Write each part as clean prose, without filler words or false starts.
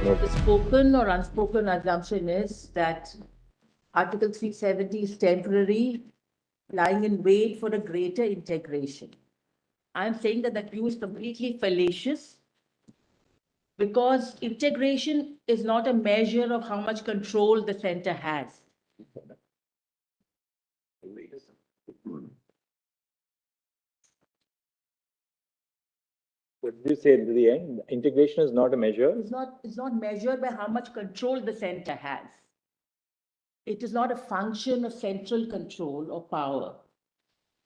The spoken or unspoken assumption is that Article 370 is temporary, lying in wait for a greater integration. I'm saying that view is completely fallacious because integration is not a measure of how much control the center has. What did you say at the end? Integration is not a measure. It's not measured by how much control the center has. It is not a function of central control or power.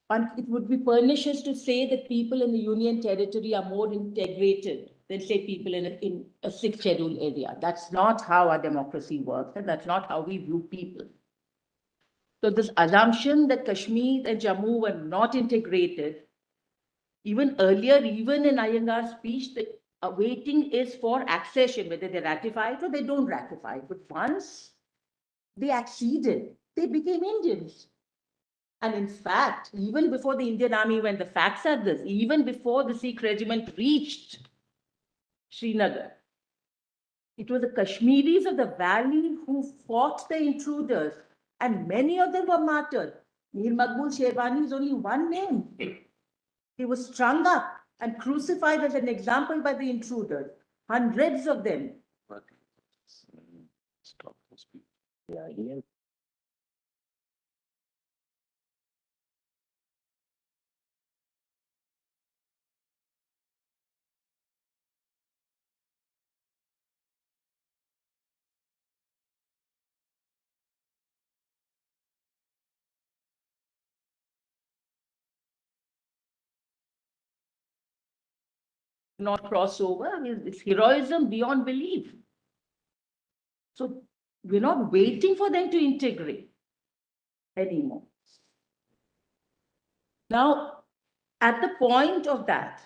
And it would be pernicious to say that people in the Union Territory are more integrated than, say, people in a sixth schedule area. That's not how our democracy works, and that's not how we view people. So this assumption that Kashmir and Jammu were not integrated, even earlier, even in Iyengar's speech, the waiting is for accession, whether they ratify it or they don't ratify it. But once they acceded, they became Indians. And in fact, even before the Indian army, when the facts are this, even before the Sikh regiment reached Srinagar, it was the Kashmiris of the valley who fought the intruders, and many of them were martyred. Mir Maqbul Sherwani is only one name. He was strung up and crucified as an example by the intruders, hundreds of them. Yeah, Not cross over. I mean, it's heroism beyond belief. So we're not waiting for them to integrate anymore. Now, at the point of that,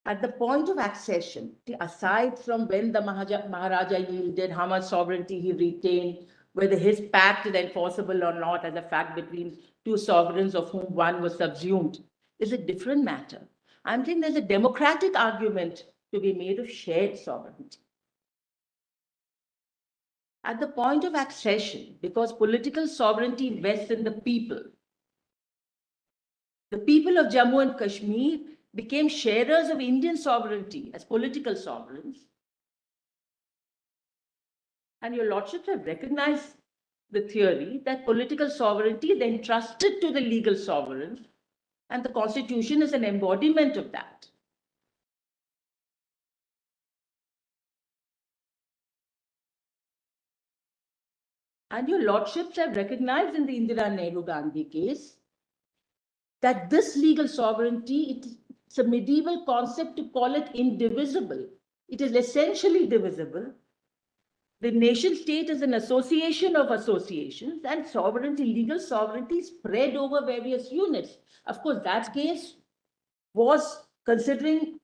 at the point of accession, aside from when the Maharaja yielded, how much sovereignty he retained, whether his pact is enforceable or not as a fact between two sovereigns of whom one was subsumed, is a different matter. I'm saying there's a democratic argument to be made of shared sovereignty. At the point of accession, because political sovereignty vests in the people of Jammu and Kashmir became sharers of Indian sovereignty as political sovereigns. And your lordships have recognized the theory that political sovereignty is entrusted to the legal sovereigns, and the constitution is an embodiment of that. And your lordships have recognized in the Indira Nehru Gandhi case that this legal sovereignty, it's a medieval concept to call it indivisible. It is essentially divisible. The nation state is an association of associations, and sovereignty, legal sovereignty, spread over various units. Of course, that case was considering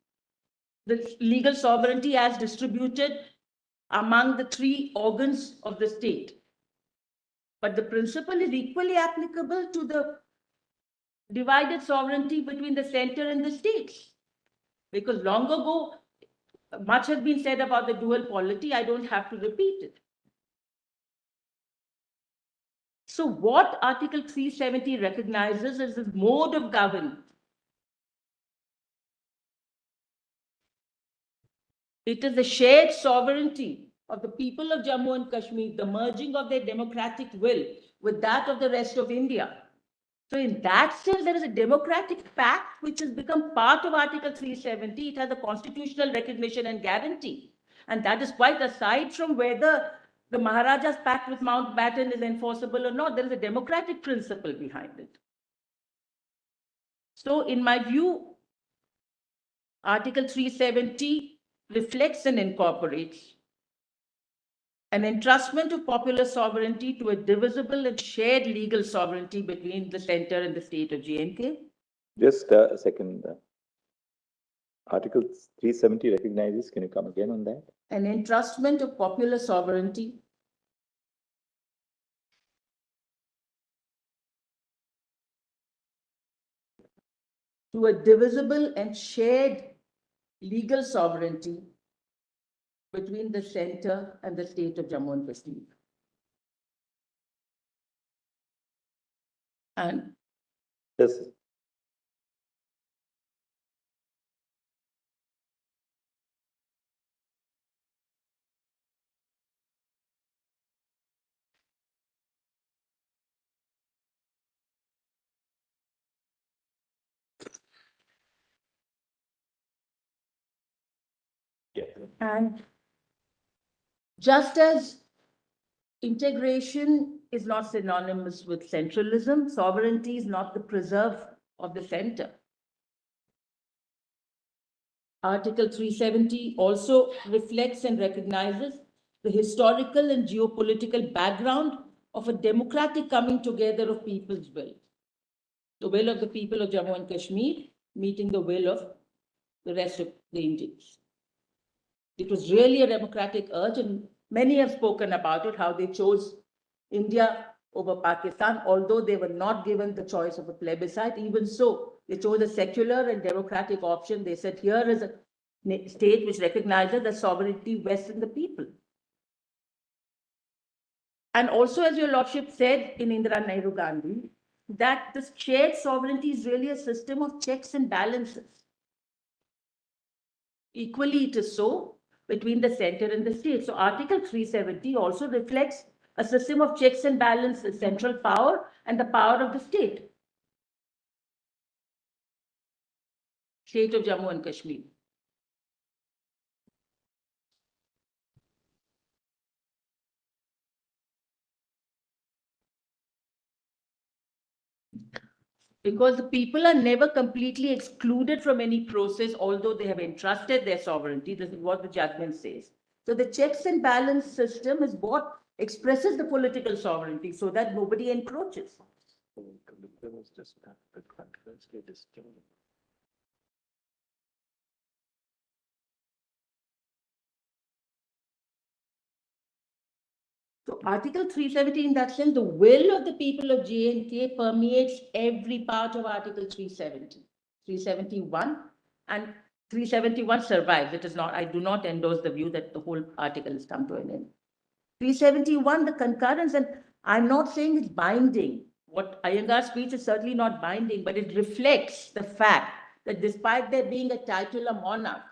the legal sovereignty as distributed among the three organs of the state. But the principle is equally applicable to the divided sovereignty between the center and the states. Because long ago, much has been said about the dual polity. I don't have to repeat it. So what Article 370 recognizes is this mode of governance. It is the shared sovereignty of the people of Jammu and Kashmir, the merging of their democratic will with that of the rest of India. So in that sense, there is a democratic pact which has become part of Article 370. It has a constitutional recognition and guarantee. And that is quite aside from whether the Maharaja's pact with Mountbatten is enforceable or not. There is a democratic principle behind it. So in my view, Article 370 reflects and incorporates an entrustment of popular sovereignty to a divisible and shared legal sovereignty between the center and the state of J&K. Just a second. Article 370 recognizes, can you come again on that? An entrustment of popular sovereignty to a divisible and shared legal sovereignty between the center and the state of Jammu and Kashmir. And Yes. Yeah. And just as integration is not synonymous with centralism, sovereignty is not the preserve of the center. Article 370 also reflects and recognizes the historical and geopolitical background of a democratic coming together of people's will. The will of the people of Jammu and Kashmir meeting the will of the rest of the Indians. It was really a democratic urge, and many have spoken about it, how they chose India over Pakistan, although they were not given the choice of a plebiscite. Even so, they chose a secular and democratic option. They said, here is a state which recognizes the sovereignty vests in the people. And also, as your lordship said in Indira Nehru Gandhi, that this shared sovereignty is really a system of checks and balances. Equally, it is so between the center and the state. So Article 370 also reflects a system of checks and balances, central power and the power of the state. State of Jammu and Kashmir. Because the people are never completely excluded from any process, although they have entrusted their sovereignty. This is what the judgment says. So the checks and balance system is what expresses the political sovereignty so that nobody encroaches. So Article 370, in that sense, the will of the people of J&K permeates every part of Article 370, 371, and 371 survives. It is not, I do not endorse the view that the whole article has come to an end. 371, the concurrence, and I'm not saying it's binding. What Iyengar's speech is certainly not binding, but it reflects the fact that despite there being a titular monarch,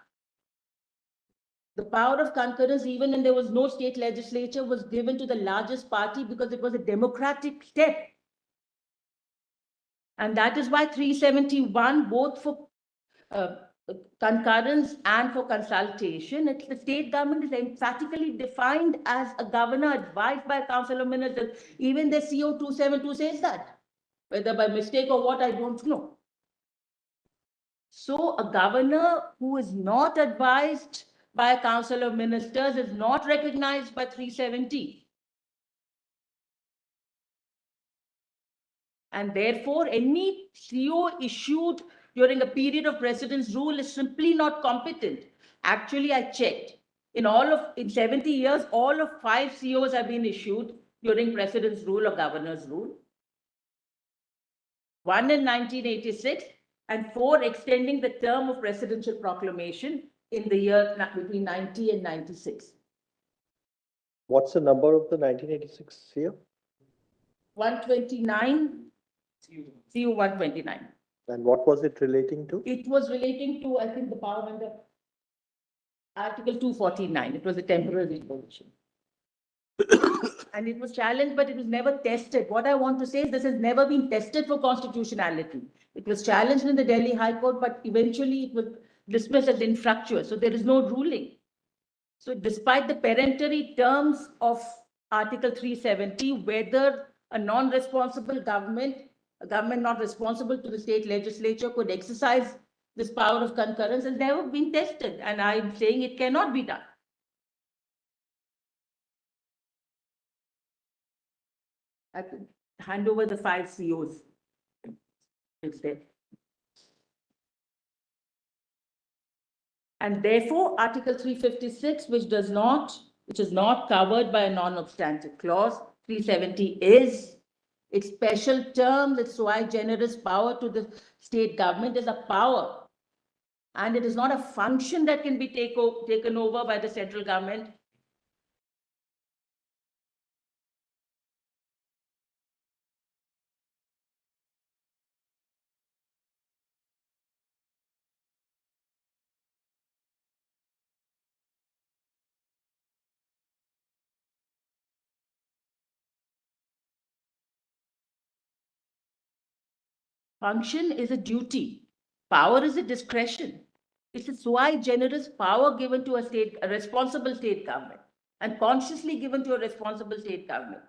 the power of concurrence, even when there was no state legislature, was given to the largest party because it was a democratic step. And that is why 371, both for concurrence and for consultation, it's the state government is emphatically defined as a governor advised by a council of ministers. Even the CO 272 says that. Whether by mistake or what, I don't know. So a governor who is not advised by a council of ministers is not recognized by 370. And therefore, any CO issued during a period of president's rule is simply not competent. Actually, I checked. In 70 years, all of 5 COs have been issued during president's rule or governor's rule. 1 in 1986 and 4 extending the term of presidential proclamation in the year between 90 and 96. What's the number of the 1986 here? 129, CU 129. And what was it relating to? It was relating to, I think, the power under Article 249. It was a temporary resolution. And it was challenged, but it was never tested. What I want to say is this has never been tested for constitutionality. It was challenged in the Delhi High Court, but eventually it was dismissed as infructuous. So there is no ruling. So despite the peremptory terms of Article 370, whether a non-responsible government, a government not responsible to the state legislature, could exercise this power of concurrence has never been tested. And I'm saying it cannot be done. I could hand over the 5 COs instead. And therefore, Article 356, which is not covered by a non-obstantive clause, 370 is. Its special terms, its sui generis power to the state government is a power And it is not a function that can be taken over by the central government. Function is a duty. Power is a discretion. It's a sui generis power given to a responsible state government, and consciously given to a responsible state government.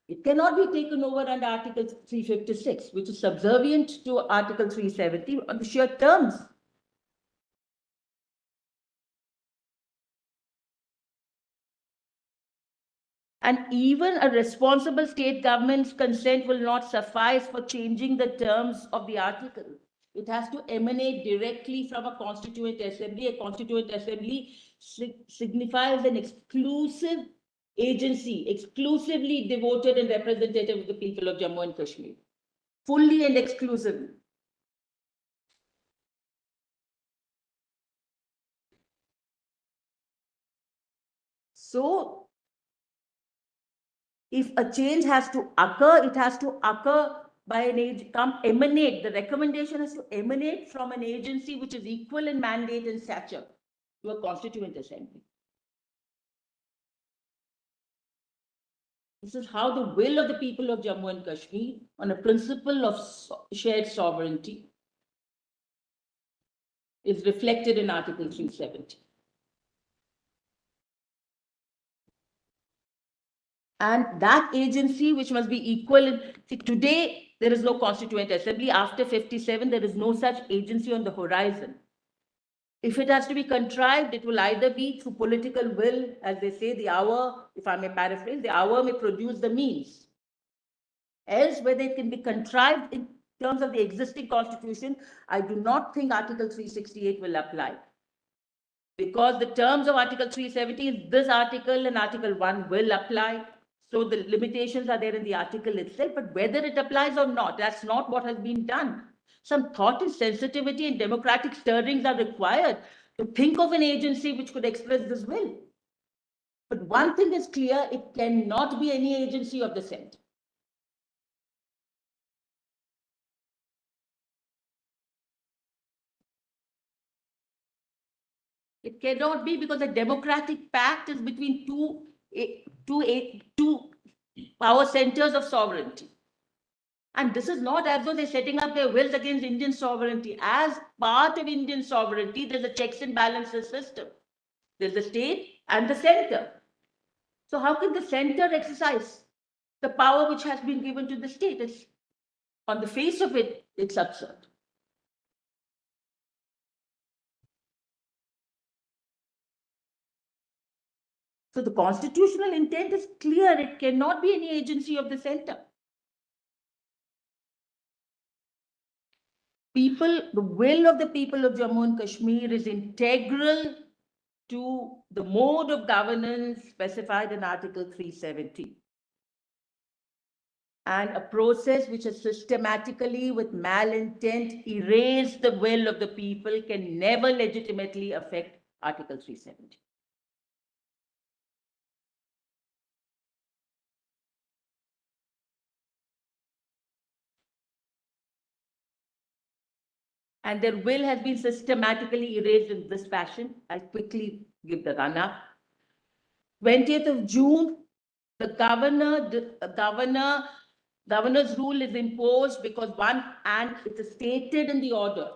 It cannot be taken over under Article 356, which is subservient to Article 370 on the sheer terms. And even a responsible state government's consent will not suffice for changing the terms of the article. It has to emanate directly from a constituent assembly. A constituent assembly signifies an exclusive agency, exclusively devoted and representative of the people of Jammu and Kashmir, fully and exclusively. So, if a change has to occur, it has to occur by an emanate. The recommendation has to emanate from an agency which is equal in mandate and stature to a constituent assembly. This is how the will of the people of Jammu and Kashmir, on a principle of shared sovereignty, is reflected in Article 370. And that agency, which must be equal, today there is no constituent assembly. After 57, there is no such agency on the horizon. If it has to be contrived, it will either be through political will, as they say, the hour, if I may paraphrase, the hour may produce the means. Else, whether it can be contrived in terms of the existing constitution, I do not think Article 368 will apply. Because the terms of Article 370 is this article, and Article 1 will apply. So the limitations are there in the article itself, but whether it applies or not, that's not what has been done. Some thought and sensitivity and democratic stirrings are required to think of an agency which could express this will. But one thing is clear, it cannot be any agency of the centre. It cannot be, because a democratic pact is between two power centers of sovereignty. And this is not as though they're setting up their wills against Indian sovereignty. As part of Indian sovereignty, there's a checks and balances system. There's the state and the center. So how can the center exercise the power which has been given to the state? It's, on the face of it, it's absurd. So the constitutional intent is clear. It cannot be any agency of the center. The will of the people of Jammu and Kashmir is integral to the mode of governance specified in Article 370. And a process which has systematically, with malintent, erased the will of the people can never legitimately affect Article 370. And their will has been systematically erased in this fashion. I quickly give the run-up. 20th of June, the governor's rule is imposed because it is stated in the order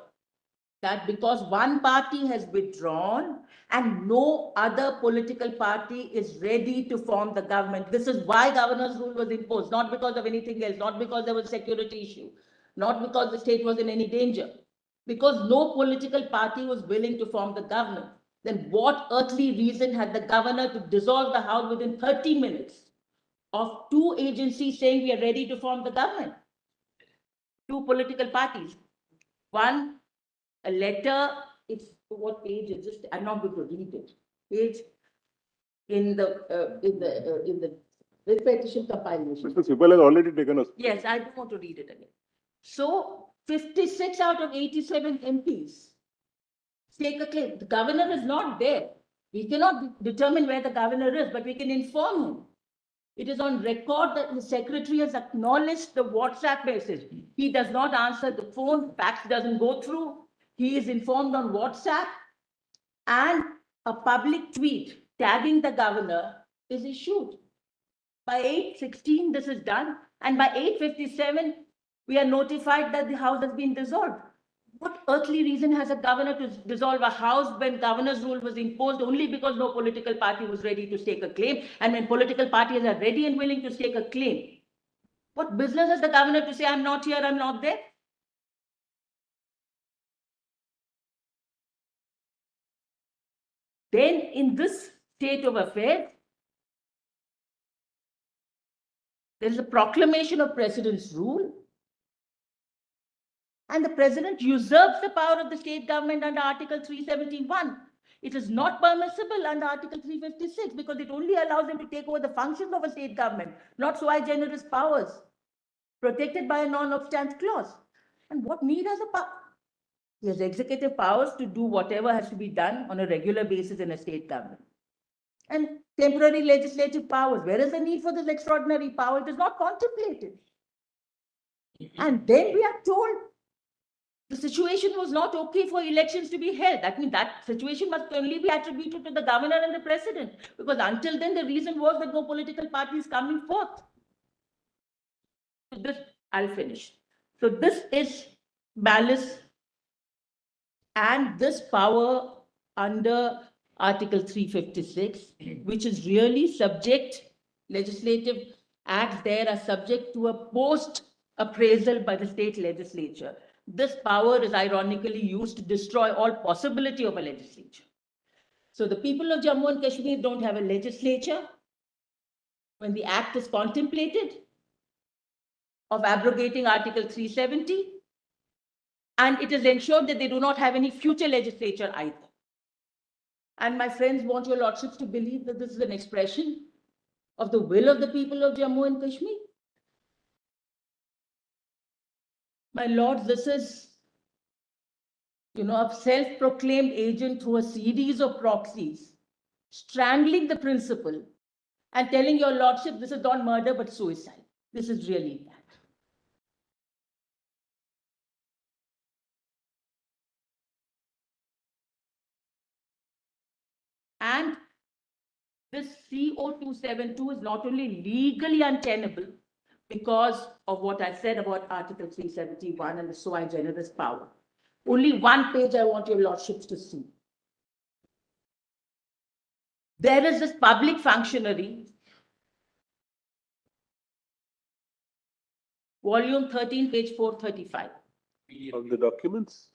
that because one party has withdrawn and no other political party is ready to form the government. This is why governor's rule was imposed, not because of anything else, not because there was a security issue, not because the state was in any danger. Because no political party was willing to form the government, then what earthly reason had the governor to dissolve the House within 30 minutes of two agencies saying we are ready to form the government? Two political parties. One, a letter, it's what page is this? I'm not going to read it. Page in the petition compilation. Mr. Sibal has already taken us. Yes, I don't want to read it again. So 56 out of 87 MPs stake a claim. The governor is not there. We cannot determine where the governor is, but we can inform him. It is on record that the secretary has acknowledged the WhatsApp message. He does not answer the phone, fax doesn't go through. He is informed on WhatsApp, and a public tweet tagging the governor is issued. By 8:16, this is done, and by 8:57, we are notified that the house has been dissolved. What earthly reason has a governor to dissolve a house when governor's rule was imposed only because no political party was ready to stake a claim, and when political parties are ready and willing to stake a claim? What business has the governor to say, I'm not here, I'm not there? Then, in this state of affairs, there is a proclamation of president's rule, and the president usurps the power of the state government under Article 371. It is not permissible under Article 356 because it only allows him to take over the functions of a state government, not sui generis powers, protected by a non-obstant clause. And what need has a power? He has executive powers to do whatever has to be done on a regular basis in a state government. And temporary legislative powers. Where is the need for this extraordinary power? It is not contemplated. And then we are told the situation was not okay for elections to be held. That means that situation must only be attributed to the governor and the president, because until then the reason was that no political party is coming forth. So this, I'll finish. So this is malice, and this power under Article 356, which is really subject, legislative acts there are subject to a post-appraisal by the state legislature. This power is ironically used to destroy all possibility of a legislature. So the people of Jammu and Kashmir don't have a legislature when the act is contemplated of abrogating Article 370, and it is ensured that they do not have any future legislature either. And my friends want your lordships to believe that this is an expression of the will of the people of Jammu and Kashmir. My lords, this is, a self-proclaimed agent through a series of proxies, strangling the principle and telling your lordship this is not murder but suicide. This is really that. And this CO272 is not only legally untenable because of what I said about Article 371 and the sui generis power. Only one page I want your lordships to see. There is this public functionary, volume 13, page 435. Of the documents?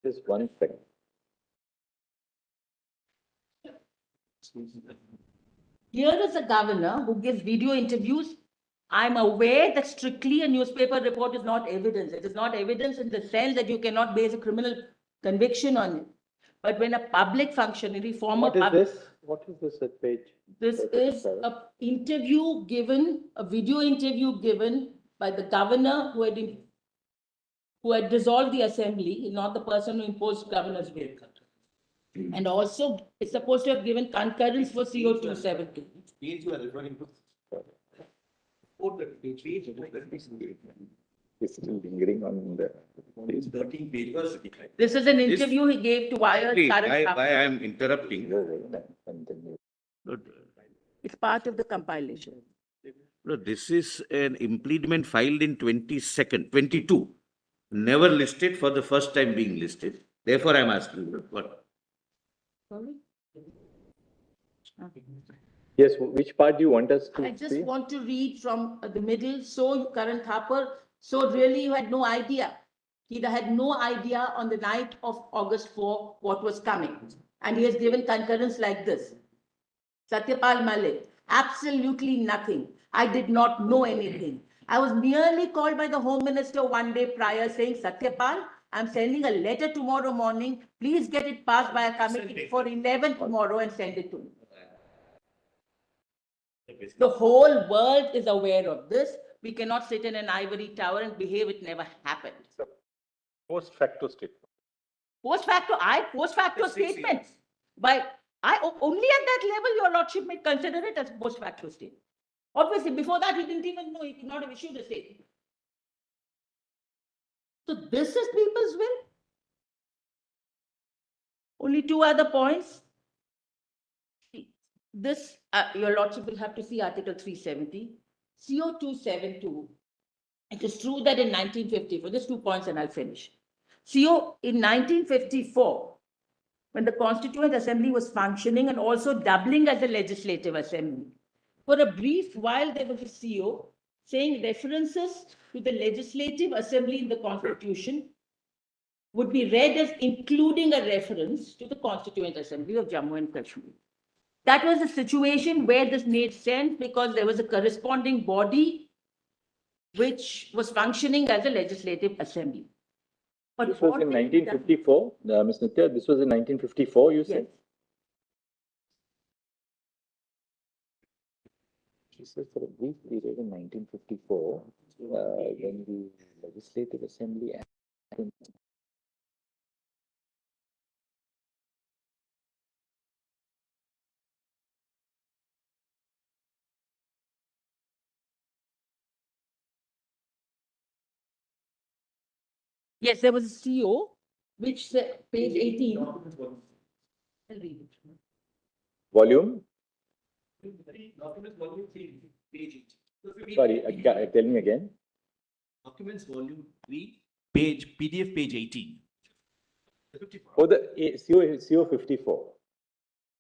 Just one second. Here is a governor who gives video interviews. I'm aware that strictly a newspaper report is not evidence. It is not evidence in the sense that you cannot base a criminal conviction on it. But when a public functionary, former What is this at page? This is a interview given, a video interview given by the governor who had dissolved the assembly, not the person who imposed governor's will. And also, it's supposed to have given concurrence for CO270. Means you are referring to. It's still lingering on the. 13 pages. This is an interview he gave to Wire's current. Why I am interrupting? It's part of the compilation. No, this is an implement filed in 22, never listed, for the first time being listed. Therefore, I am asking what? Sorry? Yes, which part do you want us to I just see? want to read from the middle. So, Karan Thapar, so really you had no idea. He had no idea on the night of August 4 what was coming. And he has given concurrence like this. Satyapal Malik, absolutely nothing. I did not know anything. I was nearly called by the Home Minister one day prior saying, Satyapal, I'm sending a letter tomorrow morning. Please get it passed by a committee for 11 tomorrow and send it to me. The whole world is aware of this. We cannot sit in an ivory tower and behave it never happened. Post facto statement. Post facto statements. Only at that level, your lordship may consider it as post facto statement. Obviously, before that, he didn't even know, he could not have issued a statement. So this is people's will. Only two other points. This, your lordship will have to see Article 370, CO 272. It is true that in 1954, just 2 points and I'll finish. CO in 1954, when the Constituent Assembly was functioning and also doubling as a legislative assembly, for a brief while there was a CO saying references to the legislative assembly in the Constitution would be read as including a reference to the Constituent Assembly of Jammu and Kashmir. That was a situation where this made sense because there was a corresponding body which was functioning as a legislative assembly. But This was in 1954, Ms. Nitya, this was in 1954, you said? Yes. She says for a brief period in 1954, when the Legislative Assembly. Yes, there was a CO, which said, page 18. I'll read it. Volume? Documents volume 3, page 8. Sorry, tell me again. Documents volume 3, page, PDF page 18. Oh, the CO 54.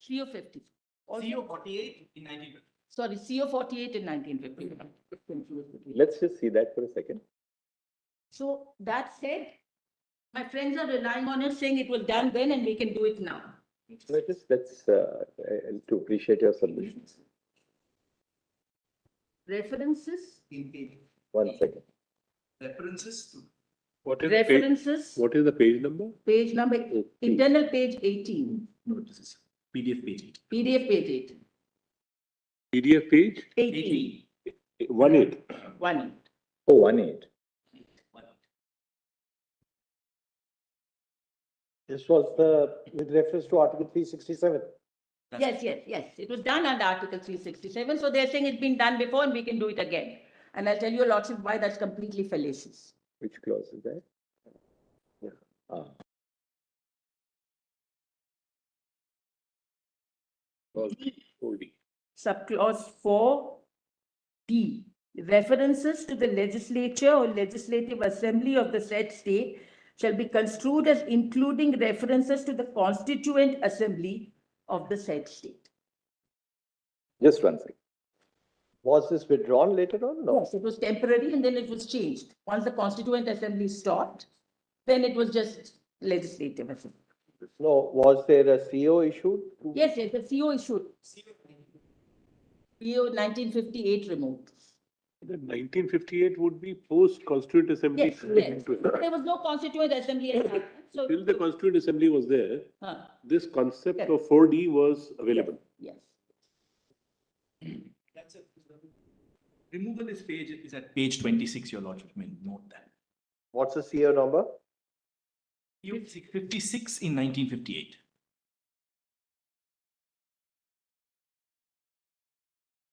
CO 50. CO 48 in 1950. Sorry, CO 48 in 1950. Let's just see that for a second. So that said, my friends are relying on it, saying it was done then and we can do it now. Let's to appreciate your submissions. References, In page. 1 second. References to. What is references, what is the page number? page number, internal page 18, No, this is PDF page 8. PDF page 8. PDF page 18. 18. 1. Oh, 18. This was with reference to Article 367. Yes. It was done under Article 367. So they're saying it's been done before and we can do it again. And I'll tell you, lordship, why that's completely fallacious. Which clause is that? Yeah. Subclause 4D. References to the legislature or legislative assembly of the said state shall be construed as including references to the constituent assembly of the said state. Just 1 second. Was this withdrawn later on? No. Yes, it was temporary and then it was changed. Once the constituent assembly stopped, then it was just legislative assembly. No, was there a CO issued? Yes, the CO issued. CO 1958 removed. The 1958 would be post Constituent Assembly. Yes. There was no constituent assembly at that time. So Till the Constituent Assembly was there, Huh. this concept Yes. of 4D was available. Yes. That's it. Removal this page is at page 26, your lordship may note that. What's the CO number? 56 in 1958.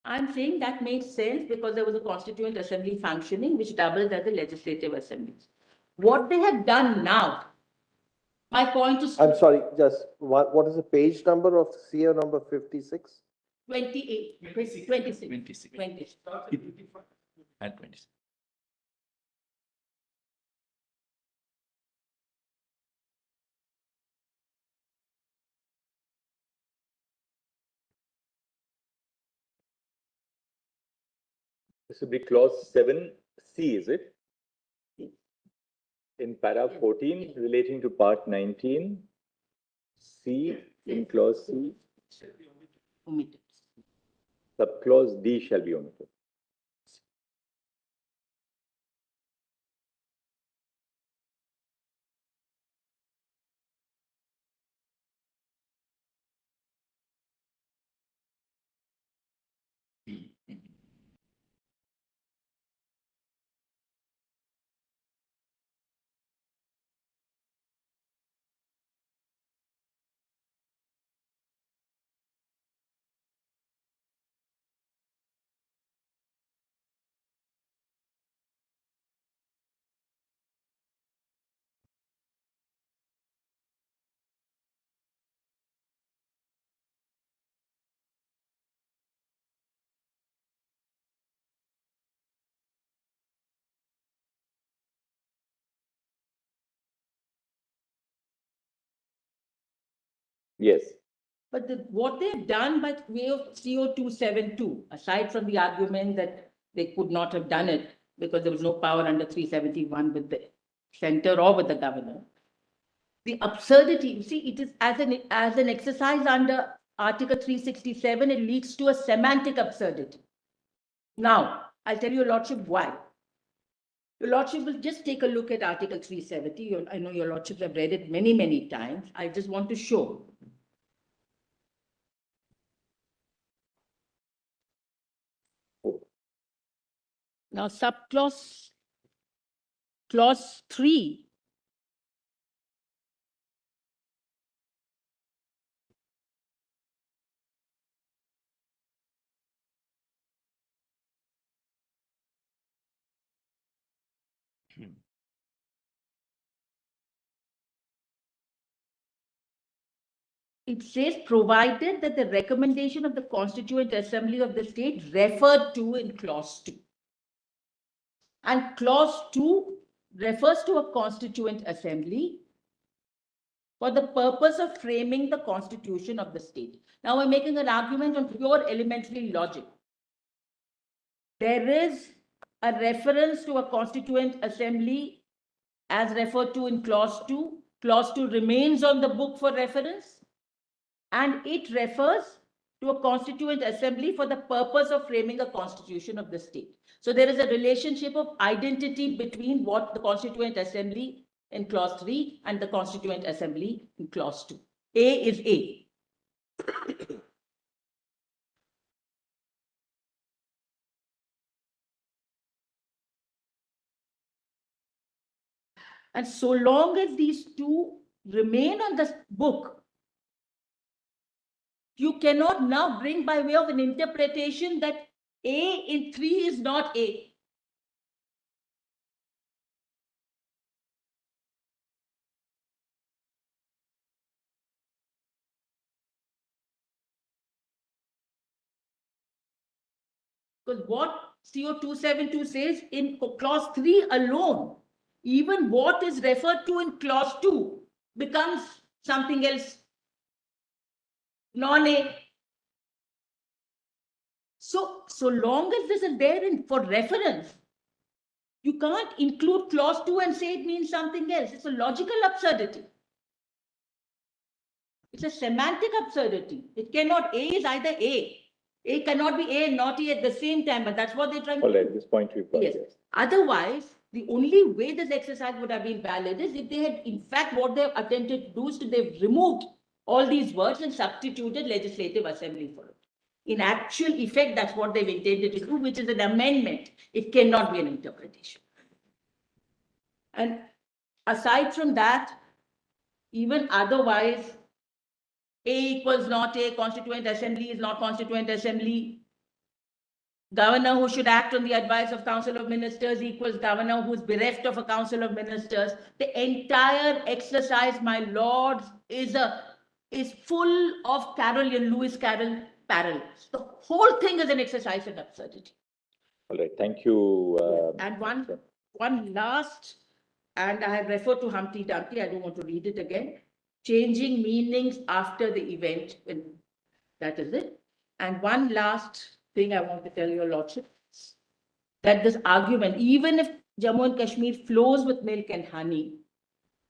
I'm saying that makes sense because there was a constituent assembly functioning which doubled as the legislative assemblies. What they have done now, my point is I'm sorry, just what is the page number of CO number 56? 28, 26. 26. 26. At 26. This would be clause 7C, is it? In para 14 relating to part 19, C in clause C, Omitted. subclause D shall be omitted. Yes, But what they've done by way of CO 272, aside from the argument that they could not have done it because there was no power under 371 with the center or with the governor, the absurdity, you see, it is as an exercise under Article 367, it leads to a semantic absurdity. Now, I'll tell your lordship why. Your lordship will just take a look at Article 370. I know your lordships have read it many, many times. I just want to show. Now, clause 3. It says, provided that the recommendation of the Constituent Assembly of the state referred to in clause 2. And clause 2 refers to a Constituent Assembly for the purpose of framing the constitution of the state. Now we're making an argument on pure elementary logic. There is a reference to a Constituent Assembly as referred to in clause 2. Clause 2 remains on the book for reference, and it refers to a Constituent Assembly for the purpose of framing a constitution of the state. So there is a relationship of identity between what the Constituent Assembly in clause 3 and the Constituent Assembly in clause 2. A is A. And so long as these two remain on the book, you cannot now bring by way of an interpretation that A in 3 is not A. Because what CO 272 says in clause 3 alone, even what is referred to in clause 2 becomes something else, non-A. So long as this is there for reference, you can't include clause 2 and say it means something else. It's a logical absurdity. It's a semantic absurdity. It cannot, A is either A. A cannot be A and not A at the same time, but that's what they're trying to all do. right, this point we've got. Yes. Otherwise, the only way this exercise would have been valid is if they had, in fact, what they've attempted to do is they've removed all these words and substituted legislative assembly for it. In actual effect, that's what they've intended to do, which is an amendment. It cannot be an interpretation. And aside from that, even otherwise, A equals not A, Constituent Assembly is not Constituent Assembly. Governor who should act on the advice of Council of Ministers equals governor who is bereft of a Council of Ministers. The entire exercise, my lords, is full of Carroll and Lewis Carroll parallels. The whole thing is an exercise in absurdity. All right, thank you. And one last, and I have referred to Humpty Dumpty, I don't want to read it again. Changing meanings after the event, that is it. And one last thing I want to tell your lordship, that this argument, even if Jammu and Kashmir flows with milk and honey,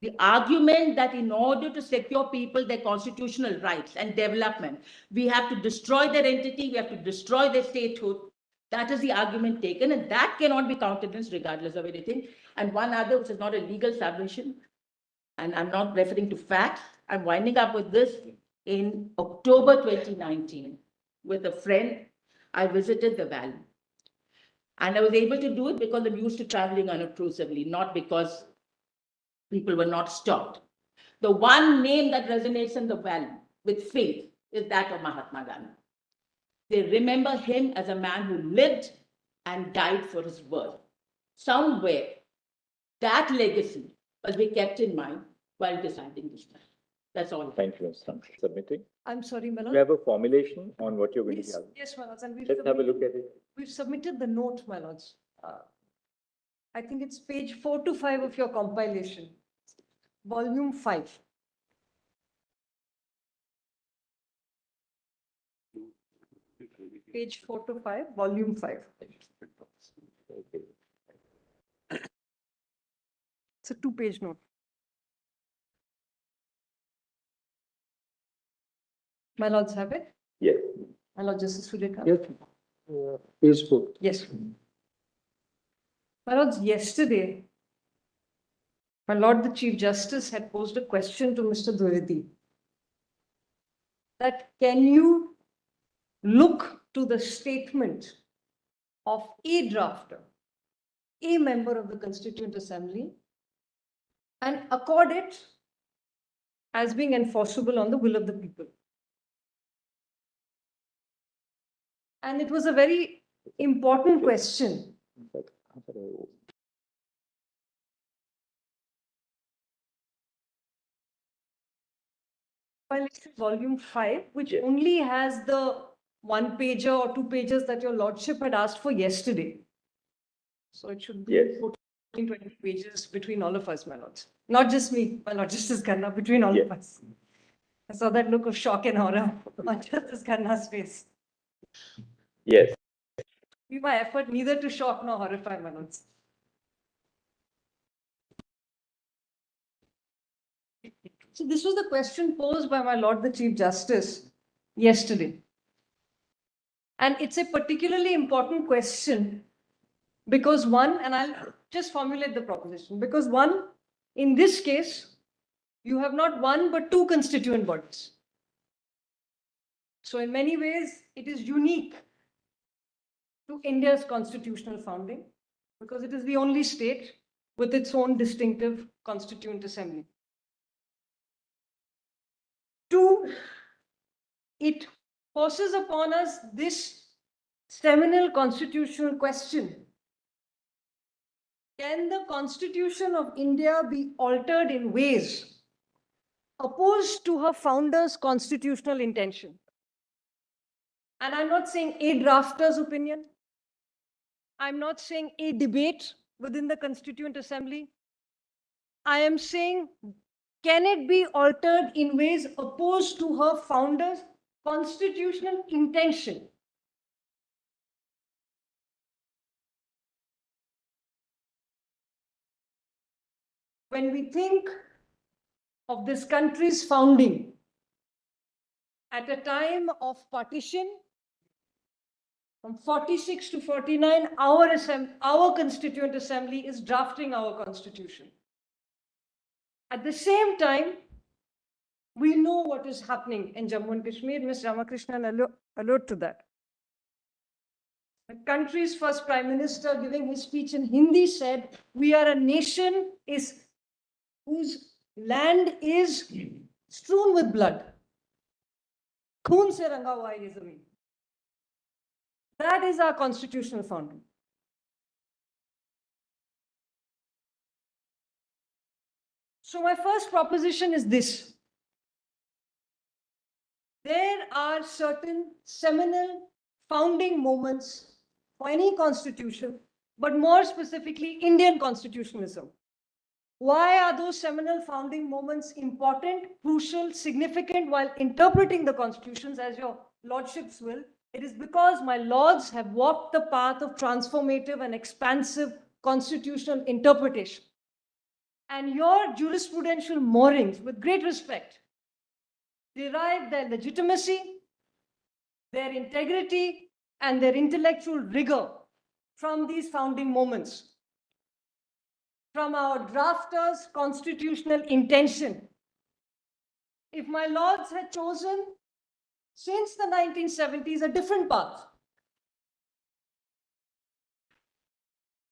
the argument that in order to secure people their constitutional rights and development, we have to destroy their entity, we have to destroy their statehood, that is the argument taken, and that cannot be countenanced regardless of anything. And one other, which is not a legal submission, and I'm not referring to facts, I'm winding up with this. In October 2019, with a friend, I visited the valley. And I was able to do it because I'm used to traveling unobtrusively, not because people were not stopped. The one name that resonates in the valley with faith is that of Mahatma Gandhi. They remember him as a man who lived and died for his word. Somewhere, that legacy must be kept in mind while deciding this matter. That's all. Thank you, Mr. Submitting. I'm sorry, my You lord. have a formulation on what you're going to Yes, have. yes, my lords, and Let's have a look at it. we've submitted the note, my lords. I think it's page 4 to 5 of your compilation, volume 5. page 4 to 5, volume 5. Okay. It's a 2-page note. My lords have it. Yes. My Lord Justice Sanjay Kishan. Yes. Page 4. Yes. My lords, yesterday, my Lord the Chief Justice had posed a question to Mr. Dwivedi that can you look to the statement of a drafter, a member of the Constituent Assembly, and accord it as being enforceable on the will of the people. And it was a very important question. Well, it's volume 5, which Yes. only has the 1-pager or 2 pages that your lordship had asked for yesterday. So it should be Yes. 14, 20 pages between all of us, my lords. Not just me, my Lord Justice Khanna, between all of Yes. us. I saw that look of shock and horror on Justice Khanna's face. Yes. Be my effort neither to shock nor horrify, my lords. So this was the question posed by my Lord the Chief Justice yesterday. And it's a particularly important question because one, and I'll just formulate the proposition, because one, in this case, you have not one but 2 constituent bodies. So in many ways, it is unique to India's constitutional founding because it is the only state with its own distinctive constituent assembly. 2, it forces upon us this seminal constitutional question. Can the Constitution of India be altered in ways opposed to her founder's constitutional intention? And I'm not saying a drafter's opinion. I'm not saying a debate within the Constituent Assembly. I am saying, can it be altered in ways opposed to her founder's constitutional intention? When we think of this country's founding at a time of partition, from 46 to 49, our Constituent Assembly is drafting our Constitution. At the same time, we know what is happening in Jammu and Kashmir. Ms. Ramakrishnan allude to that. The country's first Prime Minister, giving his speech in Hindi, said, "We are a nation whose land is strewn with blood. Khoon se ranga hua hai ye zameen." That is our constitutional founding. So my first proposition is this. There are certain seminal founding moments for any constitution, but more specifically Indian constitutionalism. Why are those seminal founding moments important, crucial, significant while interpreting the constitutions, as your lordships will? It is because my lords have walked the path of transformative and expansive constitutional interpretation. And your jurisprudential moorings, with great respect, derive their legitimacy, their integrity, and their intellectual rigor from these founding moments, from our drafters' constitutional intention. If my lords had chosen, since the 1970s, a different path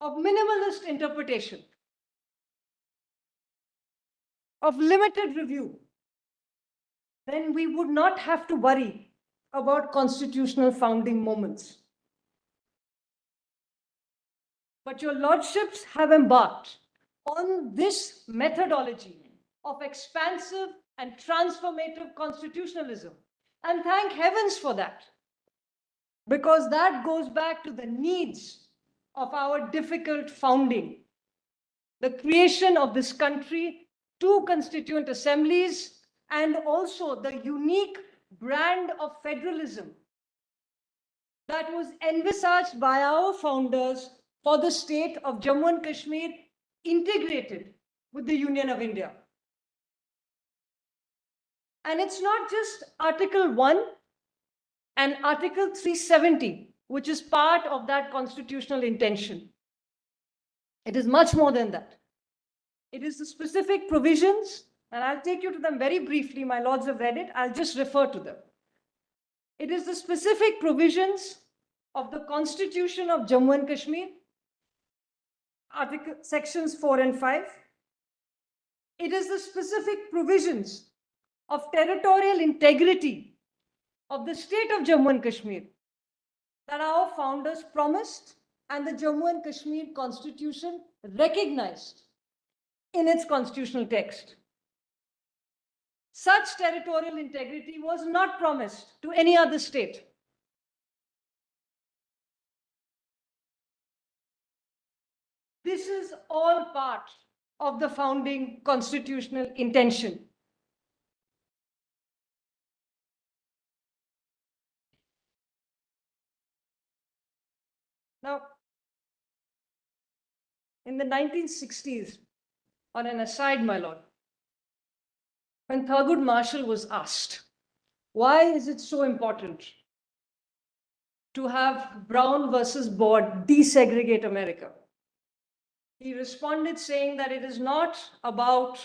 of minimalist interpretation, of limited review, then we would not have to worry about constitutional founding moments. But your lordships have embarked on this methodology of expansive and transformative constitutionalism. And thank heavens for that, because that goes back to the needs of our difficult founding, the creation of this country, 2 constituent assemblies, and also the unique brand of federalism that was envisaged by our founders for the state of Jammu and Kashmir integrated with the Union of India. And it's not just Article 1 and Article 370, which is part of that constitutional intention. It is much more than that. It is the specific provisions, and I'll take you to them very briefly. My lords have read it. I'll just refer to them. It is the specific provisions of the Constitution of Jammu and Kashmir, sections 4 and 5. It is the specific provisions of territorial integrity of the state of Jammu and Kashmir that our founders promised and the Jammu and Kashmir Constitution recognized in its constitutional text. Such territorial integrity was not promised to any other state. This is all part of the founding constitutional intention. Now, in the 1960s, on an aside, my lord, when Thurgood Marshall was asked, why is it so important to have Brown versus Board desegregate America? He responded saying that it is not about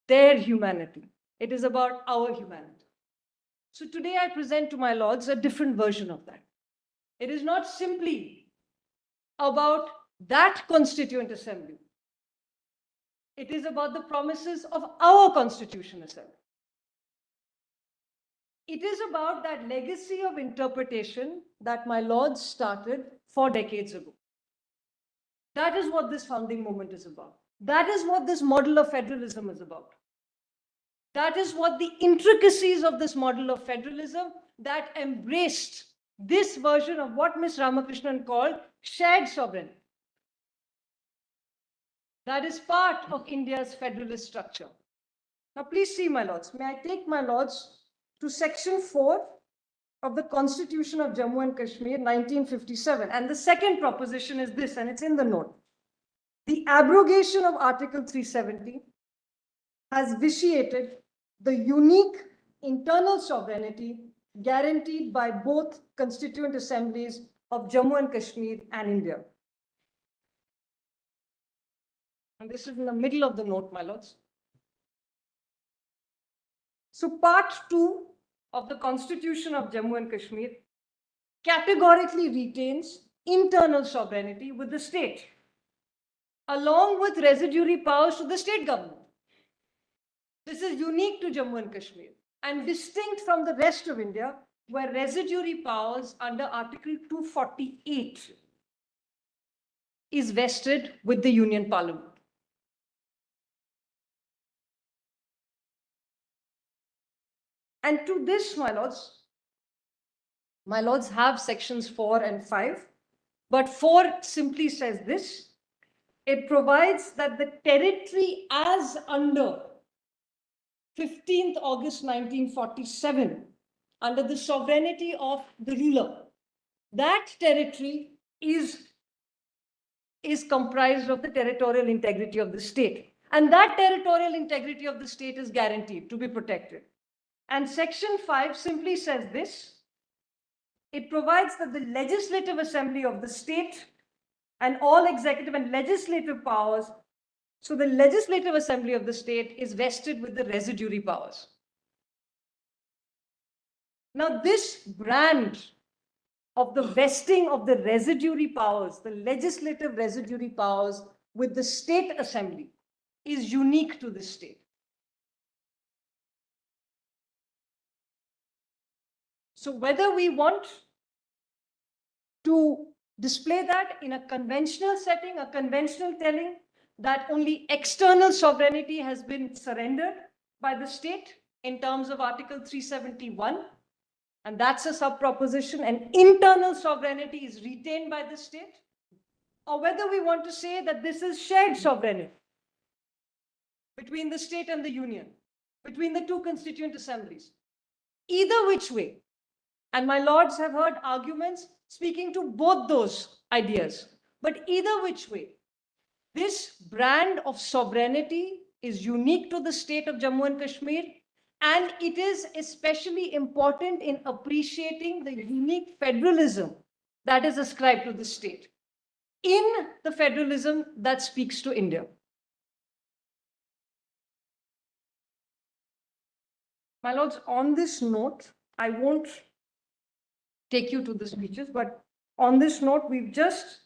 their humanity. It is about our humanity. So today I present to my lords a different version of that. It is not simply about that Constituent Assembly. It is about the promises of our Constitution Assembly. It is about that legacy of interpretation that my lords started 4 decades ago. That is what this founding movement is about. That is what this model of federalism is about. That is what the intricacies of this model of federalism that embraced this version of what Ms. Ramakrishnan called shared sovereignty. That is part of India's federalist structure. Now, please see, my lords. May I take my lords to section 4 of the Constitution of Jammu and Kashmir, 1957. And the second proposition is this, and it's in the note. The abrogation of Article 370 has vitiated the unique internal sovereignty guaranteed by both constituent assemblies of Jammu and Kashmir and India. And this is in the middle of the note, my lords. So part 2 of the Constitution of Jammu and Kashmir categorically retains internal sovereignty with the state, along with residuary powers to the state government. This is unique to Jammu and Kashmir and distinct from the rest of India, where residuary powers under Article 248 is vested with the Union Parliament. And to this, my lords have sections 4 and 5, but 4 simply says this. It provides that the territory as under 15th August 1947, under the sovereignty of the ruler, that territory is comprised of the territorial integrity of the state. And that territorial integrity of the state is guaranteed to be protected. And section 5 simply says this. It provides that the legislative assembly of the state and all executive and legislative powers, so the legislative assembly of the state is vested with the residuary powers. Now, this brand of the vesting of the residuary powers, the legislative residuary powers with the state assembly, is unique to this state. So whether we want to display that in a conventional setting, a conventional telling that only external sovereignty has been surrendered by the state in terms of Article 371, and that's a sub-proposition, and internal sovereignty is retained by the state, or whether we want to say that this is shared sovereignty between the state and the union, between the two constituent assemblies. Either which way, And my lords have heard arguments speaking to both those ideas. But either which way, this brand of sovereignty is unique to the state of Jammu and Kashmir, and it is especially important in appreciating the unique federalism that is ascribed to the state in the federalism that speaks to India. My lords, on this note, I won't take you to the speeches, but on this note, we've just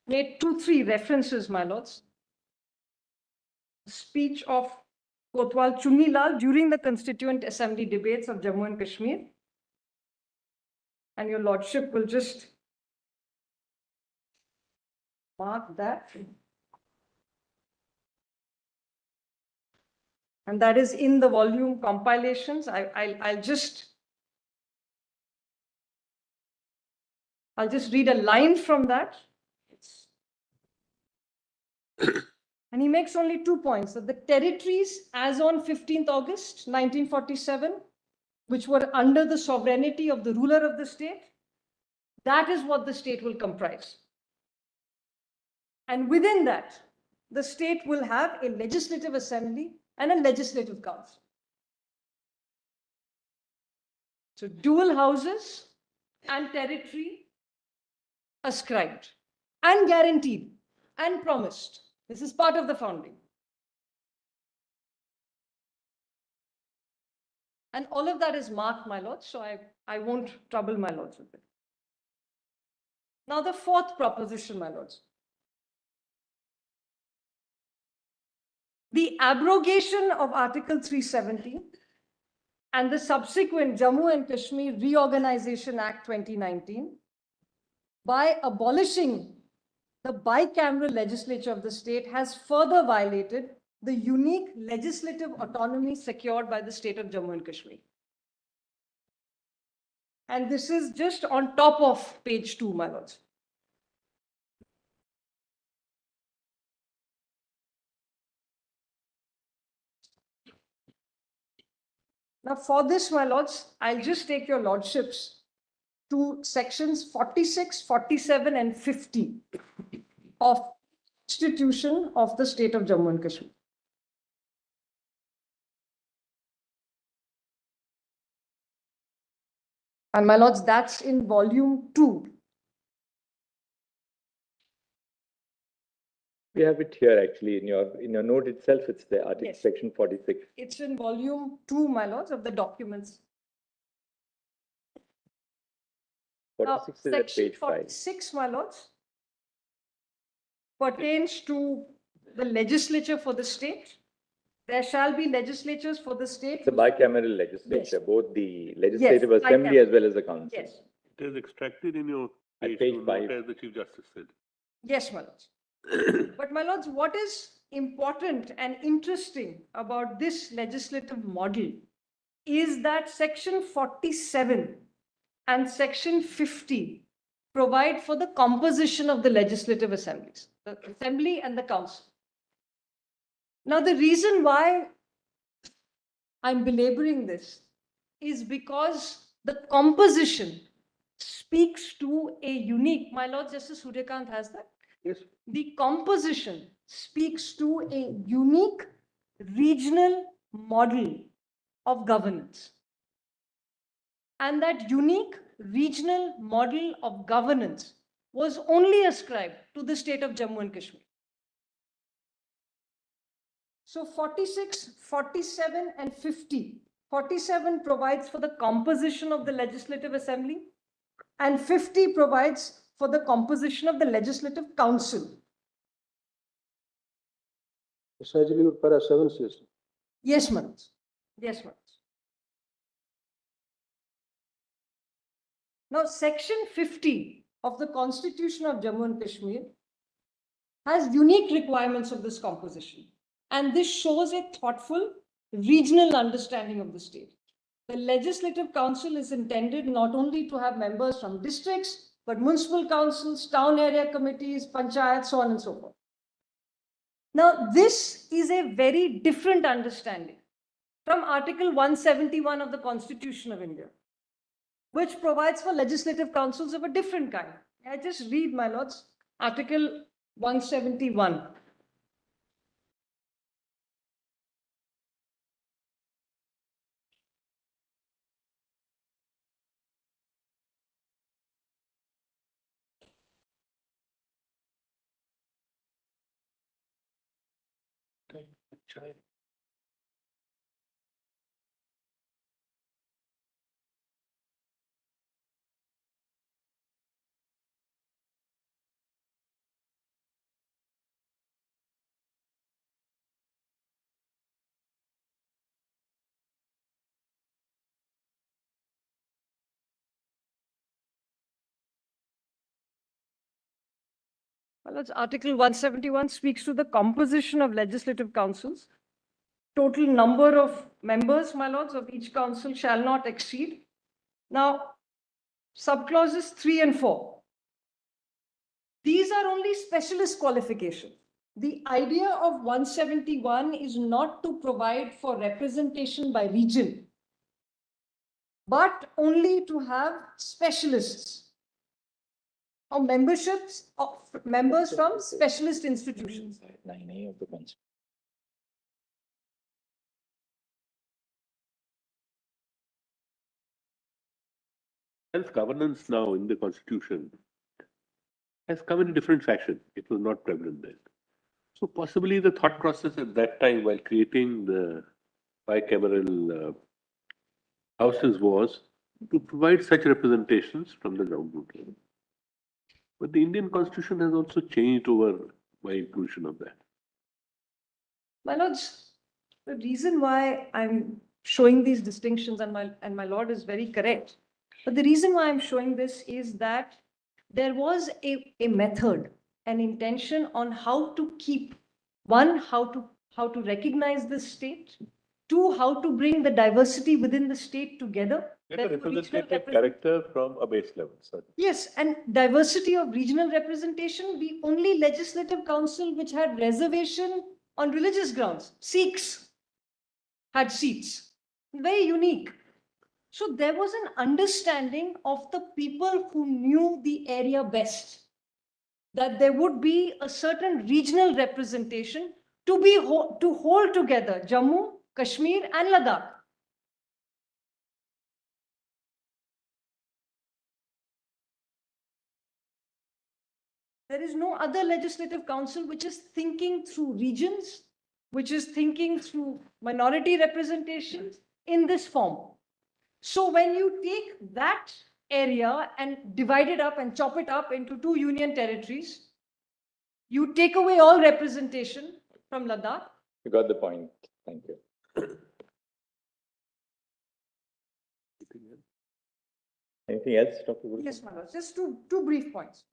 made 2-3 references, my lords. Speech of Kotwal Chunilal during the Constituent Assembly debates of Jammu and Kashmir. And your lordship will just mark that. And that is in the volume compilations. I'll just read a line from that. And he makes only 2 points, that the territories as on 15th August 1947, which were under the sovereignty of the ruler of the state, that is what the state will comprise. And within that, the state will have a legislative assembly and a legislative council. So dual houses and territory ascribed and guaranteed and promised. This is part of the founding. And all of that is marked, my lords, so I won't trouble my lords with it. Now the fourth proposition, my lords. The abrogation of Article 370 and the subsequent Jammu and Kashmir Reorganization Act 2019 by abolishing the bicameral legislature of the state has further violated the unique legislative autonomy secured by the state of Jammu and Kashmir. And this is just on top of page 2, my lords. Now for this, my lords, I'll just take your lordships to sections 46, 47, and 50 of Constitution of the state of Jammu and Kashmir. And my lords, that's in volume 2. We have it here actually in your note itself. It's the article Yes. section 46. It's in volume 2, my lords, of the documents. Now, 46 is at section page 5. 46, my lords, pertains to the legislature for the state. There shall be legislatures for the state. It's a bicameral legislature, Yes. both the legislative assembly bicameral. as well as the council. Yes, It is extracted in your At page page 2 note, 5. as the Chief Justice said. yes, my lords. But my lords, what is important and interesting about this legislative model is that section 47 and section 50 provide for the composition of the legislative assemblies, the assembly and the council. Now, the reason why I'm belaboring this is because the composition speaks to a unique, my Lord Justice Surya Kant has that. Yes. The composition speaks to a unique regional model of governance. And that unique regional model of governance was only ascribed to the state of Jammu and Kashmir. So 46, 47, and 50. 47 provides for the composition of the Legislative Assembly, and 50 provides for the composition of the Legislative Council. Essentially, para 7 says. Yes, Manoj. Yes, Manoj. Now, section 50 of the Constitution of Jammu and Kashmir has unique requirements of this composition. And this shows a thoughtful regional understanding of the state. The Legislative Council is intended not only to have members from districts, but municipal councils, town area committees, panchayats, so on and so forth. Now, this is a very different understanding from Article 171 of the Constitution of India, which provides for legislative councils of a different kind. I just read, my lords, Article 171. Well, that's Article 171 speaks to the composition of legislative councils. Total number of members, my lords, of each council shall not exceed. Now, subclauses 3 and 4. These are only specialist qualifications. The idea of 171 is not to provide for representation by region, but only to have specialists or memberships of members from specialist institutions. 9A of the Constitution. Self-governance now in the constitution has come in a different fashion. It was not prevalent then. So possibly the thought process at that time while creating the bicameral houses was to provide such representations from the ground root level. But the Indian constitution has also changed over by inclusion of that. My lords, the reason why I'm showing these distinctions, and my lord is very correct, but the reason why I'm showing this is that there was a method, an intention on how to keep, one, how to recognize the state, two, how to bring the diversity within the state together. Get a representative character from a base level, sir. Yes, and diversity of regional representation, the only legislative council which had reservation on religious grounds, Sikhs, had seats. Very unique. So there was an understanding of the people who knew the area best, that there would be a certain regional representation to hold together Jammu, Kashmir and Ladakh. There is no other legislative council which is thinking through regions, which is thinking through minority representations in this form. So when you take that area and divide it up and chop it up into 2 union territories, you take away all representation from Ladakh. You got the point. Thank you. Anything else, Dr. Guru? Yes, my lords, just two brief points.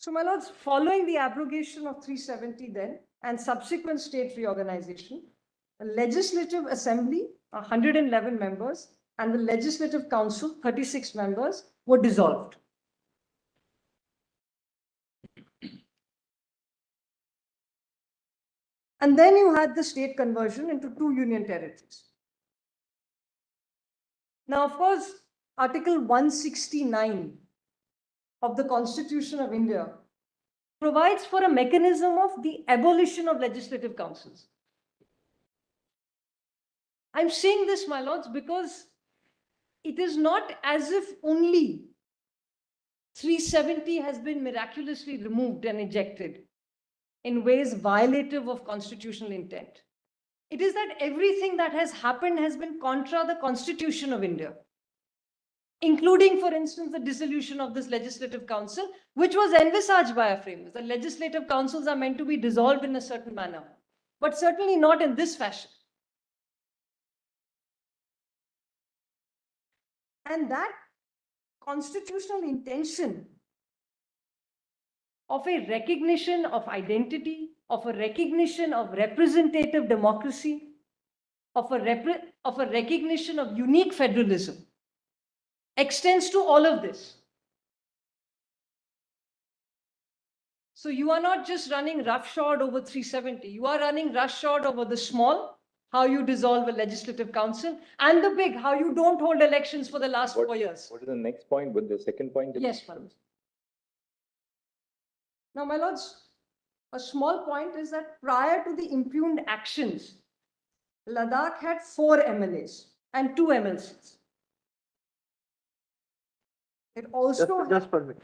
So, my lords, following the abrogation of 370 then and subsequent state reorganization, the Legislative Assembly, 111 members, and the Legislative Council, 36 members, were dissolved. And then you had the state conversion into 2 union territories. Now, of course, Article 169 of the Constitution of India provides for a mechanism of the abolition of legislative councils. I'm saying this, my lords, because it is not as if only 370 has been miraculously removed and ejected in ways violative of constitutional intent. It is that everything that has happened has been contra the Constitution of India, including, for instance, the dissolution of this legislative council, which was envisaged by our framers. The legislative councils are meant to be dissolved in a certain manner, but certainly not in this fashion. And that constitutional intention of a recognition of identity, of a recognition of representative democracy, of a recognition of unique federalism, extends to all of this. So you are not just running roughshod over 370, you are running roughshod over the small, how you dissolve a legislative council, and the big, how you don't hold elections for the last 4 years. What is the next point? But the second point? Yes, my lords. Now, my lords, a small point is that prior to the impugned actions, Ladakh had 4 MLAs and 2 MLCs. It also Just for me.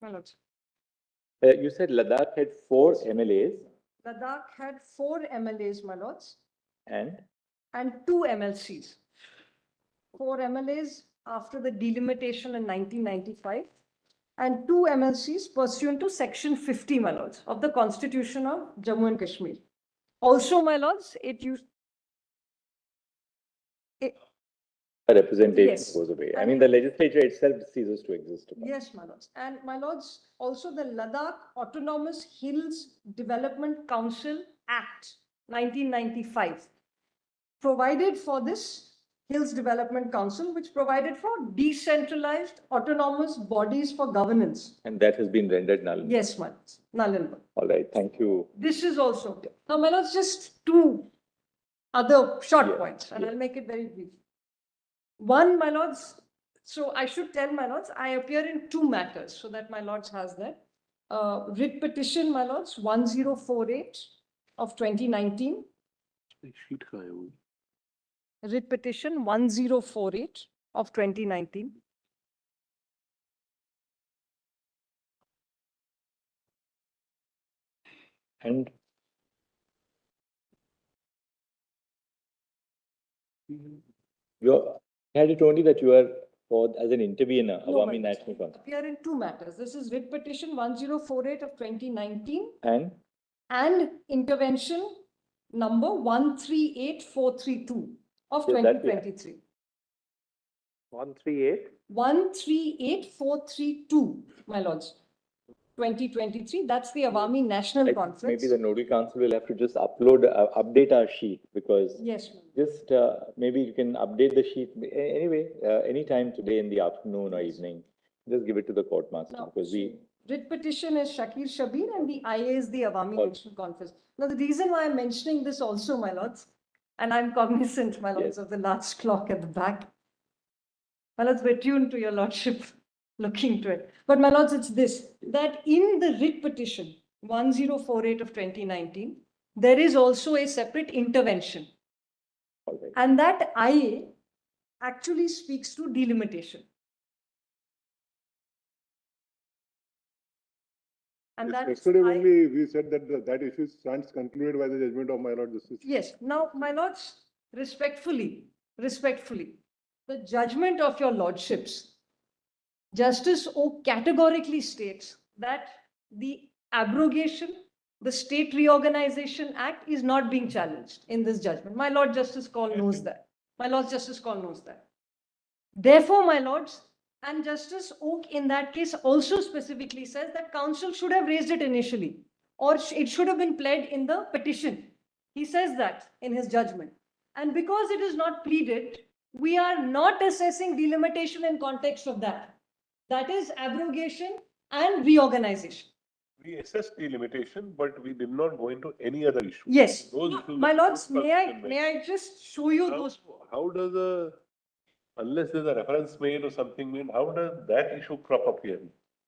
my lords. You said Ladakh had 4 MLAs Ladakh had 4 MLAs, my lords, and and 2 MLCs. 4 MLAs after the delimitation in 1995, and 2 MLCs pursuant to Section 50, my lords, of the Constitution of Jammu and Kashmir. Also, my lords, it used. representation Yes. goes away. I And mean, the legislature itself ceases to exist. Yes, my lords. And my lords, also the Ladakh Autonomous Hills Development Council Act, 1995. provided for this Hills Development Council, which provided for decentralized autonomous bodies for governance. And that has been rendered null. Yes, my lords, null and void. All right, thank you. This is also. Now, my lords, just two other short Yeah, points, and yeah. I'll make it very brief. One, my lords, so I should tell my lords, I appear in two matters, so that my lords has that. Writ petition, my lords, 1048 of 2019. Sheet का है वो. Writ petition 1048 of 2019. And you had it only that you are for as an intervener, No, Awami my lords, National I Congress. appear in two matters. This is writ petition 1048 of 2019 And and intervention number 138432 of Yeah, that we have. 2023. 138. 138432, my lords. 2023, that's the Awami National I think Conference. maybe the Nodal Council will have to just update our sheet because Yes, ma'am. just maybe you can update the sheet anyway, anytime today in the afternoon or evening. Just give it to the court master Now, because we, writ petition is Shakir Shabir and the IA is the Awami Oh. National Conference. Now, the reason why I'm mentioning this also, my lords, and I'm cognizant, my lords, Yes. of the large clock at the back. My lords, we're tuned to your lordship looking to it. But my lords, it's this, that in the writ petition 1048 of 2019, there is also a separate intervention. all right. And that IA actually speaks to delimitation. And that is Yesterday I- only, we said that that issue stands concluded by the judgment of my Lord Justice. Yes, now, my lords, respectfully, the judgment of your lordships, Justice O categorically states that the abrogation, the State Reorganization Act is not being challenged in this judgment. My Lord Justice Kaul knows that. My Lord Justice Kaul knows that. Therefore, my lords, and Justice Oak in that case also specifically says that counsel should have raised it initially, or it should have been pled in the petition. He says that in his judgment. And because it is not pleaded, we are not assessing delimitation in context of that. That is abrogation and reorganization. We assessed the limitation, but we did not go into any other issue. Yes. Those issues My are lords, post constitution may I just show you How- those? How does unless there's a reference made or something made, how does that issue crop up here?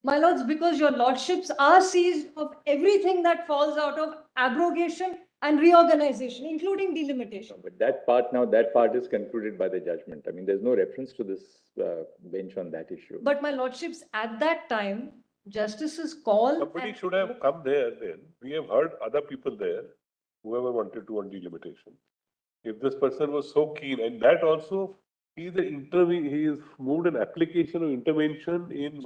My lords, because your lordships are seized of everything that falls out of abrogation and reorganization, including delimitation. But that part is concluded by the judgment. I mean, there's no reference to this bench on that issue. But my lordships, at that time, Justices Kaul. Somebody and- should have come there then. We have heard other people there, whoever wanted to on delimitation. If this person was so keen, and that also, he has moved an application of intervention in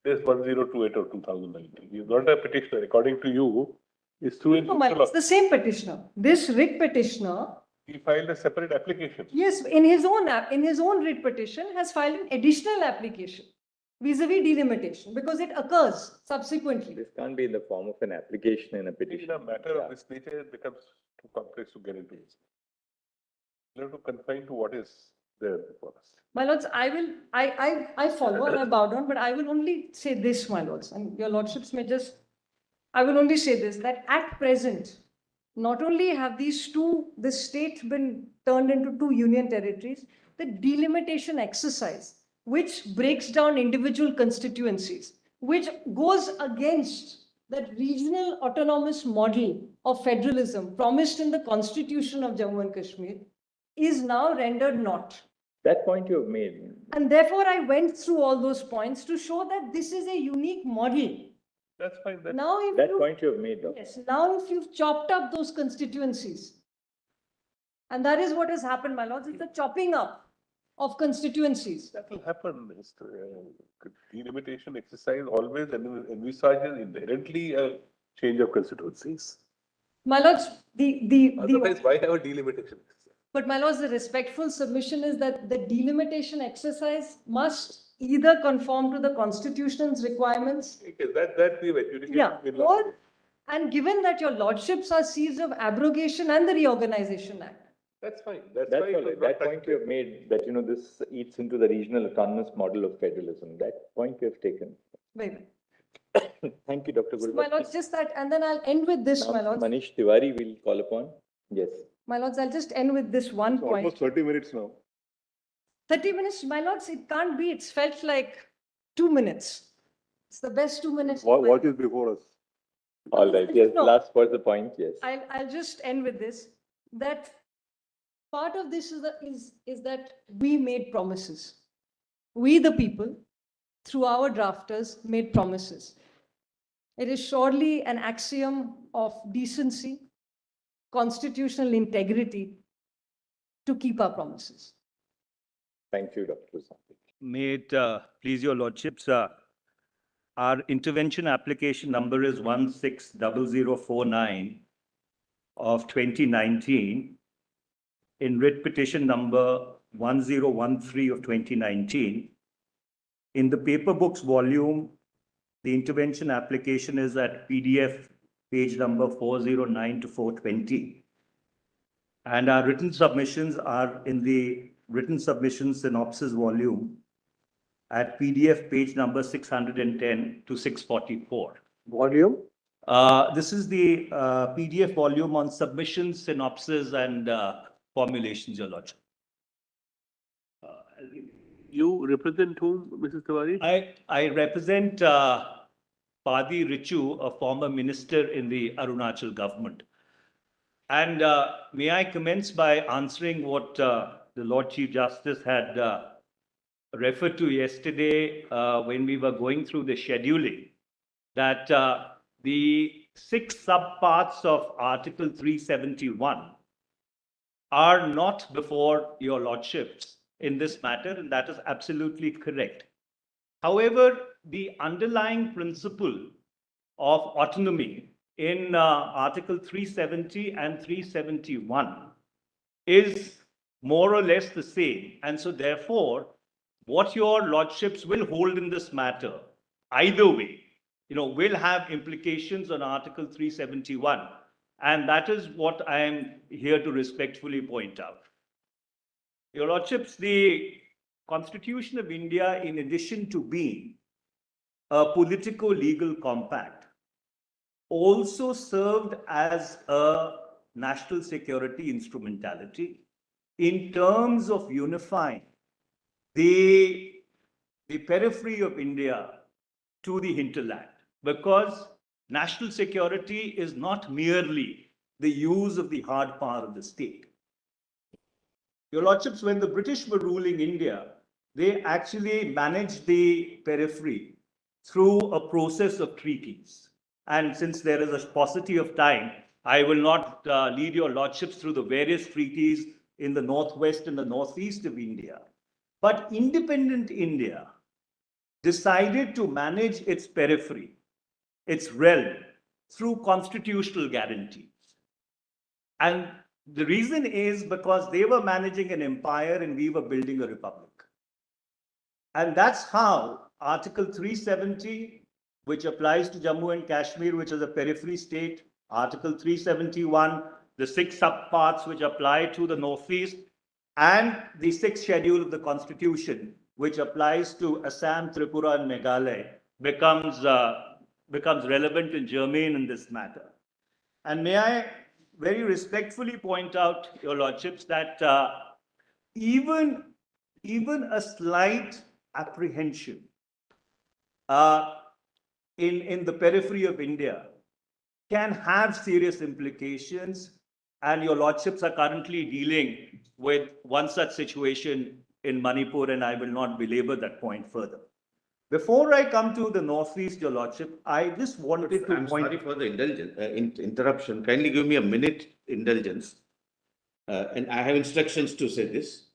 this 1028 of 2019. He is not a petitioner, according to you, is through No, my lords, the same petitioner. This writ petitioner, he filed a separate application. yes, in his own writ petition, has filed an additional application vis-a-vis delimitation because it occurs subsequently. This can't be in the form of an application and a In petition. a matter Yeah. of this nature, it becomes too complex to get into this. You have to confine to what is there before us. My lords, I follow and I bow down, but I will only say this, my lords, and your lordships may just, I will only say this, that at present, not only have the state been turned into two union territories, the delimitation exercise, which breaks down individual constituencies, which goes against that regional autonomous model of federalism promised in the constitution of Jammu and Kashmir, is now rendered not. That point you have made. And therefore, I went through all those points to show that this is a unique model. That's fine. That's Now, if That you, point you have made, Doctor. yes, now if you've chopped up those constituencies, and that is what has happened, my lords, it's the chopping up of constituencies. That will happen. Delimitation exercise always envisages inherently a change of constituencies. My lords, Otherwise, why have a delimitation exercise? but my lords, the respectful submission is that the delimitation exercise must either conform to the constitution's requirements. Okay, that we've adjudicated. Yeah, in or, law. and given that your lordships are seized of abrogation and the Reorganization Act, That's fine. That's That's why it all was right. not That point touched you have there. made, that, this eats into the regional autonomous model of federalism. That point we have taken. Wait, wait. Thank you, Dr. So, my Gulwat. lords, just that, and then I'll end with this, Now, my lords. Manish Tiwari will call upon. Yes. My lords, I'll just end with this one It's almost point. 30 minutes now. 30 minutes, my lords, it can't be. It's felt like 2 minutes. It's the best 2 minutes. What is before us? All right. Yes. No. Last was the point. Yes. I'll just end with this, that part of this is that we made promises. We, the people, through our drafters, made promises. It is surely an axiom of decency, constitutional integrity to keep our promises. Thank you, Dr. Sandhi. May it please your lordships, our intervention application number is 160049 of 2019. In writ petition number 1013 of 2019. In the paper books volume, the intervention application is at PDF page number 409 to 420. And our written submissions are in the written submission synopsis volume at PDF page number 610 to 644. Volume? This is the PDF volume on submissions, synopsis, and formulations, Your Lordship. You represent whom, Mrs. Tiwari? I represent Padi Richu, a former minister in the Arunachal government. And may I commence by answering what the Lord Chief Justice had referred to yesterday when we were going through the scheduling, that the 6 subparts of Article 371 are not before your lordships in this matter, and that is absolutely correct. However, the underlying principle of autonomy in Article 370 and 371 is more or less the same. And so therefore, what your lordships will hold in this matter, either way, will have implications on Article 371. And that is what I am here to respectfully point out. Your lordships, the Constitution of India, in addition to being a politico-legal compact, also served as a national security instrumentality in terms of unifying the periphery of India to the hinterland, because national security is not merely the use of the hard power of the state. Your lordships, when the British were ruling India, they actually managed the periphery through a process of treaties. And since there is a paucity of time, I will not lead your lordships through the various treaties in the northwest and the northeast of India. But independent India decided to manage its periphery, its realm, through constitutional guarantees. And the reason is because they were managing an empire and we were building a republic. And that's how Article 370, which applies to Jammu and Kashmir, which is a periphery state, Article 371, the 6 subparts which apply to the Northeast, and the 6th schedule of the Constitution, which applies to Assam, Tripura, and Meghalaya, becomes relevant and germane in this matter. And may I very respectfully point out, your lordships, that even a slight apprehension in the periphery of India can have serious implications, and your lordships are currently dealing with one such situation in Manipur, and I will not belabor that point further. Before I come to the Northeast, your lordship, I just wanted to I'm sorry for the interruption. Kindly give me a minute indulgence. And I have instructions to say this.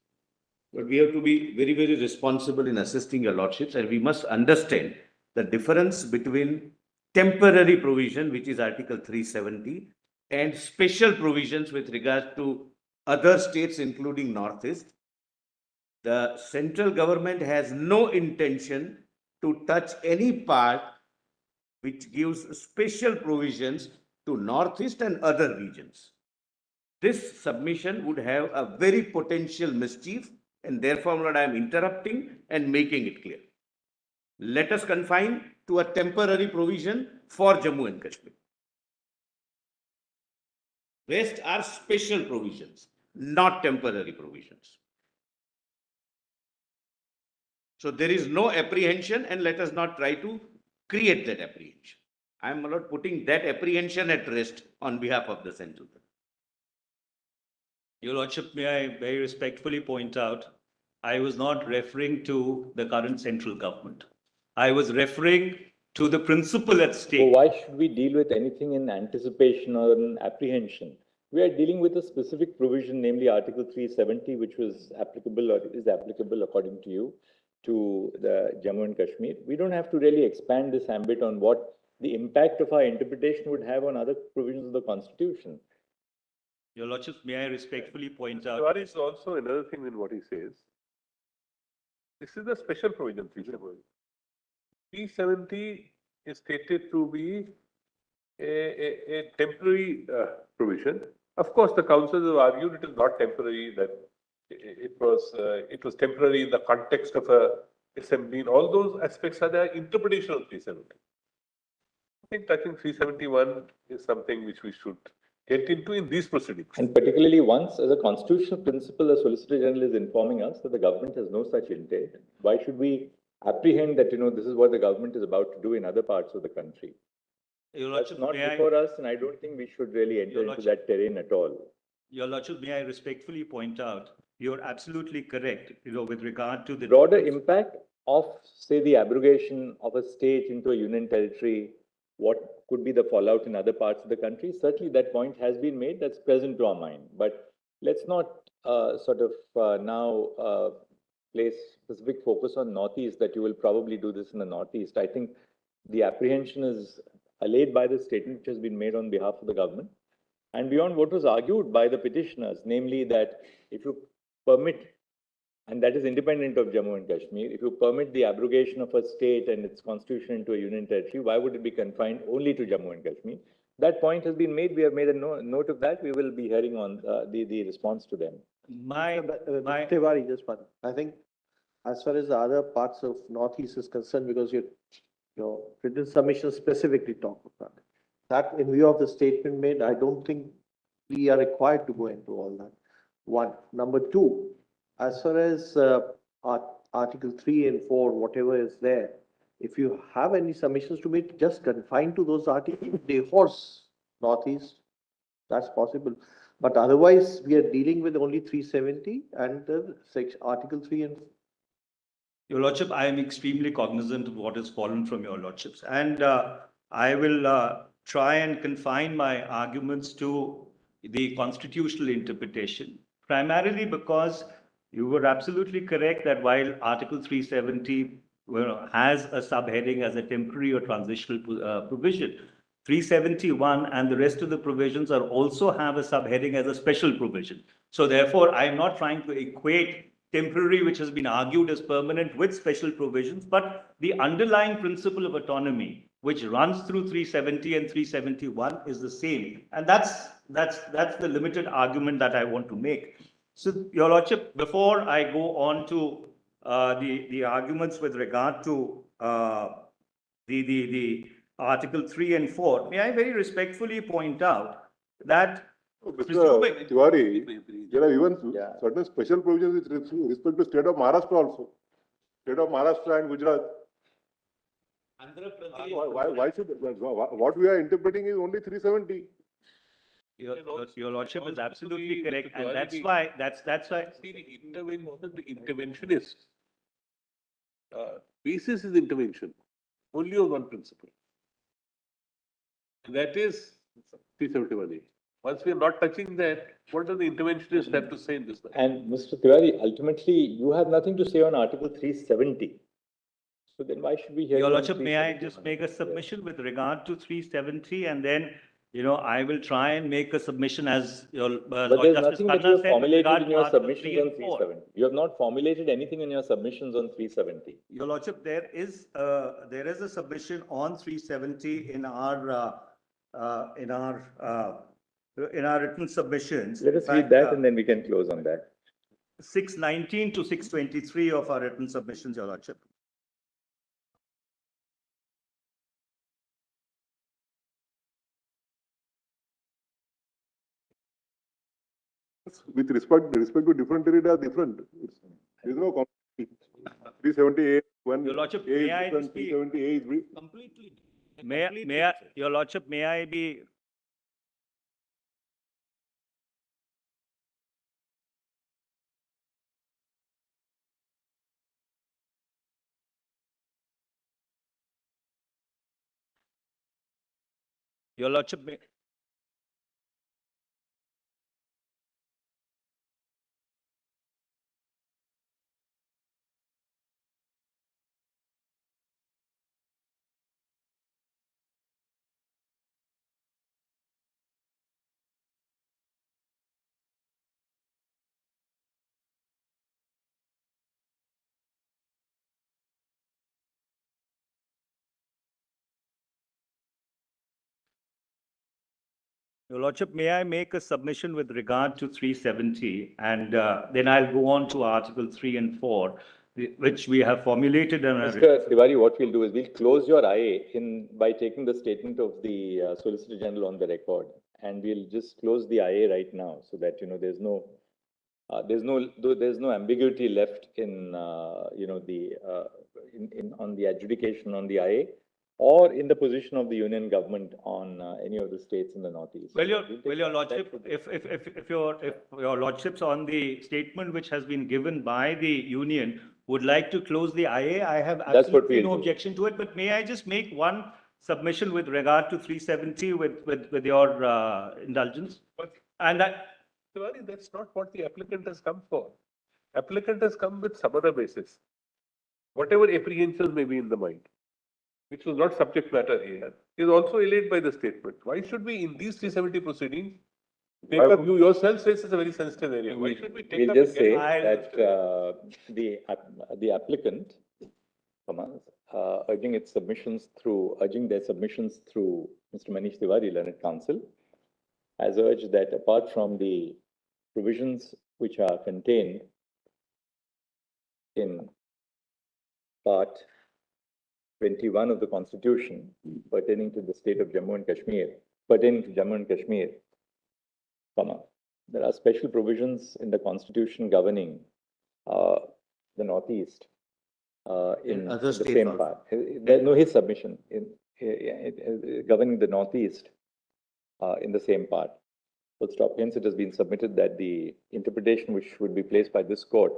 But we have to be very, very responsible in assisting your lordships, and we must understand the difference between temporary provision, which is Article 370, and special provisions with regard to other states, including Northeast. The central government has no intention to touch any part which gives special provisions to Northeast and other regions. this submission would have a very potential mischief, and therefore, my lord, I am interrupting and making it clear. Let us confine to a temporary provision for Jammu and Kashmir. Rest are special provisions, not temporary provisions. So there is no apprehension, and let us not try to create that apprehension. I am not putting that apprehension at rest on behalf of the central government. Your Lordship, may I very respectfully point out, I was not referring to the current central government. I was referring to the principle at So stake. why should we deal with anything in anticipation or in apprehension? We are dealing with a specific provision, namely Article 370, which was applicable or is applicable according to you to the Jammu and Kashmir. We don't have to really expand this ambit on what the impact of our interpretation would have on other provisions of the Constitution. Your Lordship, may I respectfully point out, There is also another thing in what he says. This is a special provision, 370. 370 is stated to be a temporary provision. Of course, the councils have argued it is not temporary, that it was temporary in the context of a assembly. All those aspects are the interpretation of 370. I think touching 371 is something which we should get into in these proceedings. And particularly once, as a constitutional principle, the Solicitor General is informing us that the government has no such intent. Why should we apprehend that, this is what the government is about to do in other parts of the country? Your That's Lordship, not may before us, and I don't think we should really enter Your into Lordship. that terrain at all. Your Lordship, may I respectfully point out, you're absolutely correct, with regard to the Broader impact of, say, the abrogation of a state into a union territory, what could be the fallout in other parts of the country? Certainly that point has been made, that's present to our mind. But let's not now place specific focus on Northeast, that you will probably do this in the Northeast. I think the apprehension is allayed by the statement which has been made on behalf of the government. And beyond what was argued by the petitioners, namely that if you permit, and that is independent of Jammu and Kashmir, if you permit the abrogation of a state and its constitution into a union territory, why would it be confined only to Jammu and Kashmir? That point has been made. We have made a note of that. We will be hearing on the response to them. Tiwari, just one. I think as far as the other parts of Northeast is concerned, because your written submission specifically talk about it. That in view of the statement made, I don't think we are required to go into all that. One. Number two, as far as Article 3 and 4, whatever is there, if you have any submissions to make, just confine to those articles, the horse Northeast, that's possible. But otherwise, we are dealing with only 370 and Article 3 and 4. Your Lordship, I am extremely cognizant of what has fallen from your Lordships. And I will try and confine my arguments to the constitutional interpretation, primarily because you were absolutely correct that while Article 370 has a subheading as a temporary or transitional provision, 371 and the rest of the provisions are also have a subheading as a special provision. So therefore, I am not trying to equate temporary, which has been argued as permanent, with special provisions, but the underlying principle of autonomy, which runs through 370 and 371, is the same. And that's the limited argument that I want to make. So, Your Lordship, before I go on to the arguments with regard to the Article 3 and 4, may I very respectfully point out that Mr. Tiwari, there are even certain special provisions with respect to state of Maharashtra also. State of Maharashtra and Gujarat. Why should, what we are interpreting is only 370. Your Lordship is absolutely correct, and that's why. See, the interventionist basis is intervention only on one principle. That is 371A. Once we are not touching that, what does the interventionist have to say in this matter? And Mr. Tiwari, ultimately, you have nothing to say on Article 370. So then why should we hear? Your Lordship, may I just make a submission with regard to 370, and then, I will try and make a submission as your But Lord there's Justice nothing that you Khanna have said with formulated regard in to your Article submissions 3 on and 4. 370. You have not formulated anything in your submissions on 370. Your Lordship, there is a submission on 370 in our in our written submissions. Let us in read fact, that and then we can close on that. 619 to 623 of our written submissions, Your Lordship. With respect to different area, they are different. There is no conflict. 378, one Your Lordship, A is may I different, speak? 370A is brief. Completely. May I, Your Lordship, may I be? Your Lordship, may, Your Lordship, may I make a submission with regard to 370, and then I'll go on to Article 3 and 4, which we have formulated in a. Mr. Tiwari, what we'll do is we'll close your IA by taking the statement of the Solicitor General on the record, and we'll just close the IA right now so that, there's no ambiguity left in, on the adjudication on the IA or in the position of the union government on any of the states in the Northeast. Well, Your Lordship, if your Lordships on the statement which has been given by the union would like to close the IA, I have absolutely no objection to it. But may I just make one submission with regard to 370 with your indulgence? And that. Tiwari, that's not what the applicant has come for. Applicant has come with some other basis. Whatever apprehensions may be in the mind, which was not subject matter here, is also allayed by the statement. Why should we, in these 370 proceedings, take up, you yourself says it's a very sensitive area. Why should we take we'll up? We'll just say that the applicant, urging their submissions through Mr. Manish Tiwari, Learned Counsel, has urged that apart from the provisions which are contained in Part 21 of the Constitution pertaining to the state of Jammu and Kashmir, there are special provisions in the Constitution governing the Northeast in the same part. There's no his submission governing the Northeast in the same part. Full stop. Hence, it has been submitted that the interpretation which would be placed by this court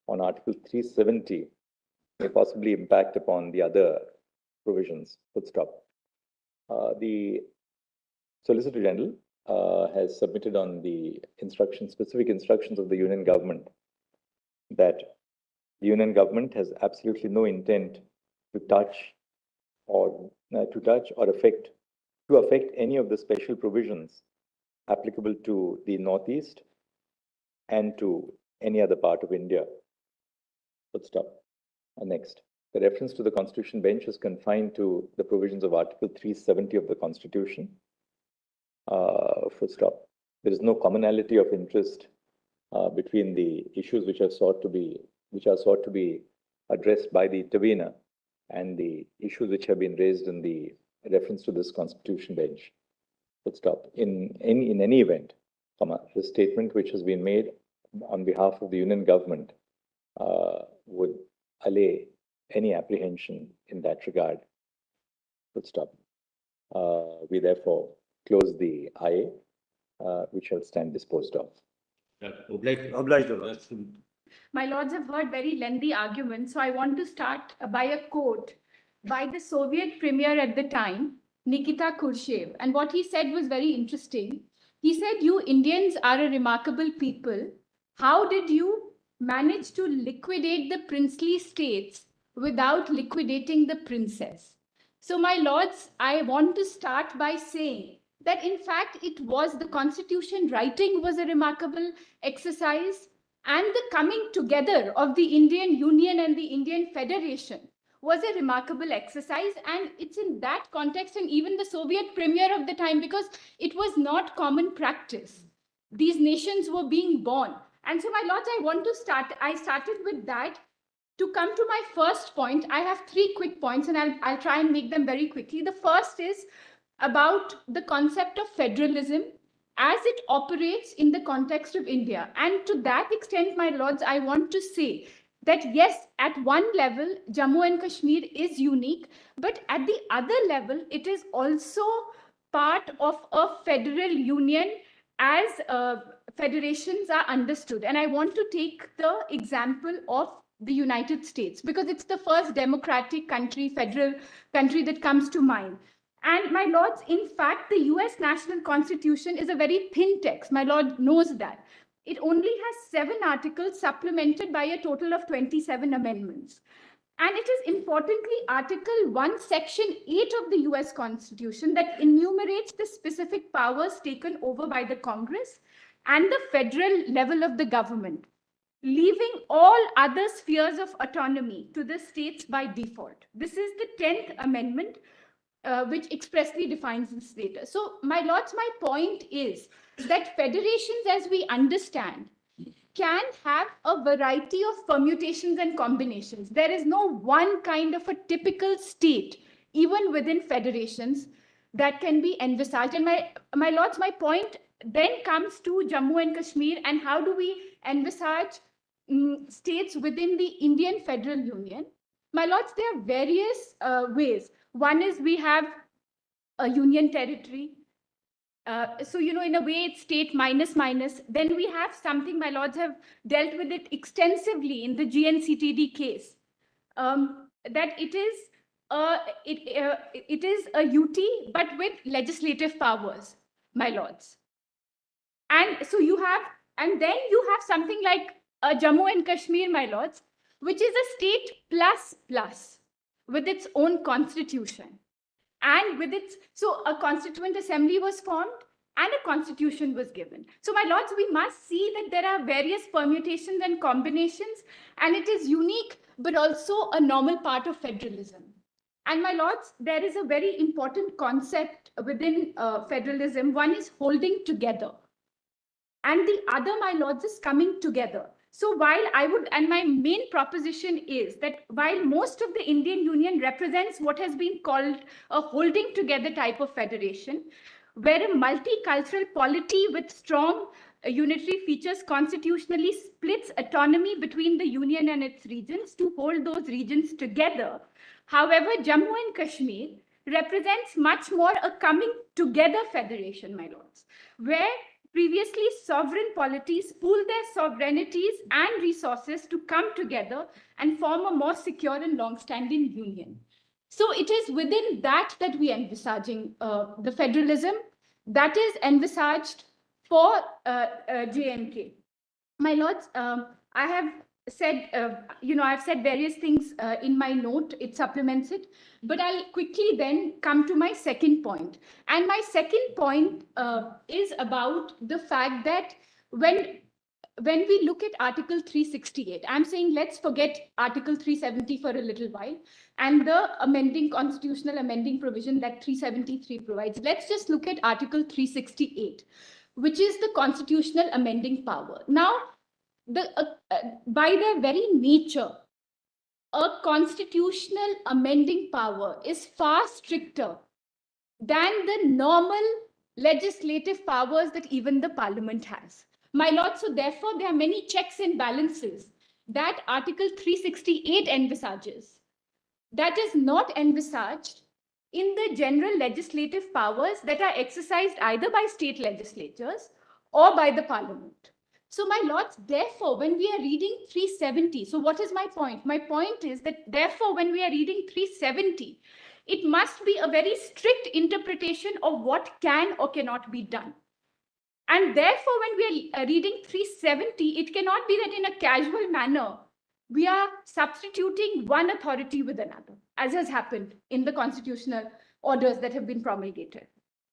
on Article 370 may possibly impact upon the other provisions. Full stop. The Solicitor General has submitted on the specific instructions of the Union government that the Union government has absolutely no intent to touch or affect any of the special provisions applicable to the Northeast and to any other part of India. Full stop. Next, the reference to the Constitution bench is confined to the provisions of Article 370 of the Constitution. Full stop. There is no commonality of interest between the issues which are sought to be addressed by the intervener and the issues which have been raised in the reference to this Constitution bench. Full stop. In any event, the statement which has been made on behalf of the Union government would allay any apprehension in that regard. Full stop. We therefore close the IA, which shall stand disposed of. Obliged. My lords have heard very lengthy arguments, so I want to start by a quote by the Soviet premier at the time, Nikita Khrushchev. And what he said was very interesting. He said, "You Indians are a remarkable people. How did you manage to liquidate the princely states without liquidating the princess?" So, my lords, I want to start by saying that in fact, it was the constitution writing was a remarkable exercise, and the coming together of the Indian Union and the Indian Federation was a remarkable exercise. And it's in that context, and even the Soviet premier of the time, because it was not common practice. These nations were being born. And so, my lords, I started with that. To come to my first point, I have 3 quick points, and I'll try and make them very quickly. The first is about the concept of federalism as it operates in the context of India. And to that extent, my lords, I want to say that yes, at one level, Jammu and Kashmir is unique, but at the other level, it is also part of a federal union as federations are understood. And I want to take the example of the United States, because it's the first democratic country, federal country that comes to mind. And my lords, in fact, the US National Constitution is a very thin text. My lord knows that. It only has 7 articles supplemented by a total of 27 amendments. And it is importantly Article 1, Section 8 of the US Constitution that enumerates the specific powers taken over by the Congress and the federal level of the government, leaving all other spheres of autonomy to the states by default. This is the 10th Amendment, which expressly defines the status. So, my lords, my point is that federations, as we understand, can have a variety of permutations and combinations. There is no one kind of a typical state, even within federations, that can be envisaged. And my lords, my point then comes to Jammu and Kashmir, and how do we envisage states within the Indian Federal Union? My lords, there are various ways. One is we have a union territory. So, in a way, it's state minus. Then we have something, my lords have dealt with it extensively in the GNCTD case, that it is a UT, but with legislative powers, my lords. And so and then you have something like Jammu and Kashmir, my lords, which is a state plus with its own constitution. And so a constituent assembly was formed and a constitution was given. So, my lords, we must see that there are various permutations and combinations, and it is unique, but also a normal part of federalism. And my lords, there is a very important concept within federalism. One is holding together, and the other, my lords, is coming together. So while and my main proposition is that while most of the Indian Union represents what has been called a holding together type of federation, where a multicultural polity with strong unitary features constitutionally splits autonomy between the Union and its regions to hold those regions together. However, Jammu and Kashmir represents much more a coming together federation, my lords, where previously sovereign polities pool their sovereignties and resources to come together and form a more secure and long-standing union. So it is within that we are envisaging the federalism that is envisaged for JNK. My lords, I have said, I've said various things in my note, it supplements it, but I'll quickly then come to my second point. And my second point is about the fact that when we look at Article 368, I'm saying let's forget Article 370 for a little while and the constitutional amending provision that 373 provides. Let's just look at Article 368, which is the constitutional amending power. Now, by their very nature, a constitutional amending power is far stricter than the normal legislative powers that even the parliament has. My lord, so therefore there are many checks and balances that Article 368 envisages that is not envisaged in the general legislative powers that are exercised either by state legislatures or by the parliament. So my lords, therefore, when we are reading 370, so what is my point? My point is that therefore, when we are reading 370, it must be a very strict interpretation of what can or cannot be done. And therefore, when we are reading 370, it cannot be that in a casual manner, we are substituting one authority with another, as has happened in the constitutional orders that have been promulgated.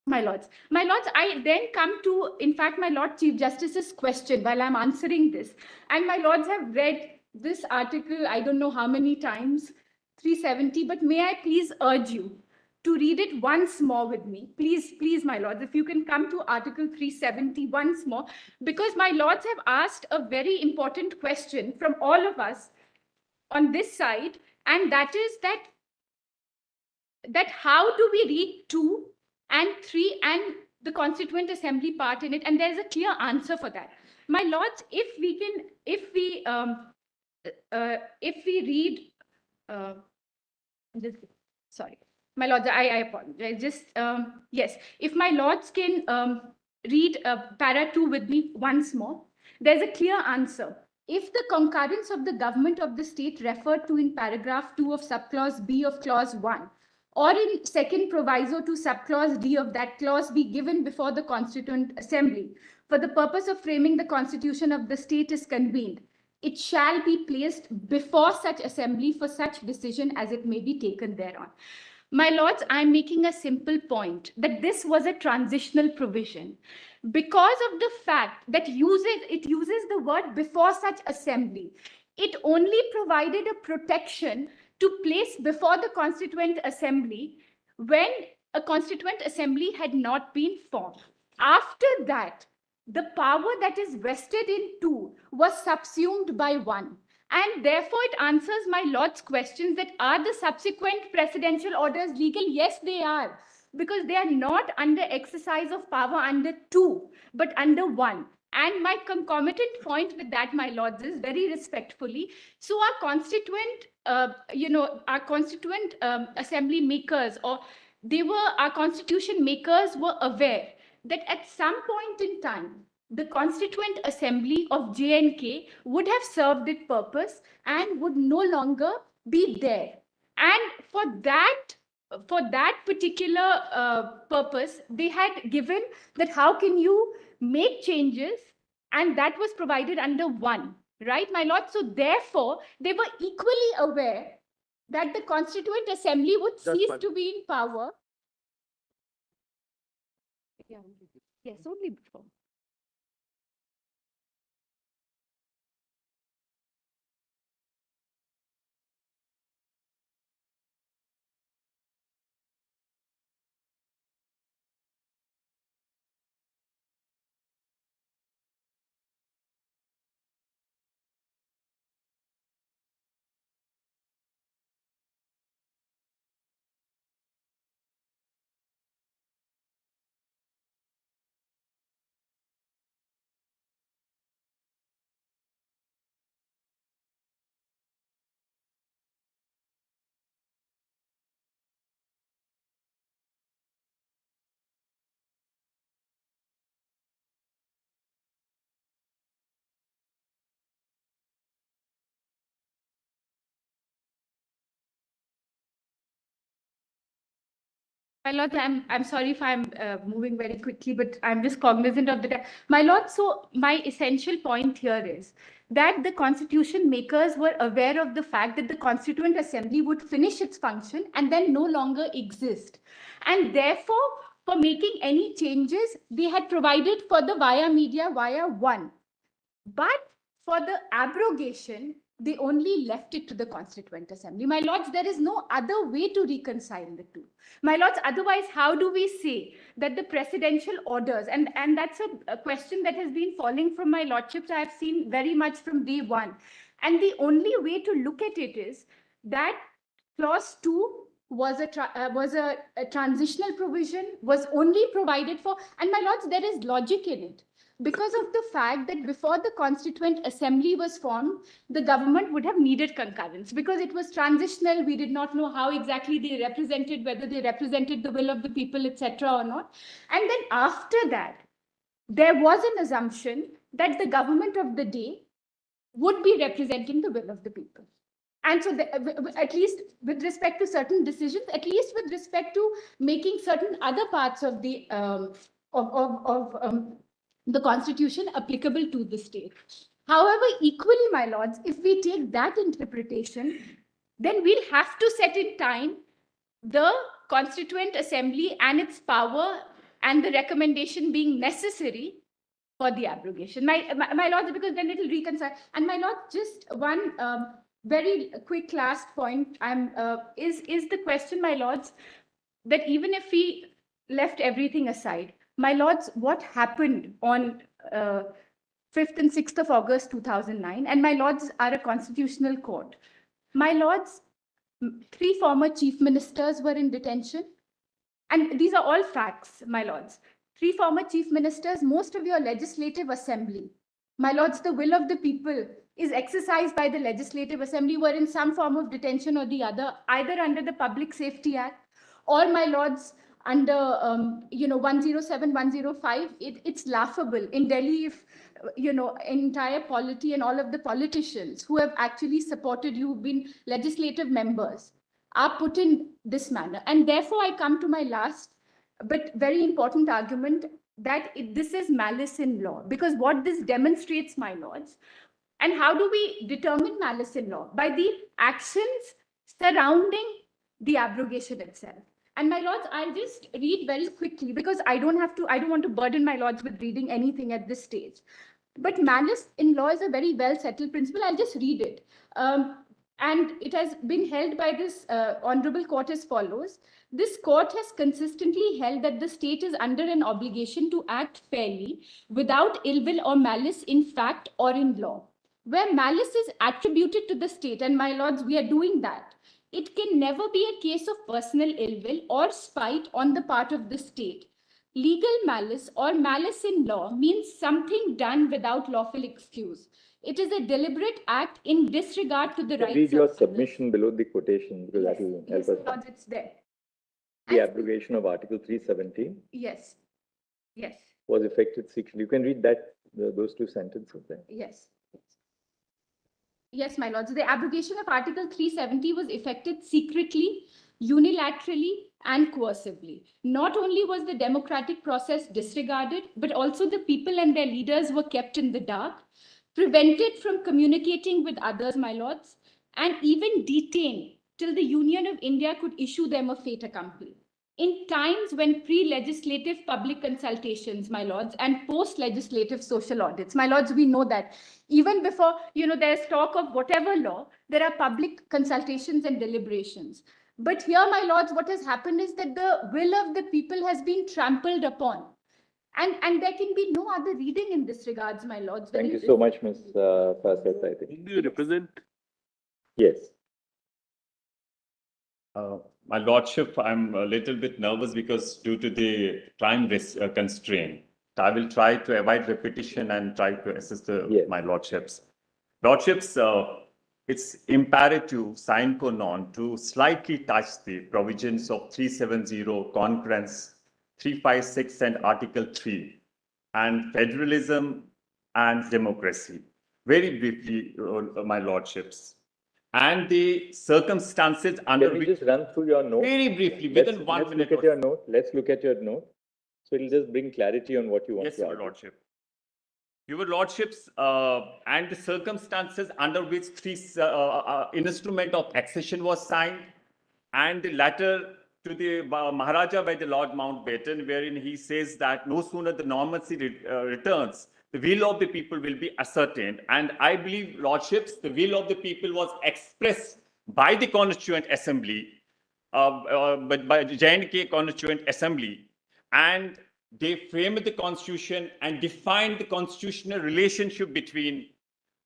My lords, I then come to, in fact, my Lord Chief Justice's question while I'm answering this. And my lords have read this article, I don't know how many times. 370, but may I please urge you to read it once more with me. Please, please, my lords, if you can come to Article 370 once more, because my lords have asked a very important question from all of us on this side, and that is that how do we read 2 and 3 and the Constituent Assembly part in it? And there's a clear answer for that. My lords, if we read, sorry, my lords, I apologize. Just yes, if my lords can read para 2 with me once more, there's a clear answer. If the concurrence of the government of the state referred to in paragraph 2 of subclause B of clause 1, or in second proviso to subclause D of that clause be given before the Constituent Assembly for the purpose of framing the constitution of the state is convened, it shall be placed before such assembly for such decision as it may be taken thereon. My lords, I'm making a simple point that this was a transitional provision because of the fact that it uses the word before such assembly. It only provided a protection to place before the Constituent Assembly when a Constituent Assembly had not been formed. After that, the power that is vested in 2 was subsumed by 1. And therefore, it answers my lord's questions that are the subsequent presidential orders legal? Yes, they are, because they are not under exercise of power under 2, but under 1. And my concomitant point with that, my lords, is very respectfully. So our constituent, assembly makers, or our constitution makers were aware that at some point in time, the Constituent Assembly of J&K would have served its purpose and would no longer be there. And for that particular purpose, they had given that how can you make changes, and that was provided under 1, right, my lord? So therefore, they were equally aware that the Constituent Assembly would cease to be in power. Yeah. Yes, only before. My lord, I'm sorry if I'm moving very quickly, but I'm just cognizant of the time. My lord, so my essential point here is that the constitution makers were aware of the fact that the Constituent Assembly would finish its function and then no longer exist. And therefore, for making any changes, they had provided for the via 1. But for the abrogation, they only left it to the Constituent Assembly. My lords, there is no other way to reconcile the two. My lords, otherwise, how do we say that the presidential orders, and that's a question that has been falling from my lordships, I have seen very much from day 1. And the only way to look at it is that clause 2 was a transitional provision, was only provided for, and my lords, there is logic in it. Because of the fact that before the Constituent Assembly was formed, the government would have needed concurrence because it was transitional. We did not know how exactly they represented, whether they represented the will of the people, etc. or not. And then after that, there was an assumption that the government of the day would be representing the will of the people. And so at least with respect to certain decisions, at least with respect to making certain other parts of the the constitution applicable to the state. However, equally, my lords, if we take that interpretation, then we'll have to set in time the Constituent Assembly and its power and the recommendation being necessary for the abrogation. My lords, because then it will reconcile. And my lords, just one very quick last point is the question, my lords, that even if we left everything aside, my lords, what happened on 5th and 6th of August 2009, and my lords are a constitutional court. My lords, 3 former chief ministers were in detention, and these are all facts, my lords. 3 former chief ministers, most of your legislative assembly, my lords, the will of the people is exercised by the legislative assembly, were in some form of detention or the other, either under the Public Safety Act or, my lords, under 107, 105. It's laughable in Delhi if entire polity and all of the politicians who have actually supported you, who've been legislative members, are put in this manner. And therefore, I come to my last but very important argument, that this is malice in law, because what this demonstrates, my lords, and how do we determine malice in law? By the actions surrounding the abrogation itself. And my lords, I'll just read very quickly, because I don't want to burden my lords with reading anything at this stage. But malice in law is a very well settled principle. I'll just read it. And it has been held by this honorable court as follows. This court has consistently held that the state is under an obligation to act fairly without ill will or malice in fact or in law. Where malice is attributed to the state, and my lords, we are doing that, it can never be a case of personal ill will or spite on the part of the state. Legal malice or malice in law means something done without lawful excuse. It is a deliberate act in disregard to the rights read your of submission below the quotation, because that will help yes, us. Lords, it's there. The abrogation of Article 317 Yes. Yes. was effected secretly. You can read that, those 2 sentences there. Yes. Yes, my lords. The abrogation of Article 370 was effected secretly, unilaterally, and coercively. Not only was the democratic process disregarded, but also the people and their leaders were kept in the dark, prevented from communicating with others, my lords, and even detained till the Union of India could issue them a fait accompli. In times when pre-legislative public consultations, my lords, and post-legislative social audits, my lords, we know that even before, there's talk of whatever law, there are public consultations and deliberations. But here, my lords, what has happened is that the will of the people has been trampled upon. And there can be no other reading in this regards, my lords. Thank you so much, Ms. Faseth, I think. Do you represent? Yes. My lordship, I'm a little bit nervous because due to the time constraint, I will try to avoid repetition and try to assist my lordships. Lordships, it's imperative sine qua non to slightly touch the provisions of 370, concurrence, 356 and Article 3, and federalism and democracy. Very briefly, my lordships. And the circumstances under which... Can we just run through your note? Very briefly, within 1 minute. Look at your note. Let's look at your note. So it'll just bring clarity on what you want to argue. Yes, Your Lordship. Your Lordships, and the circumstances under which instrument of accession was signed, and the letter to the Maharaja by the Lord Mountbatten, wherein he says that no sooner the normalcy returns, the will of the people will be ascertained. And I believe, Lordships, the will of the people was expressed by the Constituent Assembly, but by the J&K Constituent Assembly, and they framed the Constitution and defined the constitutional relationship between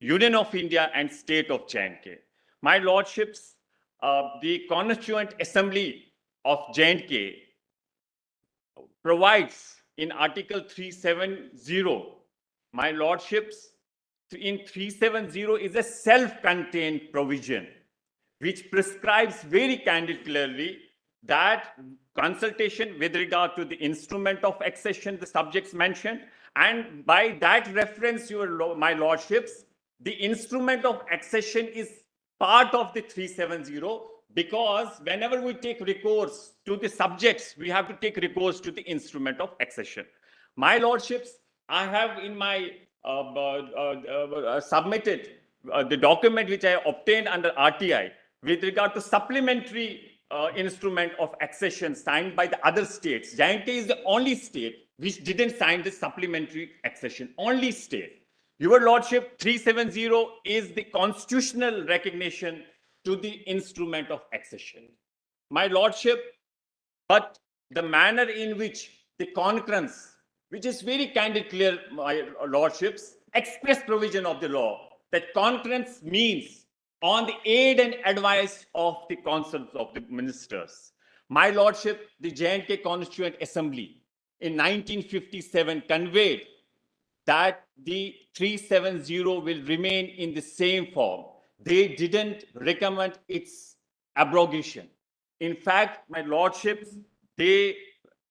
Union of India and State of J&K. My Lordships, the Constituent Assembly of J&K provides in Article 370, my Lordships, in 370 is a self-contained provision which prescribes very clearly that consultation with regard to the instrument of accession, the subjects mentioned, and by that reference, my Lordships, the instrument of accession is part of the 370, because whenever we take recourse to the subjects, we have to take recourse to the instrument of accession. My Lordships, I have in my submitted the document which I obtained under RTI with regard to supplementary instrument of accession signed by the other states. J&K is the only state which didn't sign the supplementary accession, only state. Your Lordship, 370 is the constitutional recognition to the instrument of accession. My Lordship, but the manner in which the concurrence, which is very candid, clear, my Lordships, express provision of the law, that concurrence means on the aid and advice of the councils of the ministers. My Lordship, the J&K Constituent Assembly in 1957 conveyed that the 370 will remain in the same form. They didn't recommend its abrogation. In fact, my Lordships, they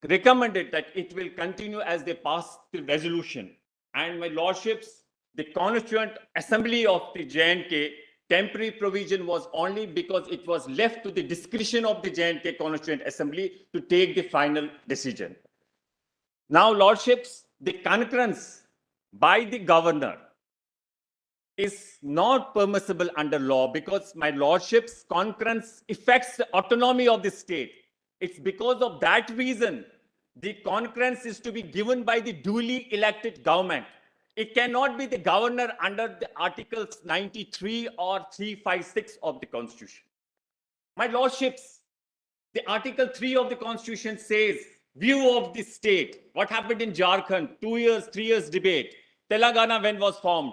recommended that it will continue as they pass the resolution. And my Lordships, the Constituent Assembly of the J&K, temporary provision was only because it was left to the discretion of the J&K Constituent Assembly to take the final decision. Now, Lordships, the concurrence by the governor is not permissible under law because my Lordship's concurrence affects the autonomy of the state. It's because of that reason the concurrence is to be given by the duly elected government. It cannot be the governor under the Articles 93 or 356 of the Constitution. My Lordships, the Article 3 of the Constitution says, view of the state. What happened in Jharkhand? 2 years, 3 years debate. Telangana when was formed?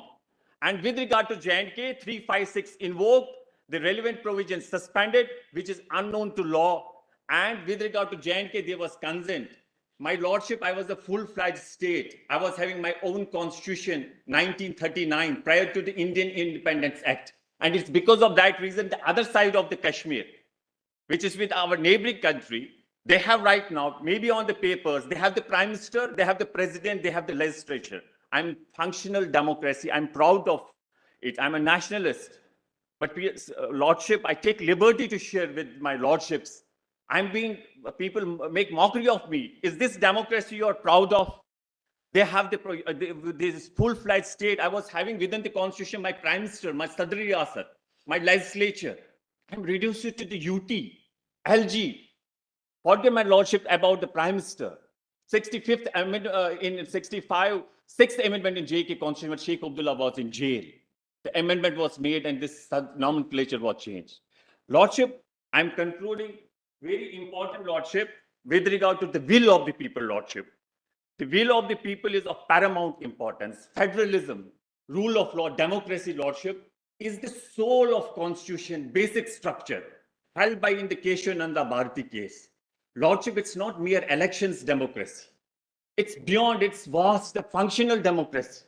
And with regard to J&K, 356 invoked, the relevant provisions suspended, which is unknown to law. And with regard to J&K, there was consent. My Lordship, I was a full-fledged state. I was having my own constitution, 1939, prior to the Indian Independence Act. And it's because of that reason, the other side of the Kashmir, which is with our neighboring country, they have right now, maybe on the papers, they have the Prime Minister, they have the President, they have the legislature. I'm functional democracy. I'm proud of it. I'm a nationalist. But Lordship, I take liberty to share with my Lordships. People make mockery of me. Is this democracy you're proud of? They have this full-fledged state. I was having within the constitution, my Prime Minister, my Sadri Riyasat, my legislature. I'm reduced it to the UT, LG. Forget my Lordship about the Prime Minister. 65th amendment in 65, 6th amendment in JK Constitution, when Sheikh Abdullah was in jail. The amendment was made and this nomenclature was changed. Lordship, I'm concluding, very important, Lordship, with regard to the will of the people, Lordship. The will of the people is of paramount importance. Federalism, rule of law, democracy, Lordship, is the soul of Constitution, basic structure, held by indication under Bharati case. Lordship, it's not mere elections democracy. It's beyond, it's vast, the functional democracy.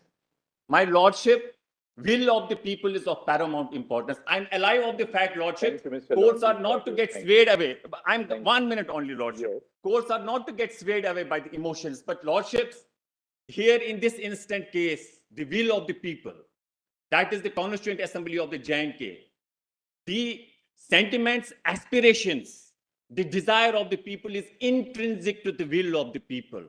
My Lordship, will of the people is of paramount importance. I'm alive of the fact, Lordship, courts are not to get swayed away. I'm 1 minute only, Lordship. Yes. Courts are not to get swayed away by the emotions, but Lordships, here in this instant case, the will of the people, that is the Constituent Assembly of the J&K, the sentiments, aspirations, the desire of the people is intrinsic to the will of the people.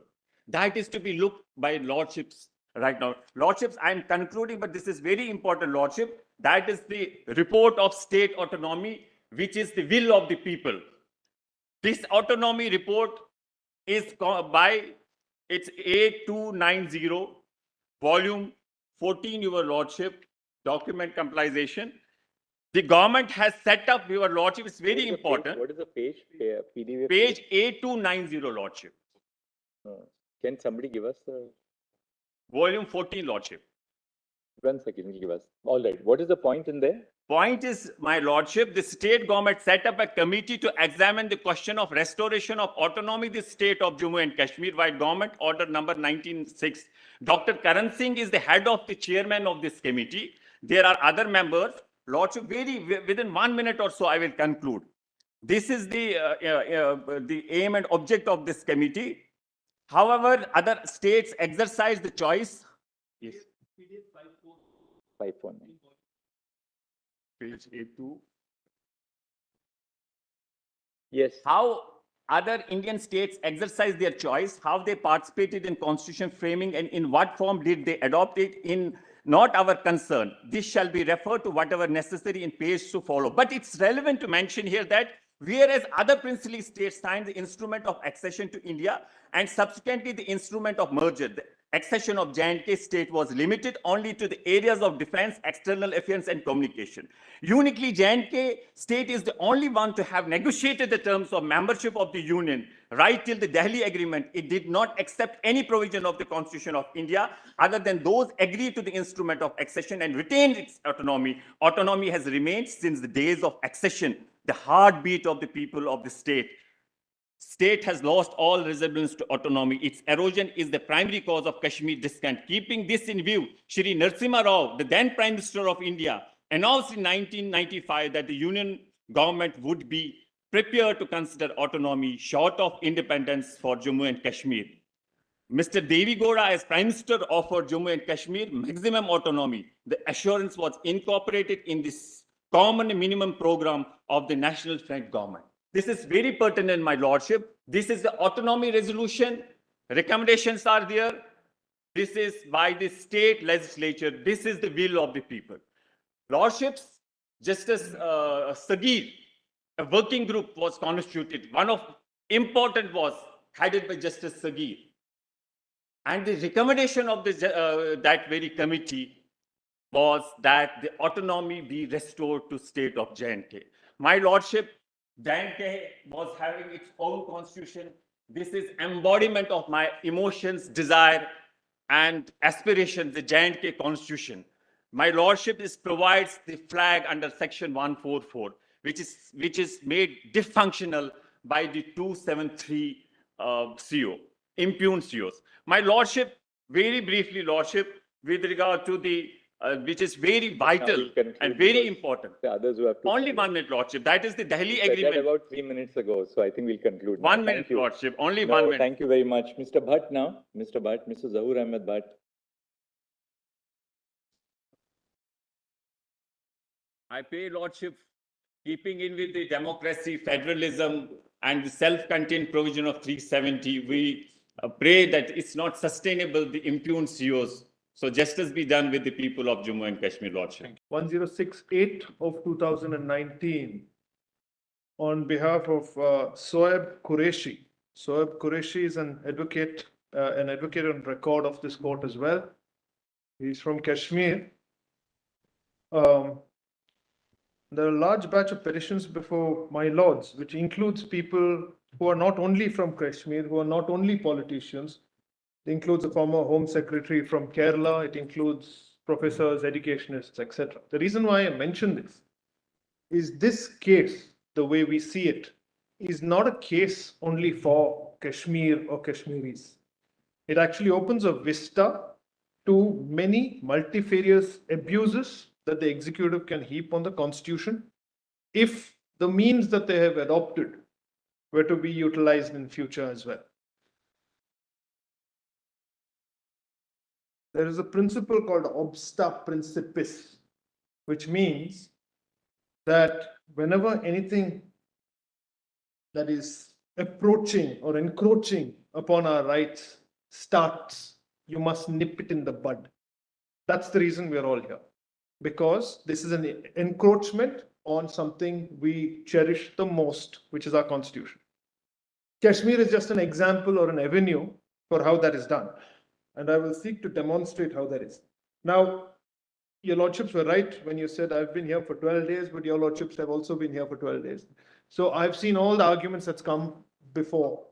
That is to be looked by Lordships right now. Lordships, I'm concluding, but this is very important, Lordship. That is the report of state autonomy, which is the will of the people. This autonomy report is by, it's A290, volume 14, Your Lordship, document compilation. The government has set up, Your Lordship, it's very important. What is the page? PDF page A290, Lordship. Can somebody give us the... Volume 14, Lordship. 1 second, give us. All right. What is the point in there? Point is, my Lordship, the state government set up a committee to examine the question of restoration of autonomy in the state of Jammu and Kashmir by government order number 196. Dr. Karan Singh is the head of the chairman of this committee. There are other members. Lordship, within 1 minute or so, I will conclude. This is the aim and object of this committee. However, other states exercise the choice. Yes. 519. Page A2. Yes. How other Indian states exercise their choice, how they participated in constitution framing, and in what form did they adopt it, in not our concern. This shall be referred to whatever necessary in page to follow. But it's relevant to mention here that whereas other princely states signed the instrument of accession to India and subsequently the instrument of merger, accession of J&K state was limited only to the areas of defense, external affairs, and communication. Uniquely, J&K state is the only one to have negotiated the terms of membership of the Union. Right till the Delhi Agreement, it did not accept any provision of the Constitution of India other than those agreed to the instrument of accession and retained its autonomy. Autonomy has remained since the days of accession, the heartbeat of the people of the state. State has lost all resemblance to autonomy. Its erosion is the primary cause of Kashmir discontent. Keeping this in view, Shri Narasimha Rao, the then Prime Minister of India, announced in 1995 that the Union government would be prepared to consider autonomy short of independence for Jammu and Kashmir. Mr. Devi Gowda, as Prime Minister, offered Jammu and Kashmir maximum autonomy. The assurance was incorporated in this common minimum program of the National Front government. This is very pertinent, my lordship. This is the autonomy resolution. Recommendations are there. This is by the state legislature. This is the will of the people. Lordships, Justice Sagir, a working group was constituted. One of important was headed by Justice Sagir. And the recommendation of that very committee was that the autonomy be restored to state of J&K. My lordship, J&K was having its own constitution. This is embodiment of my emotions, desire, and aspirations, the J&K constitution. My lordship provides the flag under section 144, which is made dysfunctional by the 273 CO, impugned COs. My lordship, very briefly, lordship, with regard to the which is very vital and very important. The others who have to Only 1 minute, lordship. That is the Delhi said that agreement. about 3 minutes ago, so I think we'll conclude. 1 minute, lordship. Only 1 minute. Thank you very much. Mr. Bhatt now. Mr. Bhatt, Mr. Zahur Ahmed Bhatt. I pay lordship, keeping in with the democracy, federalism, and the self-contained provision of 370, we pray that it's not sustainable, the impugned COs. So justice be done with the people of Jammu and Kashmir, lordship. 1068 of 2019 on behalf of Soeb Qureshi. Soeb Qureshi is an advocate on record of this court as well. He's from Kashmir. There are a large batch of petitions before my lords, which includes people who are not only from Kashmir, who are not only politicians. It includes a former Home Secretary from Kerala. It includes professors, educationists, etc. The reason why I mention this is this case, the way we see it, is not a case only for Kashmir or Kashmiris. It actually opens a vista to many multifarious abuses that the executive can heap on the Constitution if the means that they have adopted were to be utilized in future as well. There is a principle called obsta principis, which means that whenever anything that is approaching or encroaching upon our rights starts, you must nip it in the bud. That's the reason we're all here, because this is an encroachment on something we cherish the most, which is our Constitution. Kashmir is just an example or an avenue for how that is done. And I will seek to demonstrate how that is. Now, your lordships were right when you said I've been here for 12 days, but your lordships have also been here for 12 days. So I've seen all the arguments that's come before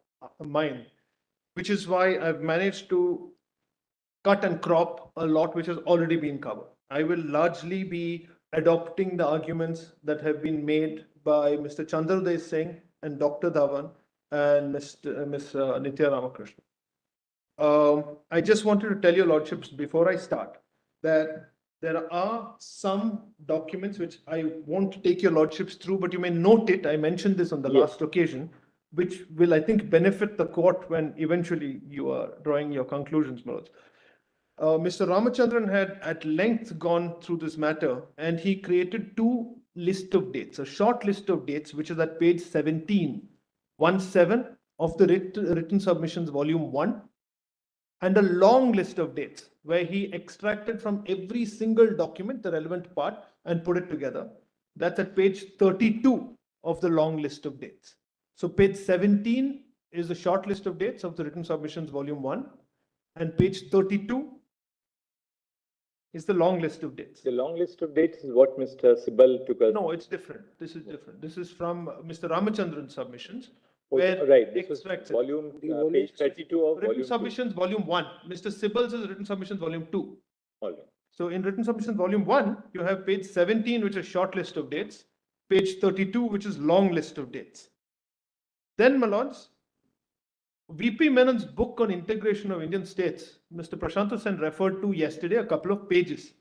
mine, which is why I've managed to cut and crop a lot which has already been covered. I will largely be adopting the arguments that have been made by Mr. Chandrachud Singh and Dr. Dhawan and Ms. Nitya Ramakrishnan. I just wanted to tell your lordships before I start that there are some documents which I won't take your lordships through, but you may note it. I mentioned this on the last occasion, which will, I think, benefit the court when eventually you are drawing your conclusions, my lords. Mr. Ramachandran had at length gone through this matter, and he created two lists of dates, a short list of dates, which is at page 17 of the written submissions, volume 1. And a long list of dates where he extracted from every single document the relevant part and put it together. That's at page 32 of the long list of dates. So page 17 is a short list of dates of the written submissions, volume 1. And page 32 is the long list of dates. The long list of dates is what Mr. Sibal took us. No, it's different. This is different. This is from Mr. Ramachandran's submissions. Oh, Where right, this was extracts it. volume, page 32 of Written volume 2. submissions, volume 1. Mr. Sibal's is written submissions, volume 2. All right. So in written submissions, volume 1, you have page 17, which is short list of dates, page 32, which is long list of dates. Then, my lords, VP Menon's book on integration of Indian states, Mr. Prashant Sen referred to yesterday, a couple of pages.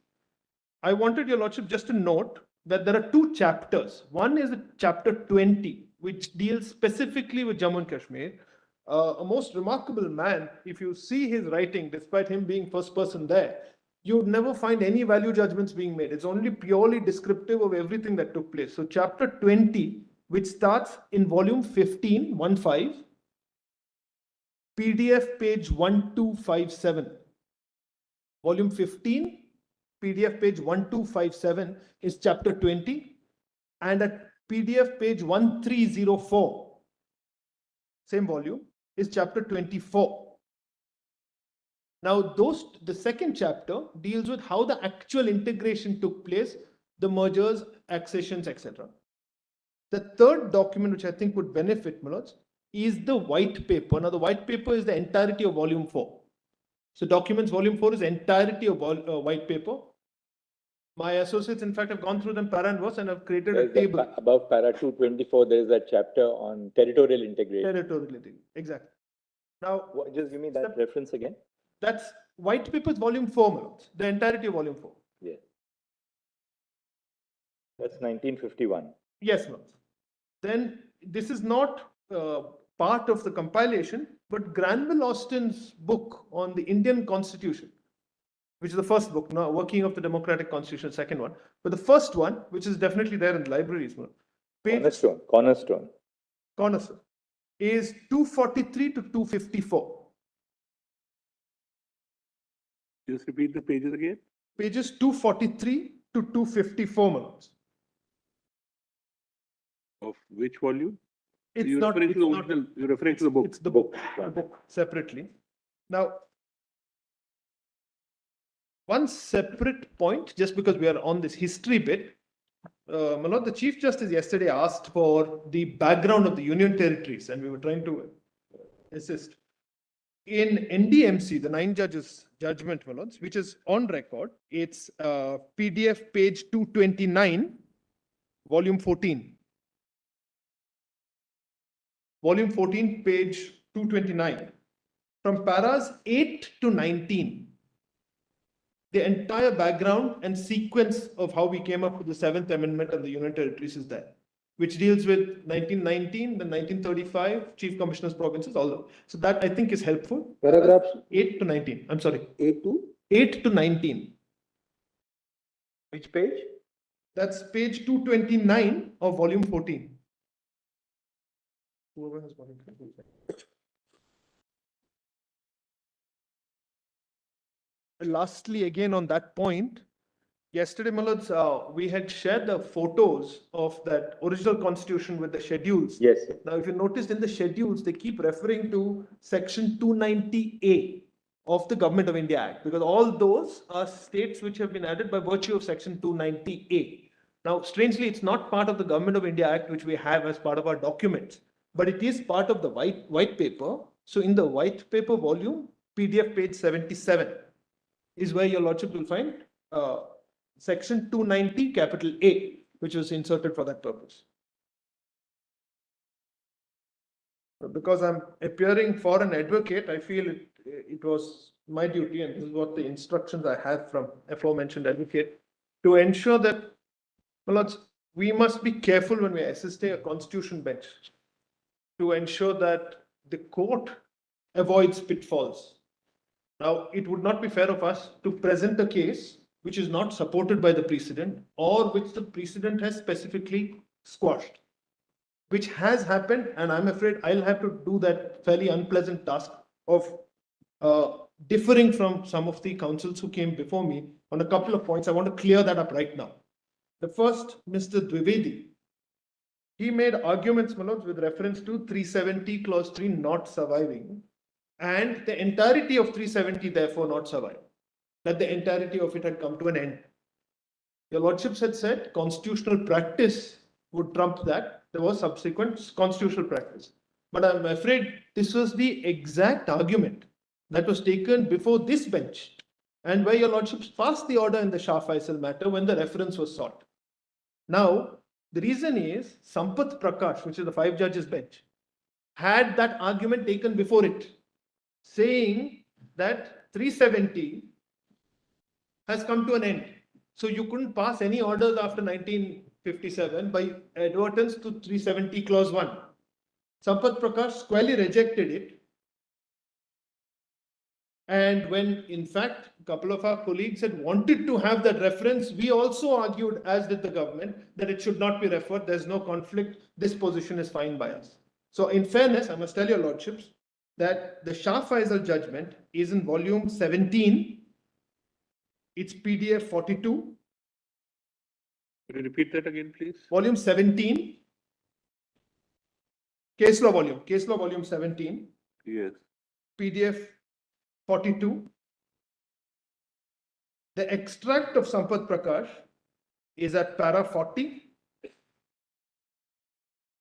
I wanted your lordship just to note that there are two chapters. One is chapter 20, which deals specifically with Jammu and Kashmir. A most remarkable man. If you see his writing, despite him being first person there, you would never find any value judgments being made. It's only purely descriptive of everything that took place. So chapter 20, which starts in volume 15, 1-5, PDF page 1257. Volume 15, PDF page 1257 is chapter 20, and at PDF page 1304, same volume, is chapter 24. Now, the second chapter deals with how the actual integration took place, the mergers, accessions, etc. The third document, which I think would benefit, my lords, is the white paper. Now, the white paper is the entirety of volume 4. So documents volume 4 is entirety of white paper. My associates, in fact, have gone through them para and verse and have created a table. Above para 224, there is that chapter on territorial integration. Territorial integration, exactly. Now, Just give me that reference again. That's white paper, volume 4, my lords, the entirety of volume 4. Yeah. That's 1951. Yes, my lords. Then this is not part of the compilation, but Granville Austin's book on the Indian Constitution, which is the first book, now Working of the Democratic Constitution, second one. But the first one, which is definitely there in the libraries, Cornerstone, is 243 to 254. Just repeat the pages again. Pages 243 to 254, my lords. Of which volume? You're referring to the book. It's the book, separately. Now, one separate point, just because we are on this history bit, my lord, the Chief Justice yesterday asked for the background of the Union Territories, and we were trying to assist. In NDMC, the 9 judges judgment, my lords, which is on record, it's PDF page 229, volume 14. Volume 14, page 229. From paras 8 to 19, the entire background and sequence of how we came up with the 7th Amendment and the Union Territories is there, which deals with 1919, the 1935, Chief Commissioner's provinces, all that. So that I think is helpful. Paragraphs 8 to 19. I'm sorry. 8 to? 8 to 19. Which page? That's page 229 of volume 14. Whoever has volume 14. Lastly, again on that point, yesterday, my lords, we had shared the photos of that original constitution with the schedules. Yes. Now, if you noticed in the schedules, they keep referring to section 290A of the Government of India Act, because all those are states which have been added by virtue of section 290A. Now, strangely, it's not part of the Government of India Act, which we have as part of our documents, but it is part of the white paper. So in the white paper volume, PDF page 77 is where your lordship will find section 290 capital A, which was inserted for that purpose. Because I'm appearing for an advocate, I feel it was my duty, and this is what the instructions I have from aforementioned advocate, to ensure that, my lords, we must be careful when we are assisting a constitution bench to ensure that the court avoids pitfalls. Now, it would not be fair of us to present a case which is not supported by the precedent or which the precedent has specifically squashed, which has happened, and I'm afraid I'll have to do that fairly unpleasant task of differing from some of the counsels who came before me on a couple of points. I want to clear that up right now. The first, Mr. Dwivedi, he made arguments, my lords, with reference to 370 clause 3 not surviving. and the entirety of 370 therefore not survive, that the entirety of it had come to an end. Your Lordships had said constitutional practice would trump that. There was subsequent constitutional practice. But I'm afraid this was the exact argument that was taken before this bench, and where your Lordships passed the order in the Shah Faisal matter when the reference was sought. Now, the reason is Sampath Prakash, which is the 5 judges bench, had that argument taken before it, saying that 370 has come to an end. So you couldn't pass any orders after 1957 by advertence to 370 clause 1. Sampath Prakash squarely rejected it. And when, in fact, a couple of our colleagues had wanted to have that reference, we also argued, as did the government, that it should not be referred. There's no conflict. This position is fine by us. So in fairness, I must tell your Lordships that the Shah Faisal judgment is in volume 17. It's PDF 42. Could you repeat that again, please? Volume 17. Case law volume 17. Yes. PDF 42. The extract of Sampath Prakash is at para 40.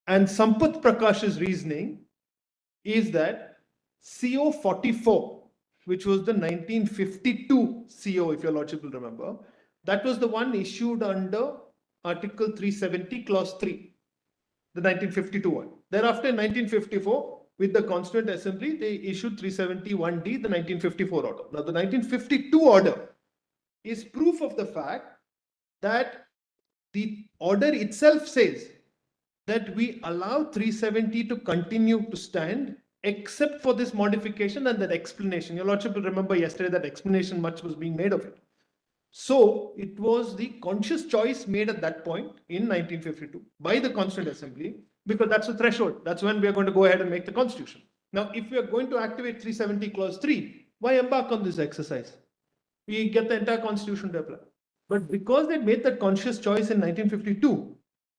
And Sampath Prakash's reasoning is that CO 44, which was the 1952 CO, if your Lordship will remember, that was the one issued under Article 370, Clause 3, the 1952 one. Thereafter, in 1954, with the Constituent Assembly, they issued 371D, the 1954 order. Now, the 1952 order is proof of the fact that the order itself says that we allow 370 to continue to stand except for this modification and that explanation. Your Lordship will remember yesterday that explanation much was being made of it. So it was the conscious choice made at that point in 1952 by the Constituent Assembly, because that's the threshold. That's when we are going to go ahead and make the Constitution. Now, if we are going to activate 370 clause 3, why embark on this exercise? We get the entire Constitution to apply. But because they made that conscious choice in 1952,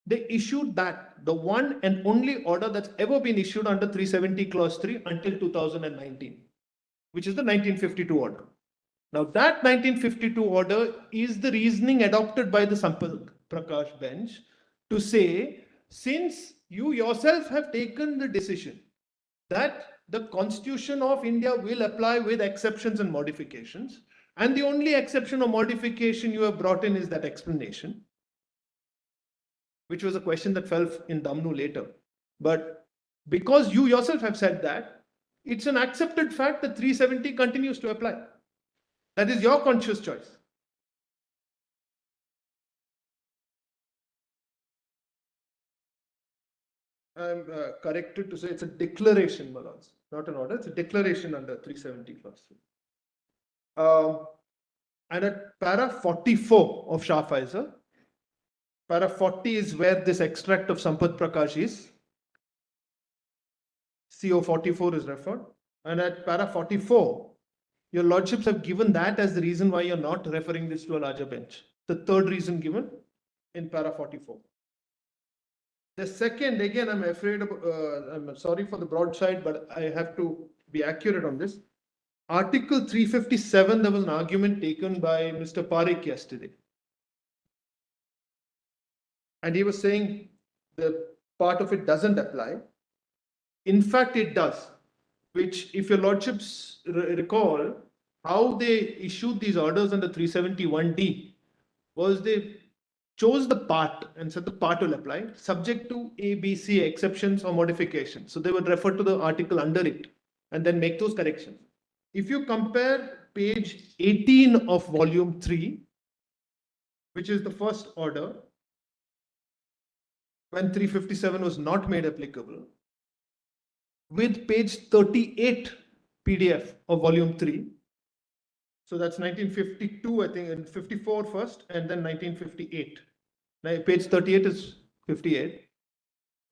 they issued that, the one and only order that's ever been issued under 370 clause 3 until 2019, which is the 1952 order. Now, that 1952 order is the reasoning adopted by the Sampath Prakash bench to say, since you yourself have taken the decision that the Constitution of India will apply with exceptions and modifications, and the only exception or modification you have brought in is that explanation, which was a question that fell in Damnu later. But because you yourself have said that, it's an accepted fact that 370 continues to apply. That is your conscious choice. I'm corrected to say it's a declaration, Malans, not an order. It's a declaration under 370 clause 3. And at para 44 of Shah Faisal, para 40 is where this extract of Sampath Prakash is. CO 44 is referred. And at para 44, your Lordships have given that as the reason why you're not referring this to a larger bench. The third reason given in para 44. The second, again, I'm afraid of, I'm sorry for the broadside, but I have to be accurate on this. Article 357, there was an argument taken by Mr. Parekh yesterday. And he was saying the part of it doesn't apply. In fact, it does, which, if your Lordships recall, how they issued these orders under 371D was they chose the part and said the part will apply subject to A, B, C exceptions or modifications. So they would refer to the article under it and then make those corrections. If you compare page 18 of volume 3, which is the first order, when 357 was not made applicable, with page 38 PDF of volume 3, so that's 1952, I think, and 54 first, and then 1958. Now, page 38 is 58.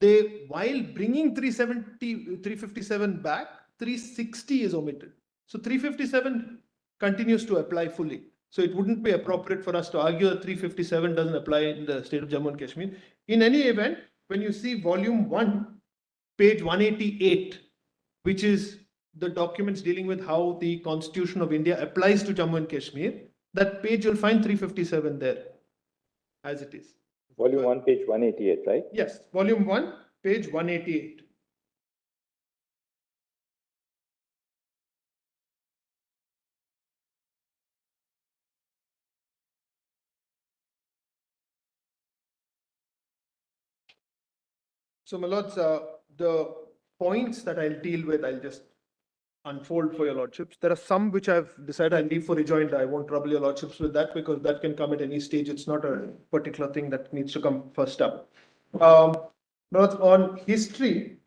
They, while bringing 357 back, 360 is omitted. So 357 continues to apply fully. So it wouldn't be appropriate for us to argue that 357 doesn't apply in the state of Jammu and Kashmir. In any event, when you see volume 1, page 188, which is the documents dealing with how the Constitution of India applies to Jammu and Kashmir, that page you'll find 357 there, as it is. Volume 1, page 188, right? Yes, volume 1, page 188. So, my lords, the points that I'll deal with, I'll just unfold for your lordships. There are some which I've decided I'll leave for rejoinder. I won't trouble your lordships with that because that can come at any stage. It's not a particular thing that needs to come first up. Lords, on history,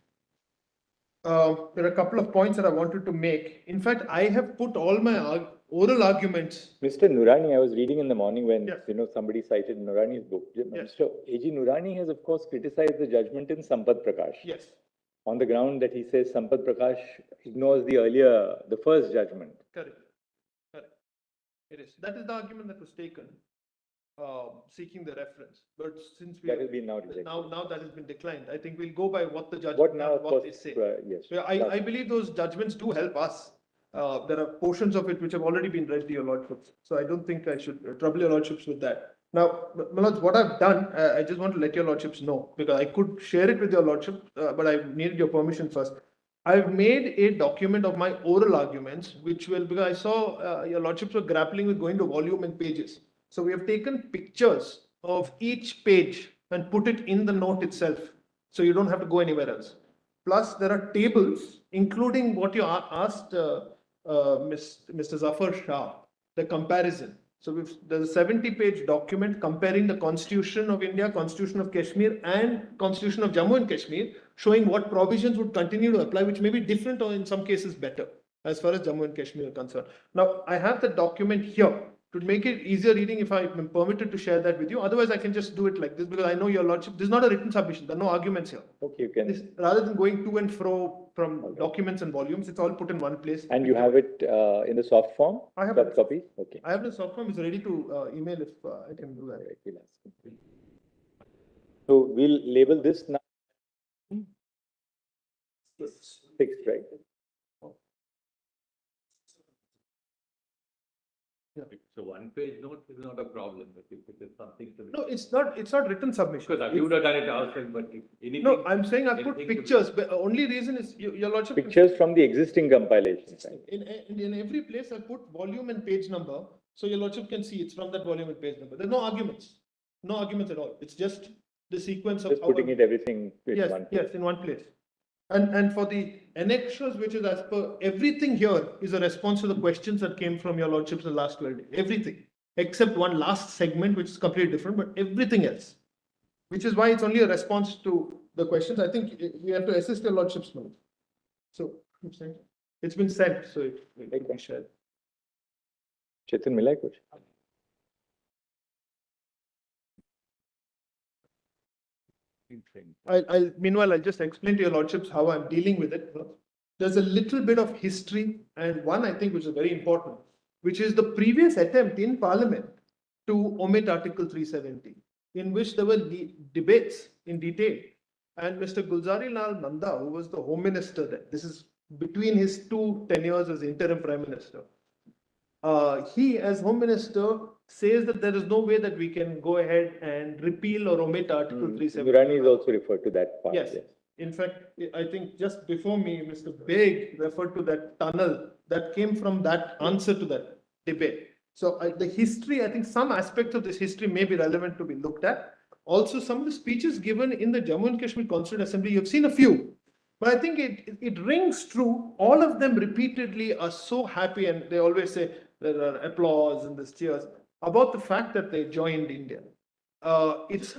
there are a couple of points that I wanted to make. In fact, I have put all my oral arguments. Mr. Nurani, I was reading in the morning when, Yes. somebody cited Nurani's book. Yes. Mr. A.G. Nurani has, of course, criticized the judgment in Sampath Prakash. Yes, On the ground that he says Sampath Prakash ignores the first judgment. correct. Correct. It is. That is the argument that was taken, seeking the reference. But since we That has been now rejected. now that has been declined, I think we'll go by what the judgment, What now, of what course, they say. yes. So I believe those judgments do help us. There are portions of it which have already been read to your lordships. So I don't think I should trouble your lordships with that. Now, my lords, what I've done, I just want to let your lordships know, because I could share it with your lordship, but I needed your permission first. I've made a document of my oral arguments, which will, because I saw your lordships were grappling with going to volume and pages. So we have taken pictures of each page and put it in the note itself. So you don't have to go anywhere else. Plus, there are tables, including what you asked Mr. Zafar Shah, the comparison. So there's a 70-page document comparing the Constitution of India, Constitution of Kashmir, and Constitution of Jammu and Kashmir, showing what provisions would continue to apply, which may be different or in some cases better, as far as Jammu and Kashmir are concerned. Now, I have the document here. To make it easier reading, if I'm permitted to share that with you. Otherwise, I can just do it like this, because I know your lordship, this is not a written submission. There are no arguments here. Okay, you can. Rather than going to and fro from documents and volumes, it's all put in one place. And you have it in the soft form? I have soft it. copy? Okay. I have the soft form. It's ready to email if I can do that. Right, we'll ask him. So we'll label this now. Fixed, right? So one page note is not a problem, but if it is something to. No, it's not written submission. Because we would have done it ourselves, but if anything. No, I'm saying I put anything pictures, but only reason is your lordship. Pictures from the existing compilation. Right? In every place, I put volume and page number, so your lordship can see it's from that volume and page number. There's no arguments at all. It's just the sequence of. Just putting everything in Yes, one. yes, in one place. And for the annexures, which is as per, everything here is a response to the questions that came from your lordships in the last 12 days. Everything, except one last segment, which is completely different, but everything else. Which is why it's only a response to the questions. I think we have to assist your lordships now. So, it's been sent, so it will be shared. Chetan, mila hai kuch? Meanwhile, I'll just explain to your lordships how I'm dealing with it. There's a little bit of history, and one I think which is very important, which is the previous attempt in Parliament to omit Article 370, in which there were debates in detail. And Mr. Gulzari Lal Nanda, who was the Home Minister then, this is between his 2 tenures as interim Prime Minister. He, as Home Minister, says that there is no way that we can go ahead and repeal or omit Article 370. Nurani is also referred to that part. Yes. In fact, I think just before me, Mr. Beg referred to that tunnel that came from that answer to that debate. So the history, I think some aspects of this history may be relevant to be looked at. Also, some of the speeches given in the Jammu and Kashmir Constituent Assembly, you've seen a few, but I think it rings true. All of them repeatedly are so happy, and they always say there are applause and there's cheers about the fact that they joined India. There's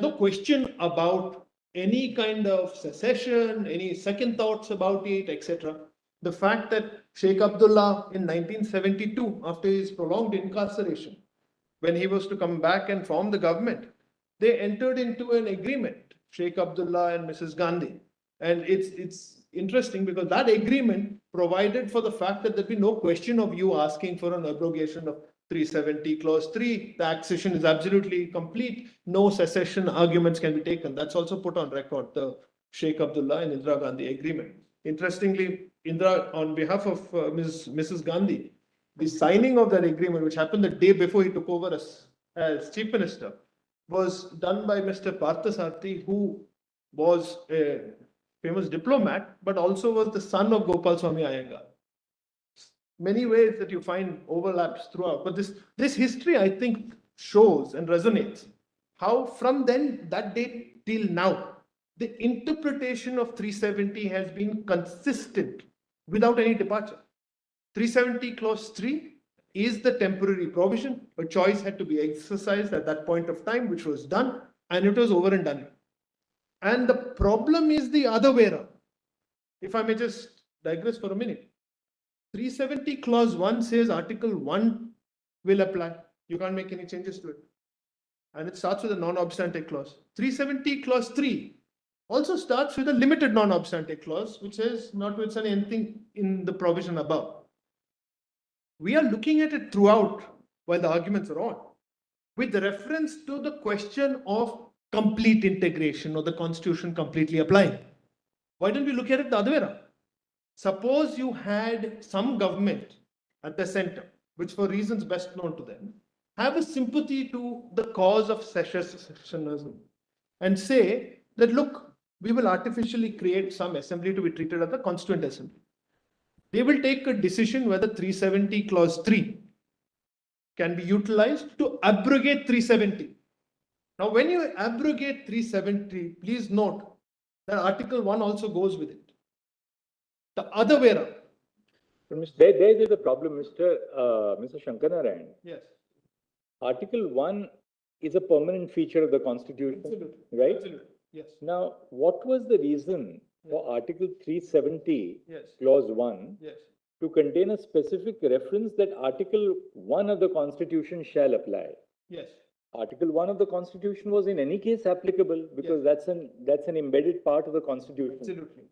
no question about any kind of secession, any second thoughts about it, etc. The fact that Sheikh Abdullah in 1972, after his prolonged incarceration, when he was to come back and form the government, they entered into an agreement, Sheikh Abdullah and Mrs. Gandhi. And it's interesting because that agreement provided for the fact that there'd be no question of you asking for an abrogation of 370 clause 3. The accession is absolutely complete. No secession arguments can be taken. That's also put on record, the Sheikh Abdullah and Indira Gandhi agreement. Interestingly, Indra, on behalf of Mrs. Gandhi, the signing of that agreement, which happened the day before he took over as Chief Minister, was done by Mr. Parthasarathi, who was a famous diplomat, but also was the son of Gopal Swami Iyengar. Many ways that you find overlaps throughout, but this history, I think, shows and resonates how from then, that date till now, the interpretation of 370 has been consistent without any departure. 370 clause 3 is the temporary provision. A choice had to be exercised at that point of time, which was done, and it was over and done. And the problem is the other way around. If I may just digress for a minute. 370 clause 1 says article 1 will apply. You can't make any changes to it. And it starts with a non-obstante clause. 370 clause 3 also starts with a limited non-obstante clause, which says notwithstanding anything in the provision above. We are looking at it throughout while the arguments are on, with reference to the question of complete integration or the constitution completely applying. Why don't we look at it the other way around? Suppose you had some government at the center, which for reasons best known to them, have a sympathy to the cause of secessionism and say that, look, we will artificially create some assembly to be treated as the constituent assembly. They will take a decision whether 370 clause 3 can be utilized to abrogate 370. Now, when you abrogate 370, please note that Article 1 also goes with it. The other way around. There is a problem, Mr. Shankanarayan. Yes. Article 1 is a permanent feature of the Constitution, Absolutely. right? Absolutely. Yes. Now, what was the reason for Article 370, Yes. Clause 1, Yes. to contain a specific reference that Article 1 of the Constitution shall apply? Yes. Article 1 of the Constitution was in any case applicable because that's an embedded part of the Constitution. Absolutely.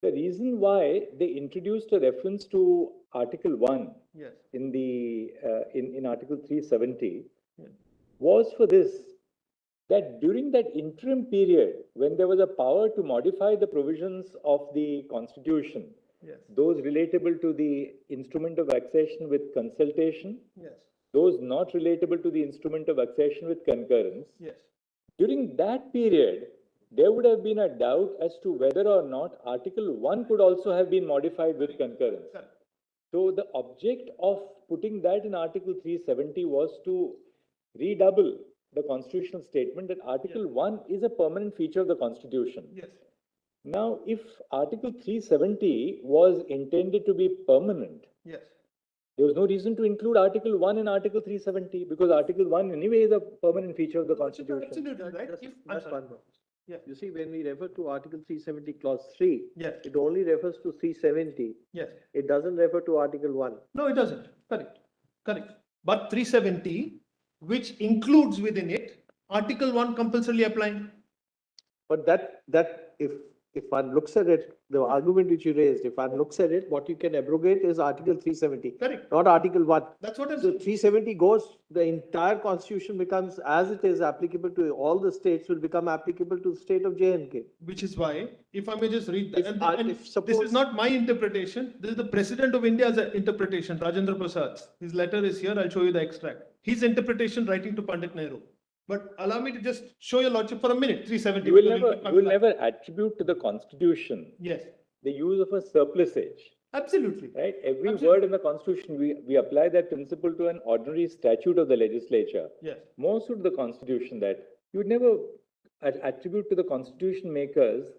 The reason why they introduced a reference to Article 1 Yes. in the in Article 370 Yeah. was for this, that during that interim period when there was a power to modify the provisions of the Constitution, Yes. those relatable to the instrument of accession with consultation, Yes. those not relatable to the instrument of accession with concurrence, Yes. during that period, there would have been a doubt as to whether or not Article 1 could also have been modified with concurrence. Correct. So the object of putting that in Article 370 was to redouble the constitutional statement that Article 1 is a permanent feature of the Constitution. Yes. Now, if Article 370 was intended to be permanent, Yes. there was no reason to include Article 1 in Article 370 because Article 1 anyway is a permanent feature of the Constitution. Absolutely right. Just one more. Yeah. You see, when we refer to Article 370 Clause 3, Yes. it only refers to 370. Yes. It doesn't refer to Article 1. No, it doesn't. Correct. Correct. But 370, which includes within it Article 1 compulsorily applying. But that if one looks at it, the argument which you raised, if one looks at it, what you can abrogate is Article 370, Correct. not Article 1. That's what I'm So saying. 370 goes, the entire constitution becomes, as it is applicable to all the states, will become applicable to the state of J&K. Which is why, if I may just read that, If this suppose- is not my interpretation, this is the President of India's interpretation, Rajendra Prasad. His letter is here, I'll show you the extract. His interpretation writing to Pandit Nehru. But allow me to just show your lordship for a minute, 370. You will never attribute to the Constitution Yes, the use of a surplusage. absolutely. Right? Every Absolutely. word in the Constitution, we apply that principle to an ordinary statute of the legislature. Yes, More so to the Constitution, that you would never attribute to the Constitution makers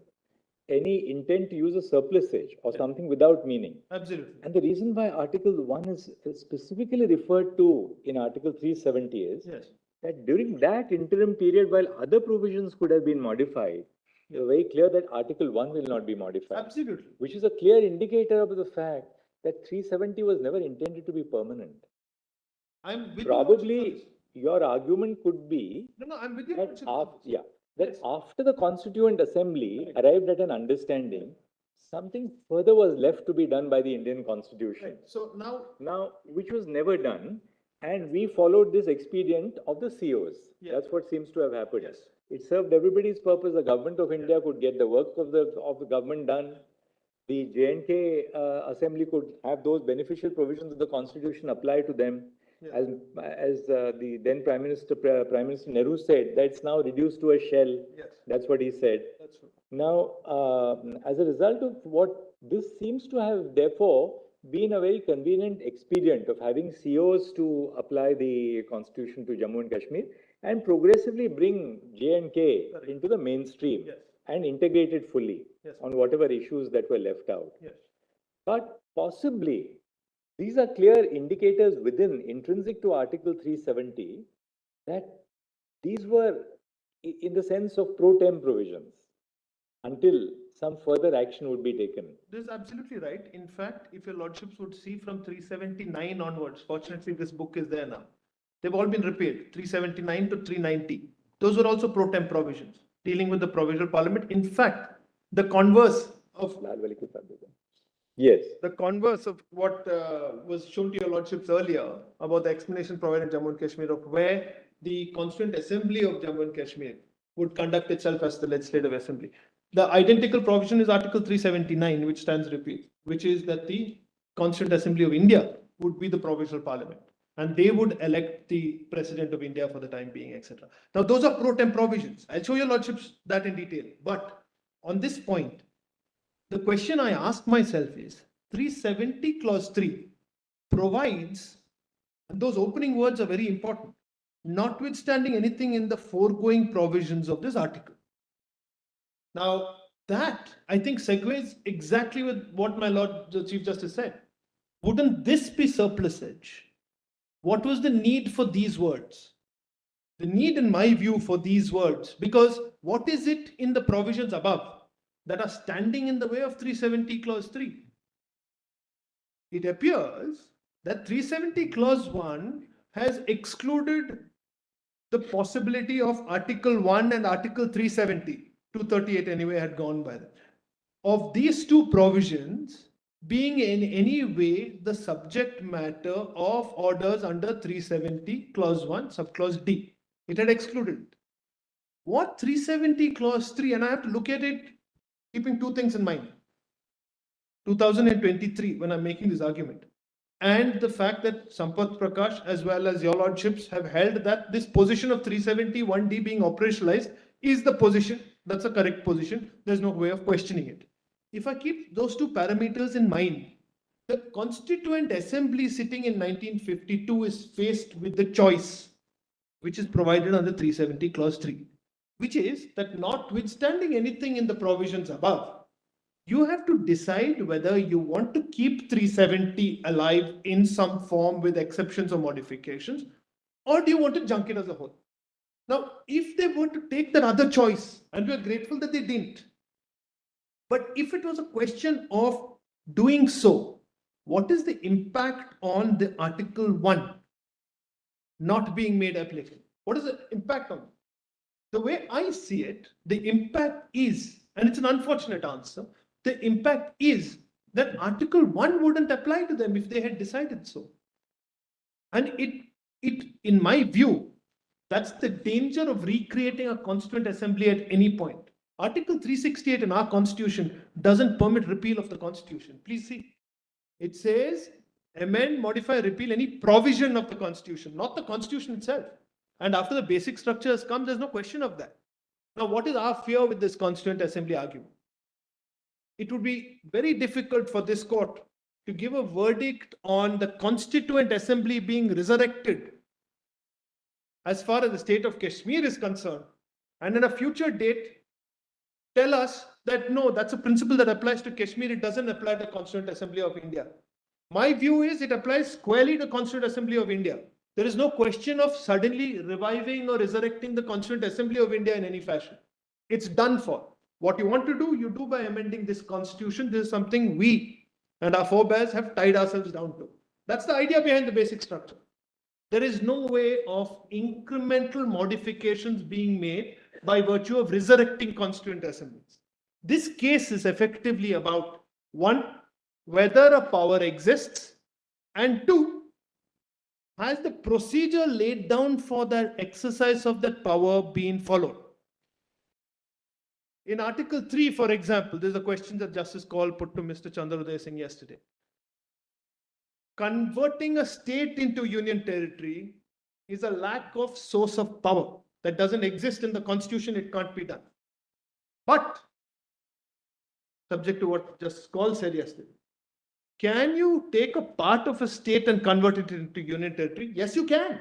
any intent to use a surplusage or something without meaning. absolutely. And the reason why Article 1 is specifically referred to in Article 370 is Yes, that during that interim period, while other provisions could have been modified, it's very clear that Article 1 will not be modified. absolutely. Which is a clear indicator of the fact that 370 was never intended to be permanent. I'm with Probably your argument could be No, I'm with you. that, Lordship. that after the Constituent Assembly arrived at an understanding, something further was left to be done by the Indian Constitution. Right. So Now, which was never done, and we followed this expedient of the COs. Yes. That's what seems to have happened. Yes. It served everybody's purpose. The government of India could get the work of the government done. the J&K Assembly could have those beneficial provisions of the Constitution apply to them. Yeah. As the then Prime Minister Nehru said, that's now reduced to a shell. Yes. That's what he said. That's true. Now, as a result of what this seems to have, therefore, been a very convenient expedient of having COs to apply the Constitution to Jammu and Kashmir and progressively bring J&K into the mainstream. Yes. And integrate it fully. Yes. On whatever issues that were left out. Yes. But possibly, these are clear indicators within, intrinsic to Article 370, that these were in the sense of pro tem provisions until some further action would be taken. This is absolutely right. In fact, if your lordships would see from 379 onwards, fortunately this book is there now, they've all been repealed, 379 to 390. Those were also pro tem provisions dealing with the provisional parliament. In fact, the converse of yes, the converse of what was shown to your lordships earlier about the explanation provided in Jammu and Kashmir of where the Constituent Assembly of Jammu and Kashmir would conduct itself as the legislative assembly. The identical provision is Article 379, which stands repealed, which is that the Constituent Assembly of India would be the provisional parliament and they would elect the President of India for the time being, etc. Now, those are pro tem provisions. I'll show your lordships that in detail. But on this point, the question I ask myself is 370 clause 3 provides, and those opening words are very important, notwithstanding anything in the foregoing provisions of this article. Now, that I think segues exactly with what my Lord the Chief Justice said. Wouldn't this be surplusage? What was the need for these words? The need, in my view, for these words, because what is it in the provisions above that are standing in the way of 370 clause 3? It appears that 370 clause 1 has excluded the possibility of Article 1 and Article 370. 238 anyway had gone by that. Of these two provisions being in any way the subject matter of orders under 370 clause 1 subclause D. It had excluded it. What 370 clause 3, and I have to look at it keeping two things in mind. 2023, when I'm making this argument, and the fact that Sampath Prakash as well as your lordships have held that this position of 371D being operationalized is the position, that's a correct position, there's no way of questioning it. If I keep those two parameters in mind, the Constituent Assembly sitting in 1952 is faced with the choice which is provided under 370 clause 3, which is that notwithstanding anything in the provisions above, you have to decide whether you want to keep 370 alive in some form with exceptions or modifications, or do you want to junk it as a whole? Now, if they were to take that other choice, and we are grateful that they didn't, but if it was a question of doing so, what is the impact on the Article 1 not being made applicable? What is the impact on it? The way I see it, the impact is, and it's an unfortunate answer, the impact is that Article 1 wouldn't apply to them if they had decided so. And it, in my view, that's the danger of recreating a Constituent Assembly at any point. Article 368 in our Constitution doesn't permit repeal of the Constitution. Please see. It says amend, modify, repeal any provision of the Constitution, not the Constitution itself. And after the basic structure has come, there's no question of that. Now, what is our fear with this Constituent Assembly argument? It would be very difficult for this court to give a verdict on the Constituent Assembly being resurrected as far as the state of Kashmir is concerned, and in a future date, tell us that no, that's a principle that applies to Kashmir, it doesn't apply to the Constituent Assembly of India. My view is it applies squarely to the Constituent Assembly of India. There is no question of suddenly reviving or resurrecting the Constituent Assembly of India in any fashion. It's done for. What you want to do, you do by amending this Constitution. This is something we and our forebears have tied ourselves down to. That's the idea behind the basic structure. There is no way of incremental modifications being made by virtue of resurrecting constituent assemblies. This case is effectively about, one, whether a power exists, and two, has the procedure laid down for the exercise of that power been followed? In Article 3, for example, there's a question that Justice Kaul put to Mr. Chandrachud Singh yesterday. Converting a state into union territory is a lack of source of power that doesn't exist in the constitution. It can't be done. But, subject to what Justice Kaul said yesterday, can you take a part of a state and convert it into union territory? Yes, you can.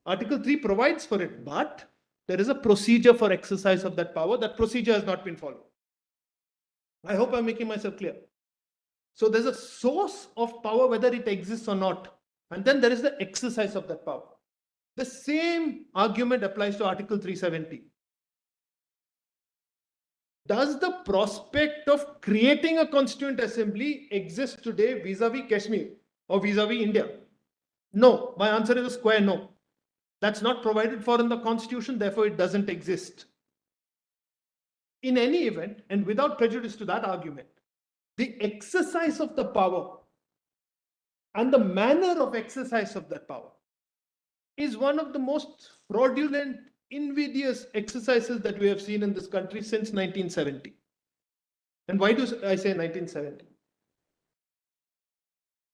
Article 3 provides for it, but there is a procedure for exercise of that power. That procedure has not been followed. I hope I'm making myself clear. So there's a source of power, whether it exists or not. And then there is the exercise of that power. The same argument applies to Article 370. Does the prospect of creating a constituent assembly exist today vis-a-vis Kashmir or vis-a-vis India? No. My answer is a square no. That's not provided for in the constitution, therefore it doesn't exist. In any event, and without prejudice to that argument, the exercise of the power and the manner of exercise of that power is one of the most fraudulent, invidious exercises that we have seen in this country since 1970. And why do I say 1970?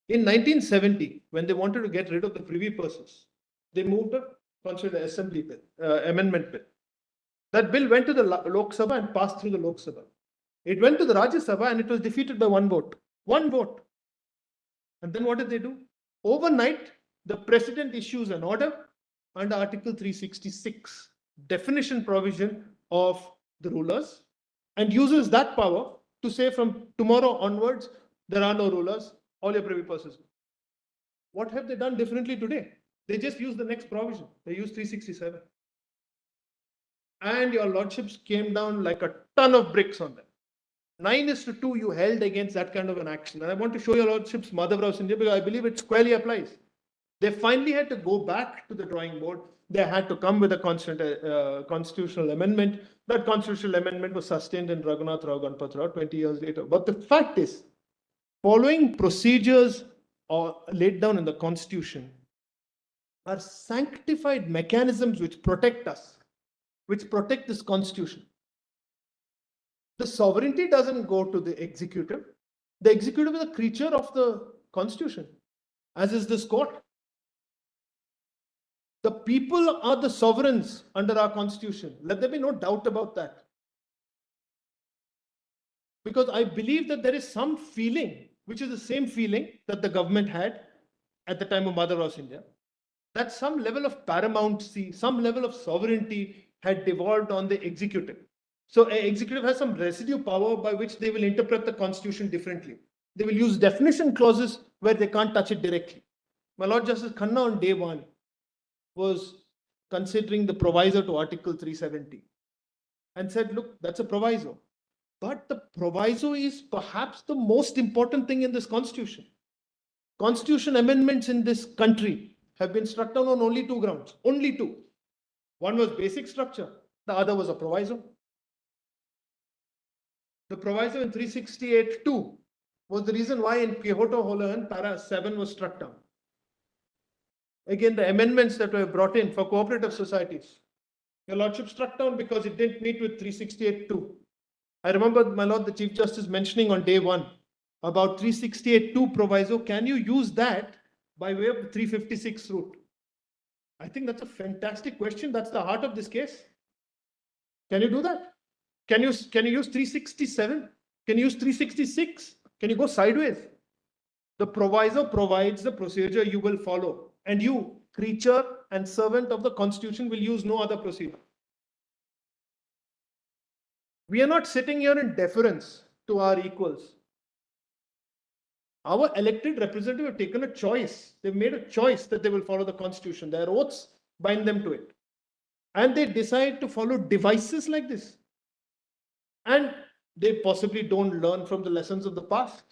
In 1970, when they wanted to get rid of the privy purses, they moved a Constituent Assembly bill, amendment bill. That bill went to the Lok Sabha and passed through the Lok Sabha. It went to the Rajya Sabha and it was defeated by one vote. One vote. And then what did they do? Overnight, the president issues an order under Article 366, definition provision of the rulers, and uses that power to say from tomorrow onwards, there are no rulers, all your privy purses. What have they done differently today? They just use the next provision. They use 367. And your lordships came down like a ton of bricks on them. 9:2 you held against that kind of an action. And I want to show your lordships Madhavrao Sinha because I believe it squarely applies. They finally had to go back to the drawing board. They had to come with a constitutional amendment. That constitutional amendment was sustained in Raghunath Rao Ganpat Rao 20 years later. But the fact is, following procedures laid down in the constitution are sanctified mechanisms which protect us, which protect this constitution. The sovereignty doesn't go to the executive. The executive is a creature of the constitution, as is this court. The people are the sovereigns under our constitution. Let there be no doubt about that. Because I believe that there is some feeling, which is the same feeling that the government had at the time of Madhavrao Sinha, that some level of paramountcy, some level of sovereignty had devolved on the executive. So an executive has some residue power by which they will interpret the constitution differently. They will use definition clauses where they can't touch it directly. My Lord Justice Khanna on day one was considering the proviso to Article 370 and said, look, that's a proviso. But the proviso is perhaps the most important thing in this constitution. Constitution amendments in this country have been struck down on only two grounds, only two. One was basic structure, the other was a proviso. The proviso in 368(2) was the reason why in Quixote Holohan, para 7 was struck down. Again, the amendments that were brought in for cooperative societies, your Lordship struck down because it didn't meet with 368(2). I remember, my Lord, the Chief Justice mentioning on day one about 368(2) proviso. Can you use that by way of the 356 route? I think that's a fantastic question. That's the heart of this case. Can you do that? Can you use 367? Can you use 366? Can you go sideways? The proviso provides the procedure you will follow. And you, creature and servant of the Constitution, will use no other procedure. We are not sitting here in deference to our equals. Our elected representatives have taken a choice. They've made a choice that they will follow the Constitution. Their oaths bind them to it. And they decide to follow devices like this. And they possibly don't learn from the lessons of the past.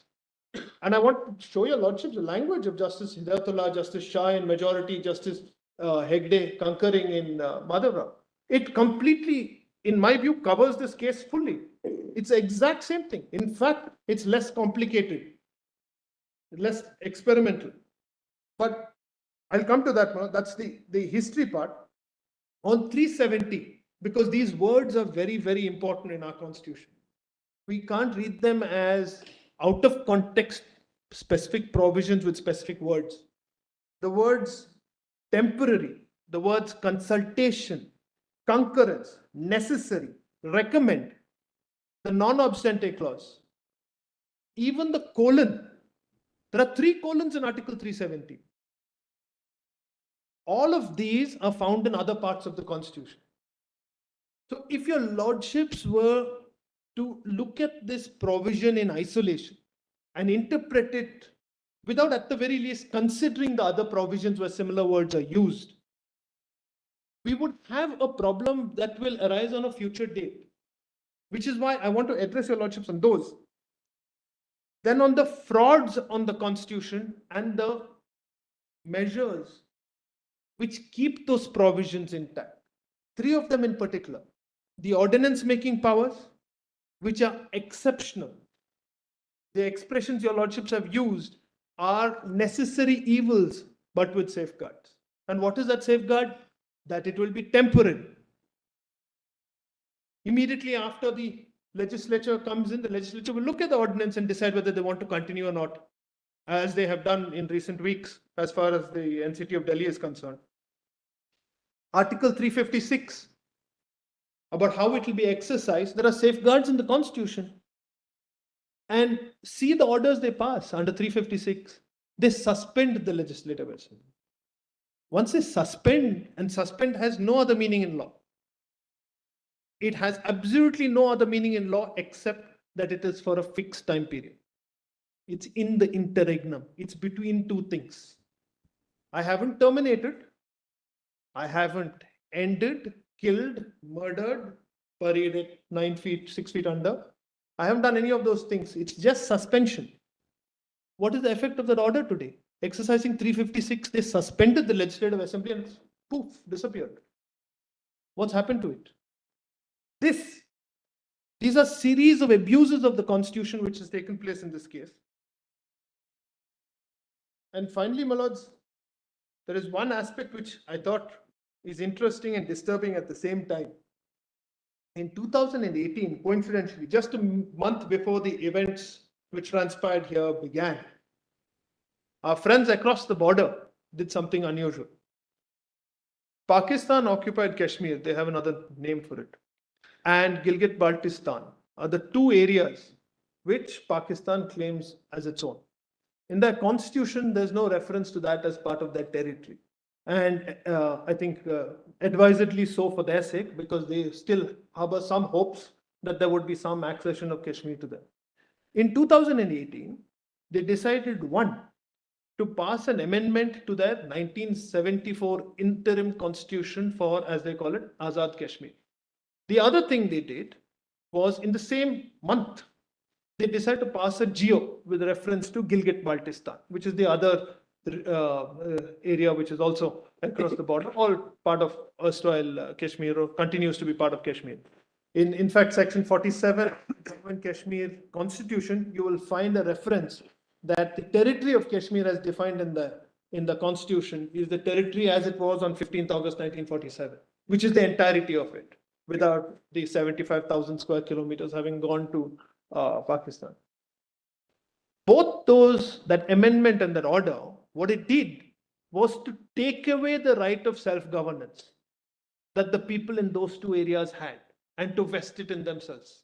And I want to show your Lordship the language of Justice Hidayatullah, Justice Shah in majority, Justice Hegde concurring in Madhavrao. It completely, in my view, covers this case fully. It's the exact same thing. In fact, it's less complicated, less experimental. But I'll come to that now. That's the history part. On 370, because these words are very, very important in our constitution. We can't read them as out of context specific provisions with specific words. The words temporary, the words consultation, concurrence, necessary, recommend, the non-obstante clause, even the colon. There are 3 colons in Article 370. All of these are found in other parts of the Constitution. So if your lordships were to look at this provision in isolation and interpret it without at the very least considering the other provisions where similar words are used, we would have a problem that will arise on a future date, which is why I want to address your lordships on those. Then on the frauds on the Constitution and the measures which keep those provisions intact. 3 of them in particular. The ordinance making powers, which are exceptional. The expressions your lordships have used are necessary evils, but with safeguards. And what is that safeguard? That it will be temporary. Immediately after the legislature comes in, the legislature will look at the ordinance and decide whether they want to continue or not, as they have done in recent weeks, as far as the NCT of Delhi is concerned. Article 356, about how it will be exercised, there are safeguards in the Constitution. And see the orders they pass under 356. They suspend the legislative assembly. Once they suspend, and suspend has no other meaning in law. It has absolutely no other meaning in law except that it is for a fixed time period. It's in the interregnum. It's between 2 things. I haven't terminated. I haven't ended, killed, murdered, paraded 9 feet, 6 feet under. I haven't done any of those things. It's just suspension. What is the effect of that order today? Exercising 356, they suspended the legislative assembly and poof, disappeared. What's happened to it? These are series of abuses of the Constitution which has taken place in this case. And finally, my lords, there is one aspect which I thought is interesting and disturbing at the same time. In 2018, coincidentally, just a month before the events which transpired here began, our friends across the border did something unusual. Pakistan occupied Kashmir, they have another name for it, and Gilgit-Baltistan are the 2 areas which Pakistan claims as its own. In their constitution, there's no reference to that as part of their territory. And I think advisedly so for their sake, because they still harbor some hopes that there would be some accession of Kashmir to them. In 2018, they decided, one, to pass an amendment to their 1974 interim constitution for, as they call it, Azad Kashmir. The other thing they did was in the same month, they decided to pass a GO with reference to Gilgit-Baltistan, which is the other area which is also across the border, all part of erstwhile Kashmir, or continues to be part of Kashmir. In fact, section 47 of the Jammu and Kashmir constitution, you will find a reference that the territory of Kashmir as defined in the constitution is the territory as it was on 15th August 1947, which is the entirety of it, without the 75,000 square kilometers having gone to Pakistan. Both that amendment and that order, what it did was to take away the right of self-governance that the people in those 2 areas had and to vest it in themselves.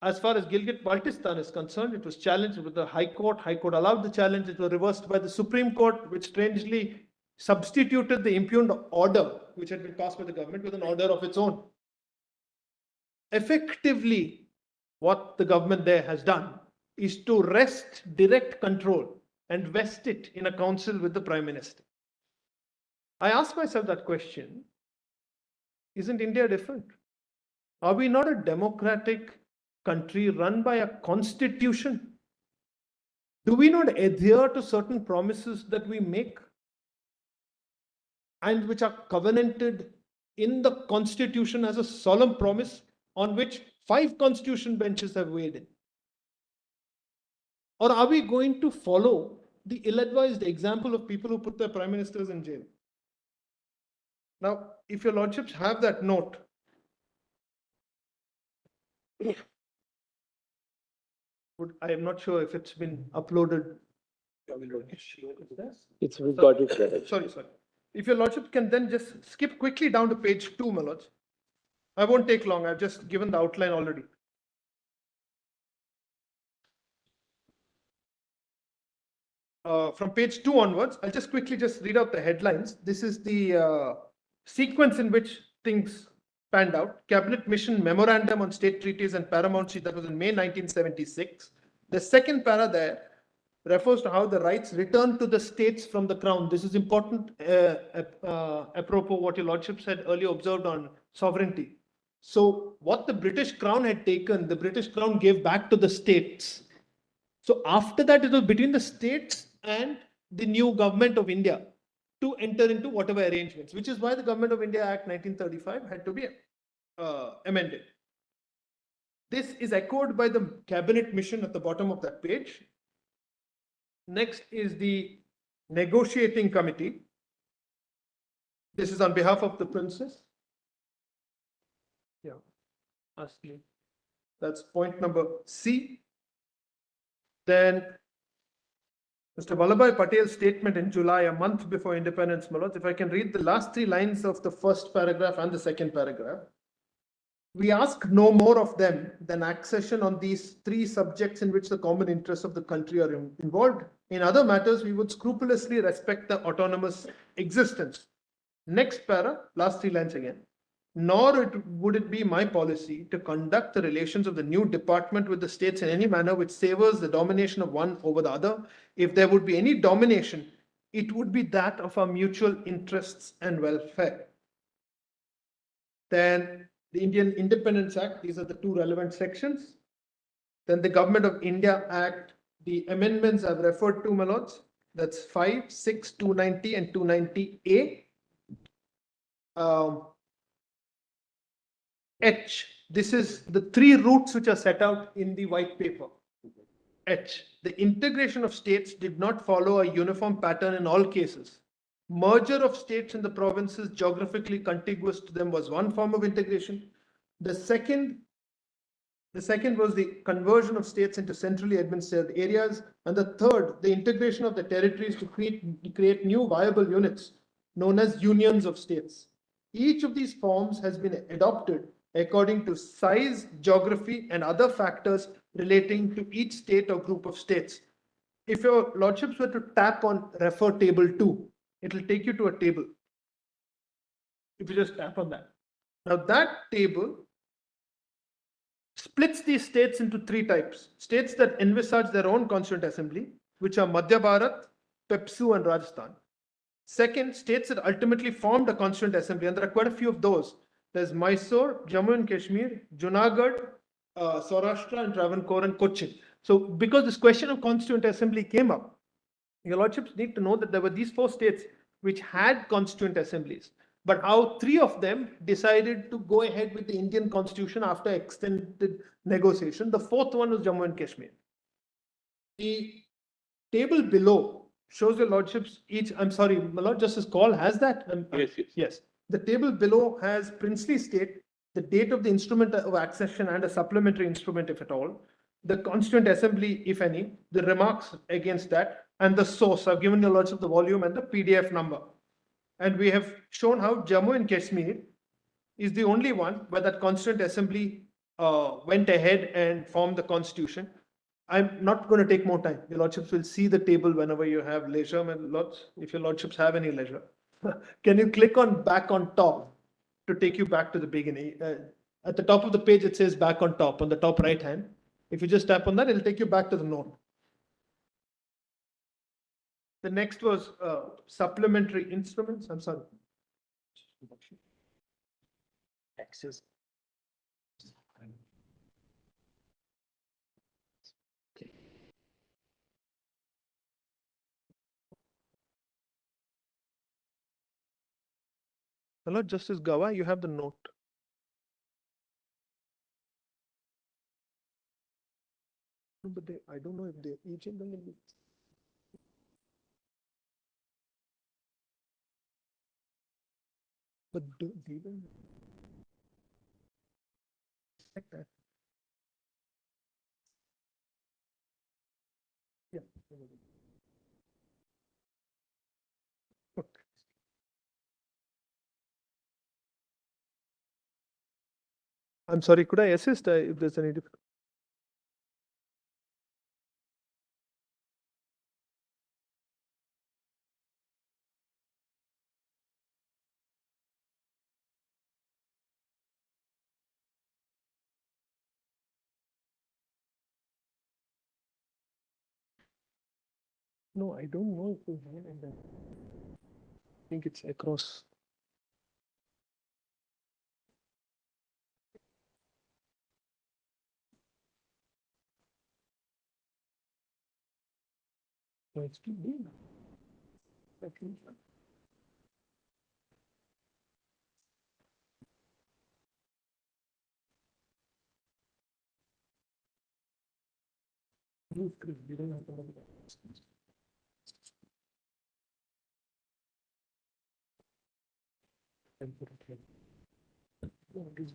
As far as Gilgit-Baltistan is concerned, it was challenged with the High Court. High Court allowed the challenge. It was reversed by the Supreme Court, which strangely substituted the impugned order, which had been passed by the government, with an order of its own. Effectively, what the government there has done is to wrest direct control and vest it in a council with the Prime Minister. I ask myself that question, isn't India different? Are we not a democratic country run by a constitution? Do we not adhere to certain promises that we make and which are covenanted in the constitution as a solemn promise on which 5 constitution benches have weighed in? Or are we going to follow the ill-advised example of people who put their prime ministers in jail? Now, if your lordships have that note, I am not sure if it's been uploaded. It's, we've got it there. Sorry. If your lordship can then just skip quickly down to page 2, my lords. I won't take long. I've just given the outline already. From page 2 onwards, I'll just quickly read out the headlines. This is the sequence in which things panned out. Cabinet Mission Memorandum on State Treaties and Paramountcy, that was in May 1976. The second para there refers to how the rights return to the states from the crown. This is important apropos what your lordship said earlier observed on sovereignty. So what the British crown had taken, the British crown gave back to the states. So after that, it was between the states and the new government of India to enter into whatever arrangements, which is why the Government of India Act 1935 had to be amended. This is echoed by the cabinet mission at the bottom of that page. Next is the negotiating committee. This is on behalf of the princess. Yeah, Asli. That's point number C. Then Mr. Vallabhbhai Patel's statement in July, a month before independence, my lords. If I can read the last 3 lines of the first paragraph and the second paragraph. We ask no more of them than accession on these 3 subjects in which the common interests of the country are involved. In other matters, we would scrupulously respect the autonomous existence. Next para, last 3 lines again. Nor would it be my policy to conduct the relations of the new department with the states in any manner which favors the domination of one over the other. If there would be any domination, it would be that of our mutual interests and welfare. Then the Indian Independence Act, these are the 2 relevant sections. Then the Government of India Act, the amendments I've referred to, my lords. That's 5, 6, 290 and 290A. H, this is the 3 routes which are set out in the white paper. H, the integration of states did not follow a uniform pattern in all cases. Merger of states in the provinces geographically contiguous to them was one form of integration. The second was the conversion of states into centrally administered areas. And the third, the integration of the territories to create new viable units known as unions of states. Each of these forms has been adopted according to size, geography, and other factors relating to each state or group of states. If your lordships were to tap on refer table 2, it will take you to a table. If you just tap on that. Now that table splits these states into 3 types. States that envisage their own constituent assembly, which are Madhya Bharat, Pepsu, and Rajasthan. Second, states that ultimately formed a constituent assembly, and there are quite a few of those. There's Mysore, Jammu and Kashmir, Junagadh, Saurashtra, and Travancore and Cochin. So because this question of constituent assembly came up, your lordships need to know that there were these 4 states which had constituent assemblies, but how 3 of them decided to go ahead with the Indian constitution after extended negotiation. The 4th one was Jammu and Kashmir. The table below shows your lordships each, I'm sorry, my Lord Justice Kaul has that? Yes. The table below has princely state, the date of the instrument of accession and a supplementary instrument if at all, the constituent assembly if any, the remarks against that, and the source. I've given your lordship the volume and the PDF number. And we have shown how Jammu and Kashmir is the only one where that constituent assembly went ahead and formed the constitution. I'm not going to take more time. Your lordships will see the table whenever you have leisure, my lords, if your lordships have any leisure. Can you click on back on top to take you back to the beginning? At the top of the page, it says back on top, on the top right hand. If you just tap on that, it'll take you back to the note. The next was supplementary instruments. I'm sorry. Access. Hello, Justice Gavai, you have the note. But I don't know if they each of them will be. But do they don't expect that? Yeah. Okay. I'm sorry, could I assist if there's any difficulty? No, I don't know if we have in that. I think it's across. No, it's too big. Okay. Blue screen, we don't have to look at that. And put it here. No, it is-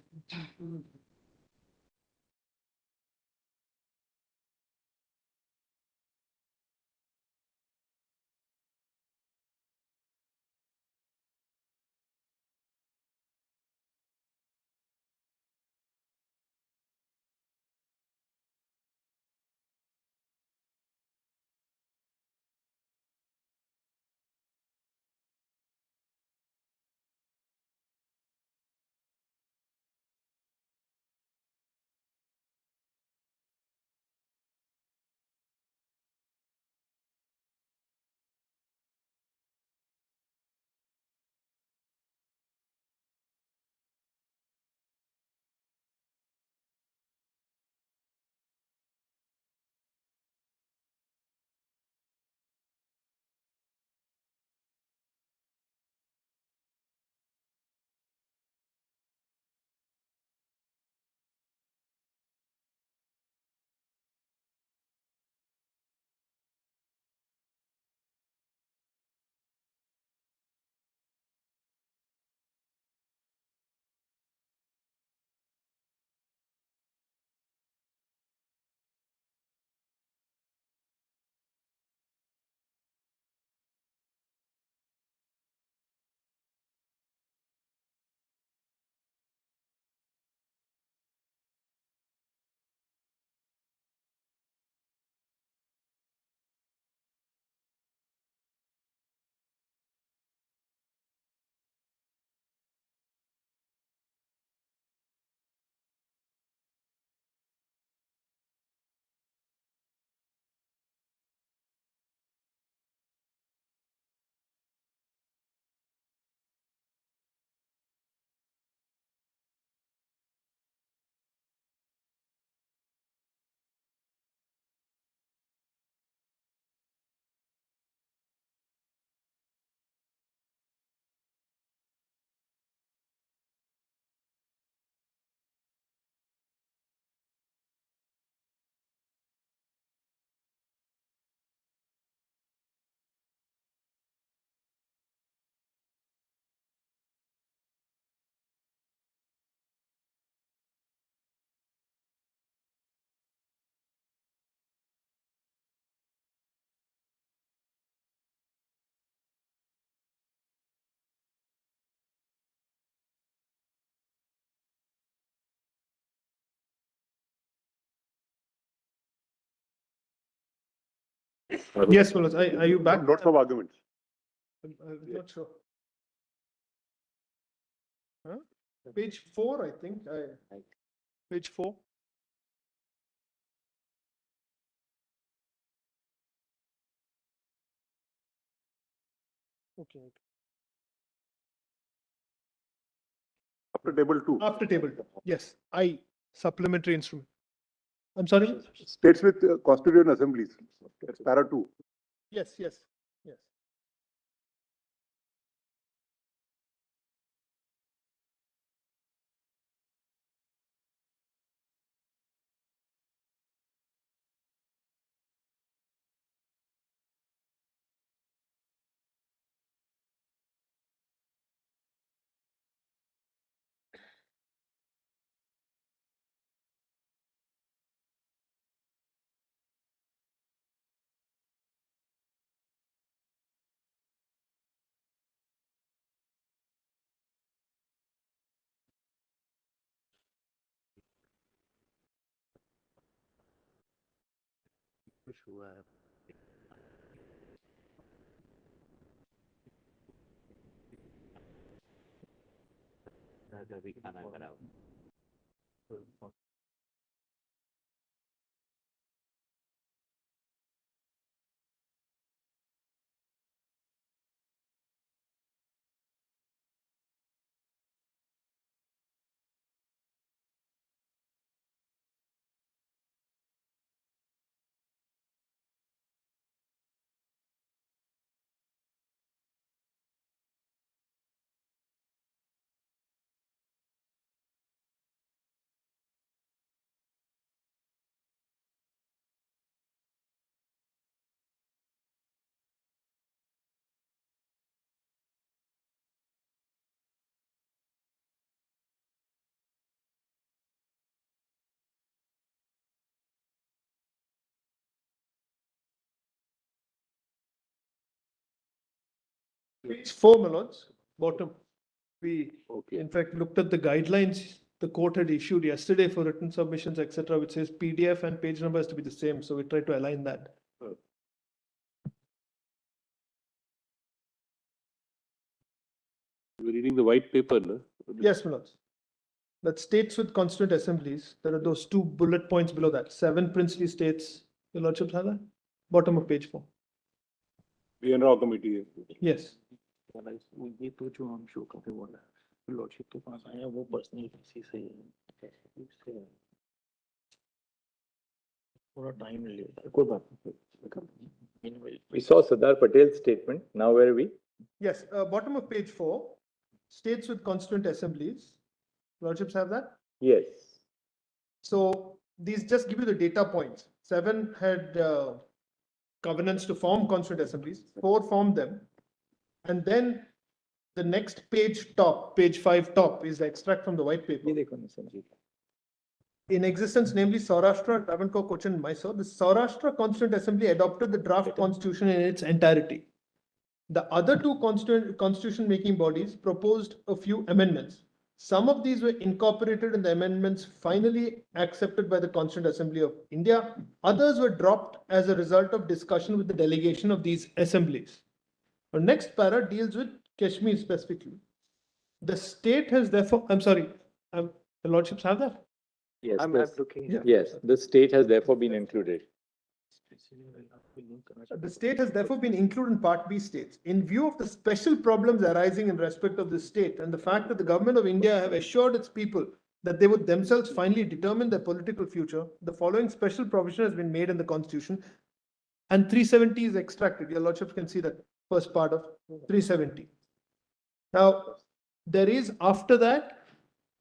Yes, Manoj, are you back? Lots of arguments. I'm not sure. Huh? Page 4, I think. Page 4. Okay. After table 2. After table 2. Yes. Supplementary instrument. I'm sorry? States with constituent assemblies. That's para 2. Yes, yes, yes. Page 4, my lords, bottom. We, Okay. in fact, looked at the guidelines the court had issued yesterday for written submissions, etc., which says PDF and page number has to be the same. So we tried to align that. We're reading the white paper, no? Yes, my lords. That states with constituent assemblies, there are those 2 bullet points below that. 7 princely states, your lordships have that? Bottom of page 4. PNRO committee. Yes. ये तो जो हम show करते बोल रहे हैं lordship के पास आया वो पर्सनल किसी से थोड़ा टाइम लेगा कोई बात नहीं. We saw Sardar Patel's statement. Now where are we? Yes, bottom of page 4, states with constituent assemblies. Lordships have that? Yes. So these just give you the data points. 7 had covenants to form constituent assemblies, 4 formed them. And then the next page top, page 5 top, is the extract from the white paper. In existence, namely Saurashtra, Travancore, Cochin, and Mysore, the Saurashtra Constituent Assembly adopted the draft constitution in its entirety. The other 2 constitution-making bodies proposed a few amendments. Some of these were incorporated in the amendments finally accepted by the Constituent Assembly of India. Others were dropped as a result of discussion with the delegation of these assemblies. Our next para deals with Kashmir specifically. The state has therefore, I'm sorry, the lordships have that? Yes. I'm looking. Yeah. Yes, the state has therefore been included. The state has therefore been included in Part B states. In view of the special problems arising in respect of the state and the fact that the government of India have assured its people that they would themselves finally determine their political future, the following special provision has been made in the constitution and 370 is extracted. Your lordships can see that first part of 370. Now, there is after that,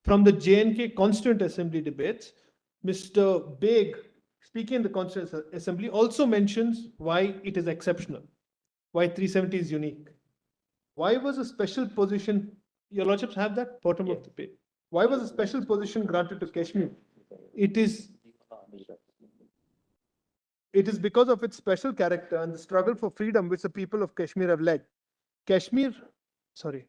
from the J&K Constituent Assembly debates, Mr. Beg, speaking in the Constituent Assembly, also mentions why it is exceptional, why 370 is unique. Why was a special position, your lordships have that bottom of the page. Why was a special position granted to Kashmir? It is because of its special character and the struggle for freedom which the people of Kashmir have led. Kashmir, sorry.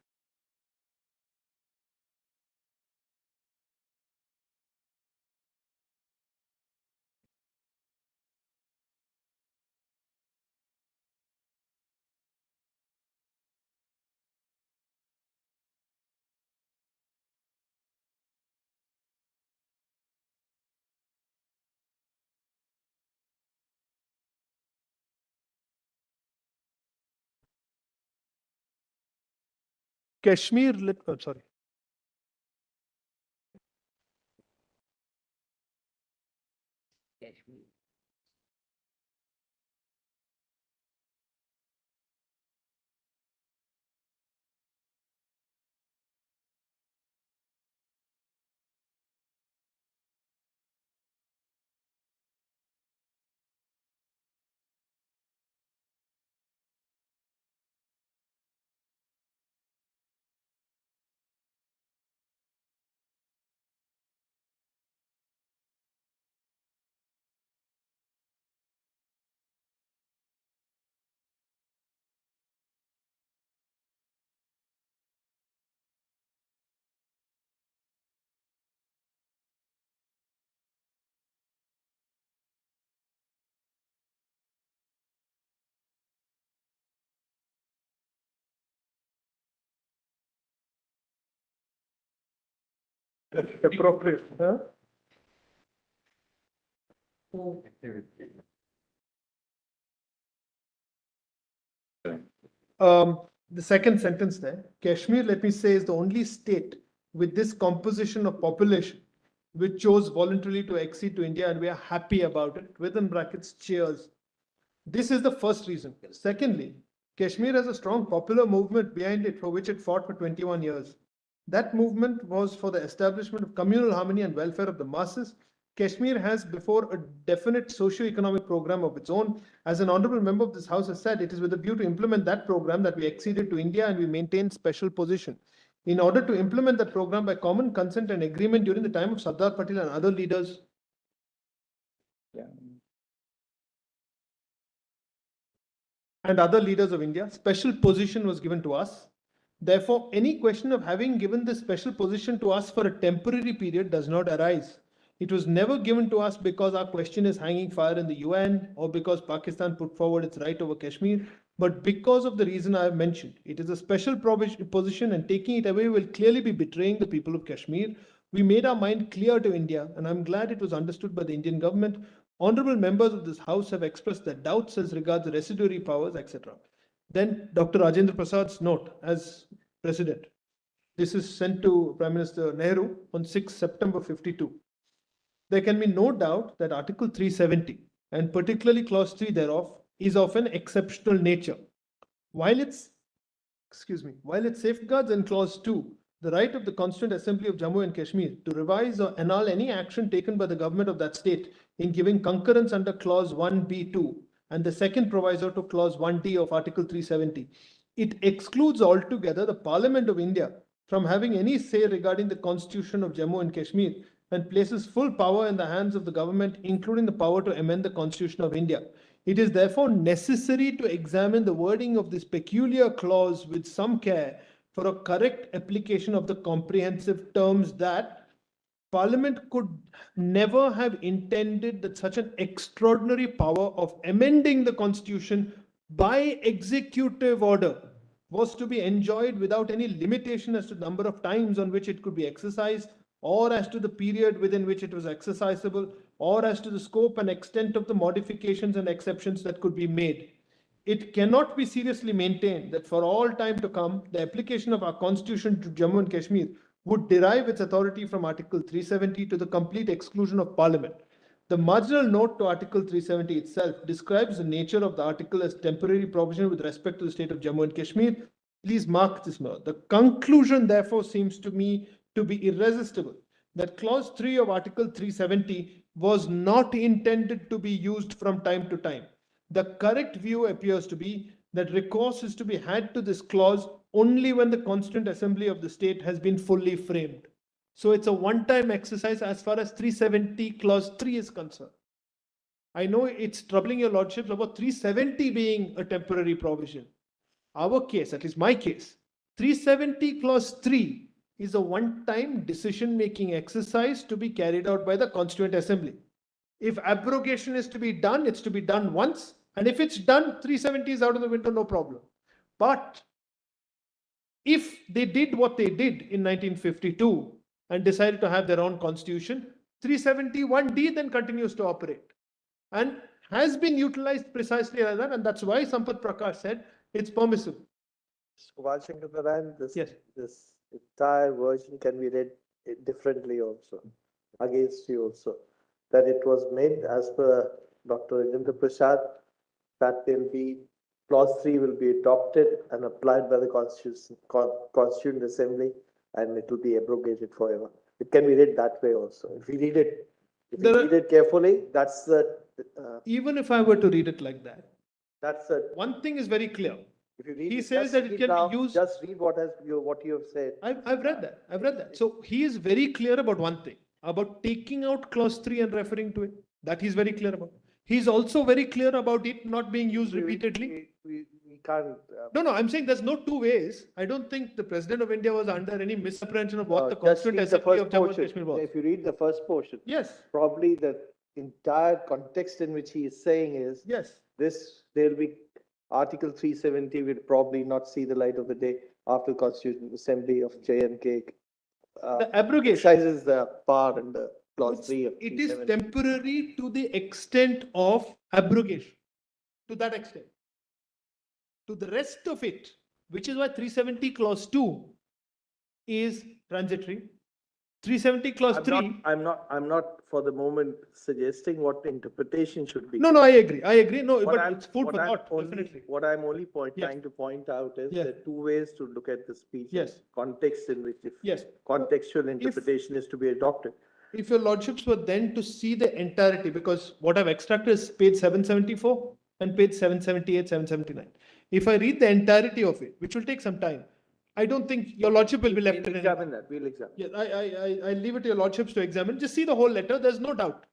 Kashmir, sorry. Appropriate, huh? The second sentence there, Kashmir, let me say, is the only state with this composition of population which chose voluntarily to accede to India, and we are happy about it. Within brackets, cheers. This is the first reason. Secondly, Kashmir has a strong popular movement behind it for which it fought for 21 years. That movement was for the establishment of communal harmony and welfare of the masses. Kashmir has before a definite socio-economic program of its own. As an honorable member of this house has said, it is with a view to implement that program that we acceded to India and we maintained special position. In order to implement that program by common consent and agreement during the time of Sardar Patel and other leaders. And other leaders of India, special position was given to us. Therefore, any question of having given this special position to us for a temporary period does not arise. It was never given to us because our question is hanging fire in the UN or because Pakistan put forward its right over Kashmir, but because of the reason I have mentioned. It is a special position, and taking it away will clearly be betraying the people of Kashmir. We made our mind clear to India, and I'm glad it was understood by the Indian government. Honorable members of this house have expressed their doubts as regards the residuary powers, etc. Then Dr. Rajendra Prasad's note as president. This is sent to Prime Minister Nehru on 6 September 52. There can be no doubt that Article 370, and particularly Clause 3 thereof, is of an exceptional nature. While it safeguards in Clause 2 the right of the Constituent Assembly of Jammu and Kashmir to revise or annul any action taken by the government of that state in giving concurrence under Clause 1B2 and the second proviso to Clause 1D of Article 370. It excludes altogether the Parliament of India from having any say regarding the Constitution of Jammu and Kashmir and places full power in the hands of the government, including the power to amend the Constitution of India. It is therefore necessary to examine the wording of this peculiar clause with some care for a correct application of the comprehensive terms that Parliament could never have intended that such an extraordinary power of amending the Constitution by executive order was to be enjoyed without any limitation as to the number of times on which it could be exercised, or as to the period within which it was exercisable, or as to the scope and extent of the modifications and exceptions that could be made. It cannot be seriously maintained that for all time to come, the application of our Constitution to Jammu and Kashmir would derive its authority from Article 370 to the complete exclusion of Parliament. The marginal note to Article 370 itself describes the nature of the article as temporary provision with respect to the state of Jammu and Kashmir. Please mark this note. The conclusion, therefore, seems to me to be irresistible, that Clause 3 of Article 370 was not intended to be used from time to time. The correct view appears to be that recourse is to be had to this clause only when the Constituent Assembly of the state has been fully framed. So it's a one-time exercise as far as 370 Clause 3 is concerned. I know it's troubling your lordships about 370 being a temporary provision. Our case, at least my case, 370 Clause 3 is a one-time decision-making exercise to be carried out by the Constituent Assembly. If abrogation is to be done, it's to be done once. And if it's done, 370 is out of the window, no problem. But if they did what they did in 1952 and decided to have their own constitution, 371D then continues to operate and has been utilized precisely like that. And that's why Sampath Prakash said it's permissible. Kumar Shankar Narayan, this entire version can be read differently also, against you also. That it was made as per Dr. Rajendra Prasad, that Clause 3 will be adopted and applied by the Constituent Assembly, and it will be abrogated forever. It can be read that way also. If you read it, carefully, that's the. Even if I were to read it like that, that's the. One thing is very clear. If you read he says that it can be used. Just read what you have said. I've read that. I've read that. So he is very clear about one thing, about taking out Clause 3 and referring to it. That he's very clear about. He's also very clear about it not being used repeatedly. We can't. No, I'm saying there's no two ways. I don't think the President of India was under any misapprehension of what the Constituent Assembly of Jammu and Kashmir was. If you read the first portion, yes, probably the entire context in which he is saying is, yes, there will be Article 370 will probably not see the light of the day after the Constituent Assembly of J&K The abrogation. excises the power in the clause 3 of It is 370. temporary to the extent of abrogation, to that extent. To the rest of it, which is why 370 clause 2 is transitory. 370 clause 3. I'm not for the moment suggesting what the interpretation should be. No, I agree. No, What but I'm- it's food what for I'm thought, only- definitely. What I'm only Yes. trying to point out is Yes. there are two ways to look at the speech. Yes. Context in which if Yes. contextual interpretation is to be adopted. If your lordships were then to see the entirety, because what I've extracted is page 774 and page 778, 779. If I read the entirety of it, which will take some time, I don't think your lordship will be left We'll in examine that, we'll examine. Yeah, I leave it to your lordships to examine. Just see the whole letter. There's no doubt.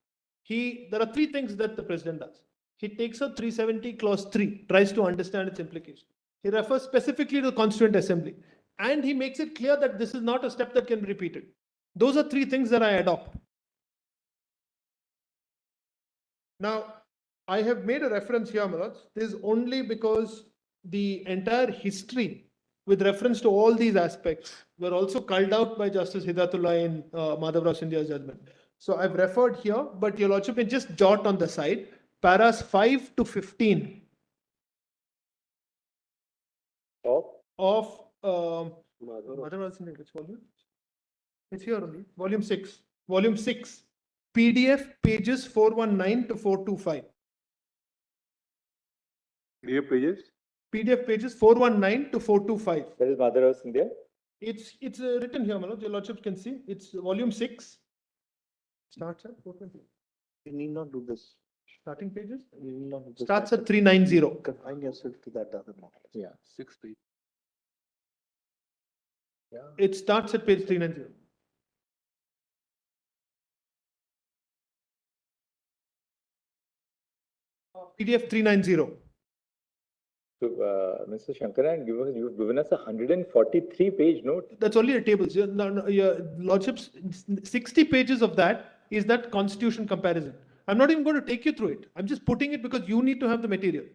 There are three things that the president does. He takes up 370 clause 3, tries to understand its implication. He refers specifically to the Constituent Assembly, and he makes it clear that this is not a step that can be repeated. Those are three things that I adopt. Now, I have made a reference here, Manoj. This is only because the entire history with reference to all these aspects were also culled out by Justice Hidayatullah in Madhav Rao Scindia's judgment. So I've referred here, but your lordship can just jot on the side, paras 5 to 15 of Madhav Rao Scindia, which volume? It's here only, volume 6. Volume 6, PDF pages 419 to 425. PDF pages? PDF pages 419 to 425. That is Mother House India. It's written here, Manoj. Your lordship can see. It's volume 6. Starts at 420. You need not do this. Starting pages? You need not do this. Starts at 390. Confine yourself to that other one. Yeah. 6 page. Yeah. It starts at page 390. PDF 390. So, Mr. Shankaran, you've given us a 143-page note. That's only the tables. Your lordships, 60 pages of that is that constitution comparison. I'm not even going to take you through it. I'm just putting it because you need to have the material.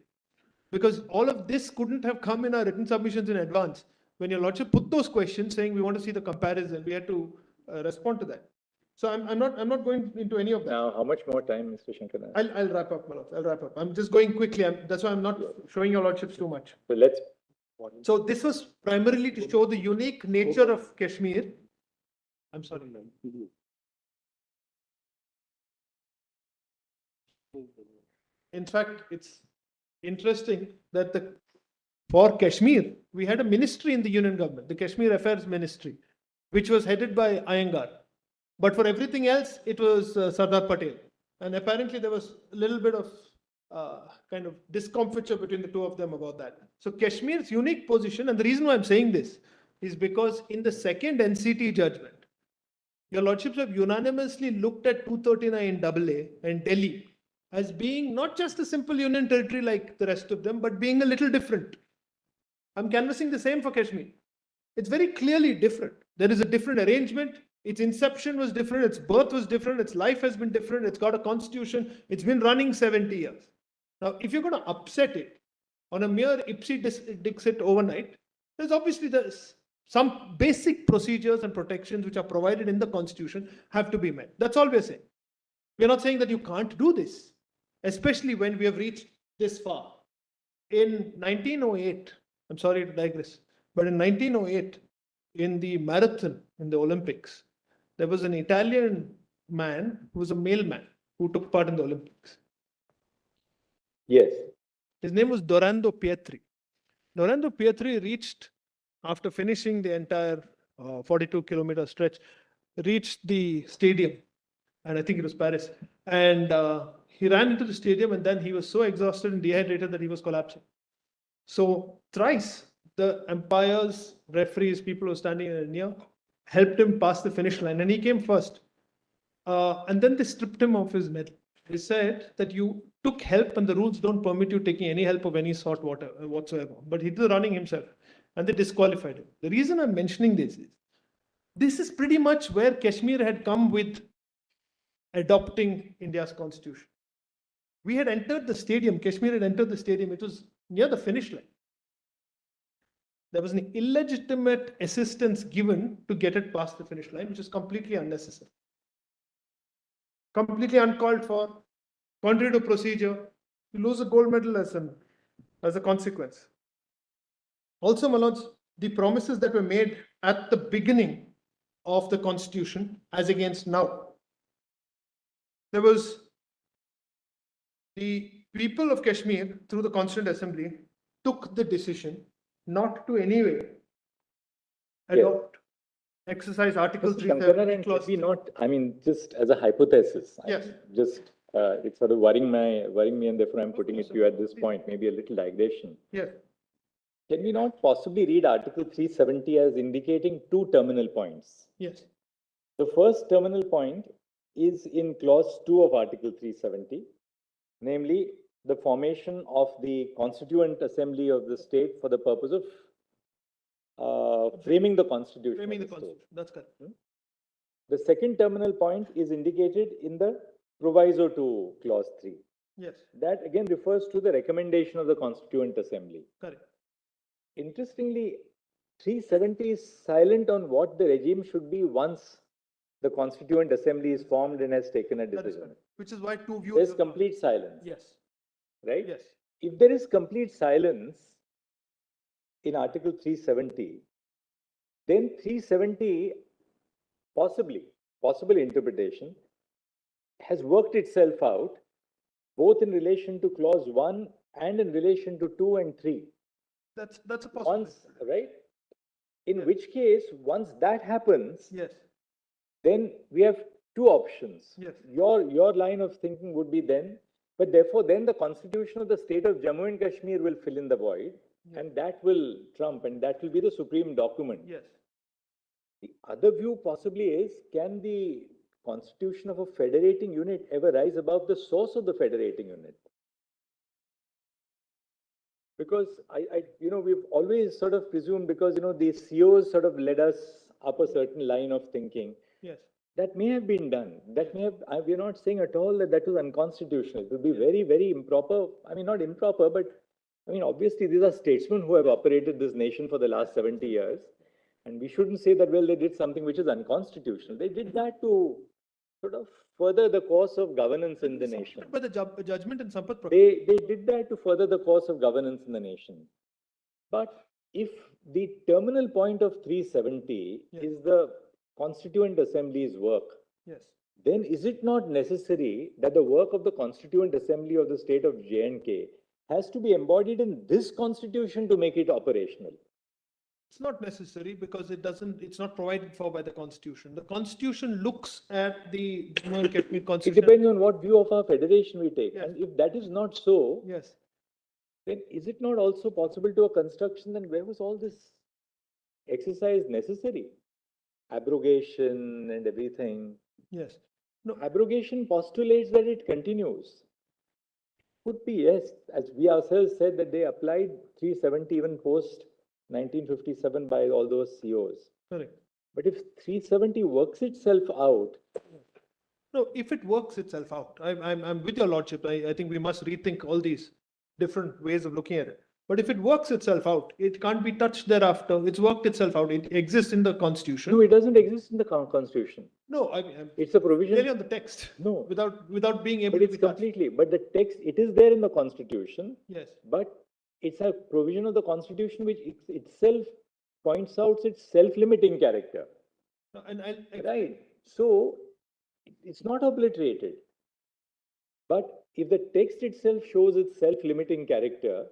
Because all of this couldn't have come in our written submissions in advance. When your lordship put those questions saying we want to see the comparison, we had to respond to that. So I'm not going into any of that. Now, how much more time, Mr. Shankaran? I'll wrap up, Manoj. I'll wrap up. I'm just going quickly. That's why I'm not showing your lordships too much. So let's. So this was primarily to show the unique nature of Kashmir. I'm sorry. In fact, it's interesting that for Kashmir, we had a ministry in the union government, the Kashmir Affairs Ministry, which was headed by Iyengar. But for everything else, it was Sardar Patel. And apparently there was a little bit of kind of discomfiture between the two of them about that. So Kashmir's unique position, and the reason why I'm saying this is because in the second NCT judgment, your lordships have unanimously looked at 239 AA and Delhi as being not just a simple union territory like the rest of them, but being a little different. I'm canvassing the same for Kashmir. It's very clearly different. There is a different arrangement. Its inception was different. Its birth was different. Its life has been different. It's got a constitution. It's been running 70 years. Now, if you're going to upset it on a mere ipsi dixit overnight, there's obviously some basic procedures and protections which are provided in the constitution have to be met. That's all we're saying. We're not saying that you can't do this, especially when we have reached this far. In 1908, I'm sorry to digress, but in 1908, in the marathon in the Olympics, there was an Italian man who was a male man who took part in the Olympics. Yes. His name was Dorando Pietri. Dorando Pietri reached, after finishing the entire 42-kilometer stretch, reached the stadium, and I think it was Paris. And he ran into the stadium, and then he was so exhausted and dehydrated that he was collapsing. So thrice, the umpires, referees, people who were standing near, helped him pass the finish line, and he came first. And then they stripped him of his medal. They said that you took help, and the rules don't permit you taking any help of any sort whatsoever. But he did running himself, and they disqualified him. The reason I'm mentioning this is pretty much where Kashmir had come with adopting India's constitution. We had entered the stadium. Kashmir had entered the stadium. It was near the finish line. there was an illegitimate assistance given to get it past the finish line, which is completely unnecessary. Completely uncalled for, contrary to procedure. You lose a gold medal as a consequence. Also, my lords, the promises that were made at the beginning of the constitution as against now. There was the people of Kashmir through the Constituent Assembly took the decision not to anyway adopt, exercise Article Mr. 370 Shankara, and clause. should we not, I mean, just as a hypothesis. Yes. It's sort of worrying me, and therefore I'm putting it to you at this point, maybe a little digression. Yes. Can we not possibly read Article 370 as indicating two terminal points? Yes. The first terminal point is in clause 2 of Article 370, namely the formation of the Constituent Assembly of the state for the purpose of framing the Constitution. Framing the Constitution, that's correct. The second terminal point is indicated in the proviso to clause 3. Yes. That again refers to the recommendation of the Constituent Assembly. Correct. Interestingly, 370 is silent on what the regime should be once the Constituent Assembly is formed and has taken a decision. Which is why two views. There's complete silence. Yes. Right? Yes. If there is complete silence in Article 370, then 370 possible interpretation has worked itself out both in relation to clause 1 and in relation to 2 and 3. That's a possibility. Right? In which case, once that happens, yes, then we have two options. Yes. Your line of thinking would be then, but therefore then the constitution of the state of Jammu and Kashmir will fill in the void, and that will trump, and that will be the supreme document. Yes. The other view possibly is, can the constitution of a federating unit ever rise above the source of the federating unit? Because we've always sort of presumed, because, the COs sort of led us up a certain line of thinking. Yes. That may have been done. That may have, we're not saying at all that that was unconstitutional. It would be very, very improper. I mean, not improper, but obviously these are statesmen who have operated this nation for the last 70 years. And we shouldn't say that, well, they did something which is unconstitutional. They did that to sort of further the course of governance in the nation. But the judgment in Sampath. They did that to further the course of governance in the nation. But if the terminal point of 370 is the Constituent Assembly's work, yes, then is it not necessary that the work of the Constituent Assembly of the state of J&K has to be embodied in this constitution to make it operational? It's not necessary, because it's not provided for by the constitution. The constitution looks at the Jammu and Kashmir constitution. It depends on what view of our federation we take. Yes. And if that is not so, yes, then is it not also possible to a construction, then where was all this exercise necessary? Abrogation and everything. Yes. No. Abrogation postulates that it continues. Could be, yes, as we ourselves said, that they applied 370 even post 1957 by all those COs. Correct. But if 370 works itself out. No, if it works itself out, I'm with your lordship. I think we must rethink all these different ways of looking at it. But if it works itself out, it can't be touched thereafter. It's worked itself out. It exists in the constitution. No, it doesn't exist in the constitution. No, it's a provision. Clearly on the text. No. Without being able to. But it's completely. But the text, it is there in the constitution. Yes. But it's a provision of the constitution which itself points out its self-limiting character. No, right. So it's not obliterated. But if the text itself shows its self-limiting character,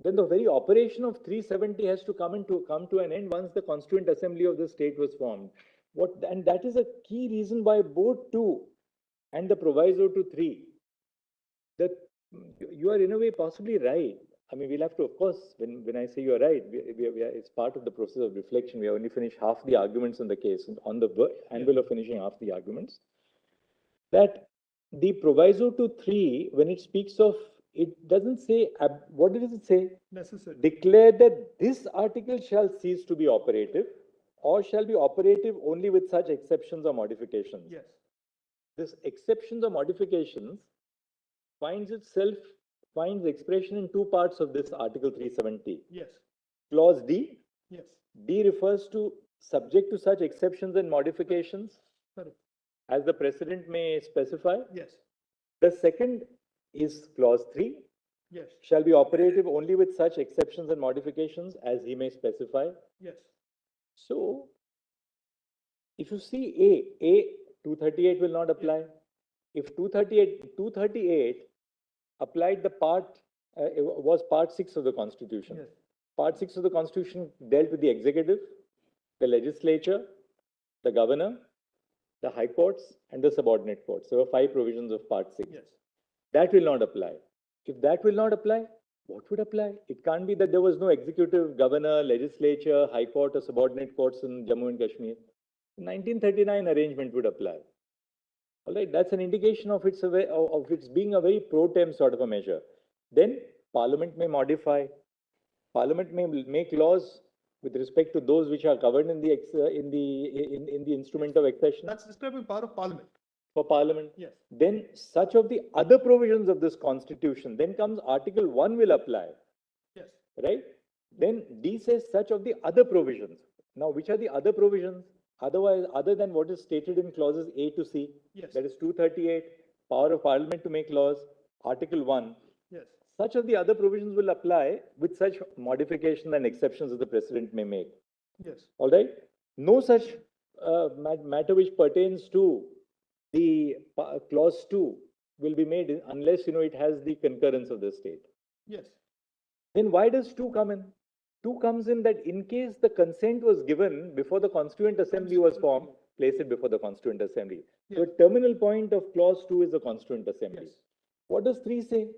then the very operation of 370 has to come to an end once the Constituent Assembly of the state was formed. And that is a key reason why both 2 and the proviso to 3, that you are in a way possibly right. I mean, we'll have to, of course, when I say you're right, it's part of the process of reflection. We have only finished half the arguments in the case, on the anvil of finishing half the arguments. That the proviso to 3, when it speaks of, it doesn't say, what does it say? Necessary. Declare that this article shall cease to be operative, or shall be operative only with such exceptions or modifications. Yes. This exceptions or modifications finds expression in 2 parts of this Article 370. Yes. Clause D Yes, D refers to subject to such exceptions and modifications correct. as the President may specify. Yes, The second is clause 3, yes, shall be operative only with such exceptions and modifications as he may specify. yes, So, if you see A 238 will not apply. If 238 applied the part, was part 6 of the Constitution. yes, Part 6 of the Constitution dealt with the executive, the legislature, the governor, the high courts, and the subordinate courts. There were 5 provisions of part 6. yes. That will not apply. If that will not apply, what would apply? It can't be that there was no executive, governor, legislature, high court, or subordinate courts in Jammu and Kashmir. 1939 arrangement would apply. All right, that's an indication of its being a very pro tem sort of a measure. Then Parliament may modify. Parliament may make laws with respect to those which are governed in the instrument of accession. That's describing power of Parliament. For Parliament. Yes. Then such of the other provisions of this Constitution, then comes Article 1 will apply, Yes, right? Then D says such of the other provisions. Now, which are the other provisions? Otherwise, other than what is stated in clauses A to C, yes, that is 238, power of Parliament to make laws, Article 1. yes, Such of the other provisions will apply with such modifications and exceptions as the President may make. yes, All right? No such matter which pertains to the clause 2 will be made unless, it has the concurrence of the state. yes, Then why does 2 come in? 2 comes in that in case the consent was given before the Constituent Assembly was formed, place it before the Constituent Assembly. So, yes, the terminal point of clause 2 is the Constituent Assembly. yes, What does 3 say?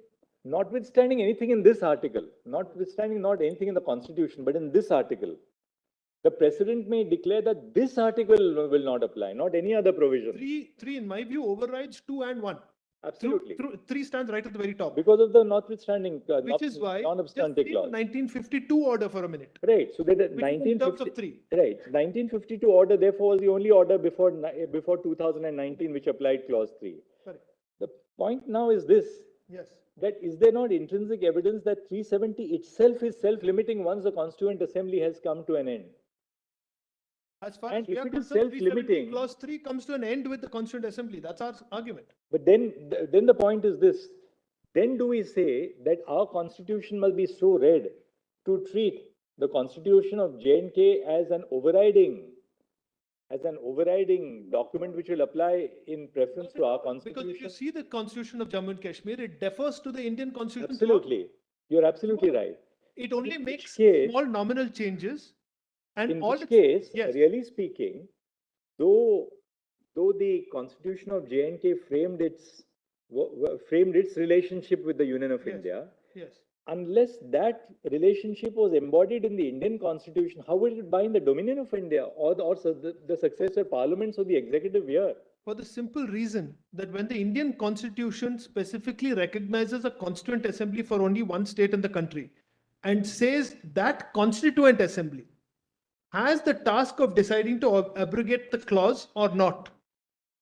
Notwithstanding anything in this article, notwithstanding not anything in the Constitution, but in this article, the President may declare that this article will not apply, not any other provision. Three, in my view, overrides 2 and 1. Absolutely. 3 stands right at the very top. Because of the notwithstanding, Which is why, just non-obstante leave the clause. 1952 order for a minute. Right, so that Which is in terms of 3. Right, 1952 order therefore was the only order before 2019 which applied clause 3. Correct. The point now is this, Yes, that is there not intrinsic evidence that 370 itself is self-limiting once the Constituent Assembly has come to an end? as far And as we if are it is concerned, 370 self-limiting- clause 3 comes to an end with the Constituent Assembly. That's our argument. But then the point is this, then do we say that our constitution must be so read to treat the constitution of J&K as an overriding document which will apply in preference to our Because if you constitution? see the Constitution of Jammu and Kashmir, it differs to the Indian Constitution. Absolutely, you're absolutely right. It only In makes which case- small nominal changes. And In all which its- case, yes. really speaking, though the constitution of J&K framed its relationship with the Union of Yes. India, Yes. unless that relationship was embodied in the Indian constitution, how will it bind the Dominion of India or the successor parliaments of the executive here? For the simple reason that when the Indian Constitution specifically recognizes a Constituent Assembly for only one state in the country and says that Constituent Assembly has the task of deciding to abrogate the clause or not.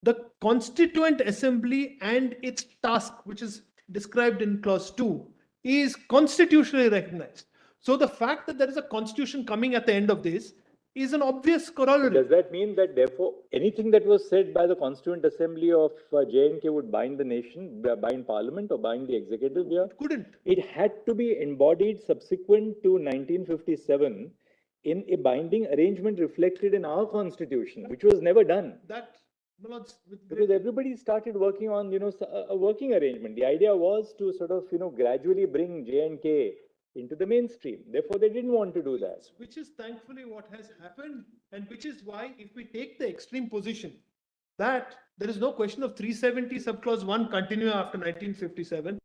The Constituent Assembly and its task, which is described in clause 2, is constitutionally recognized. So the fact that there is a constitution coming at the end of this is an obvious corollary. Does that mean that therefore anything that was said by the Constituent Assembly of J&K would bind the nation, bind parliament or bind the executive here? Couldn't. It had to be embodied subsequent to 1957 in a binding arrangement reflected in our constitution, which was never done. That, Manoj, Because everybody started working on, a working arrangement. The idea was to sort of, gradually bring J&K into the mainstream. Therefore, they didn't want to do that. which is thankfully what has happened, and which is why if we take the extreme position that there is no question of 370 subclause 1 continue after 1957,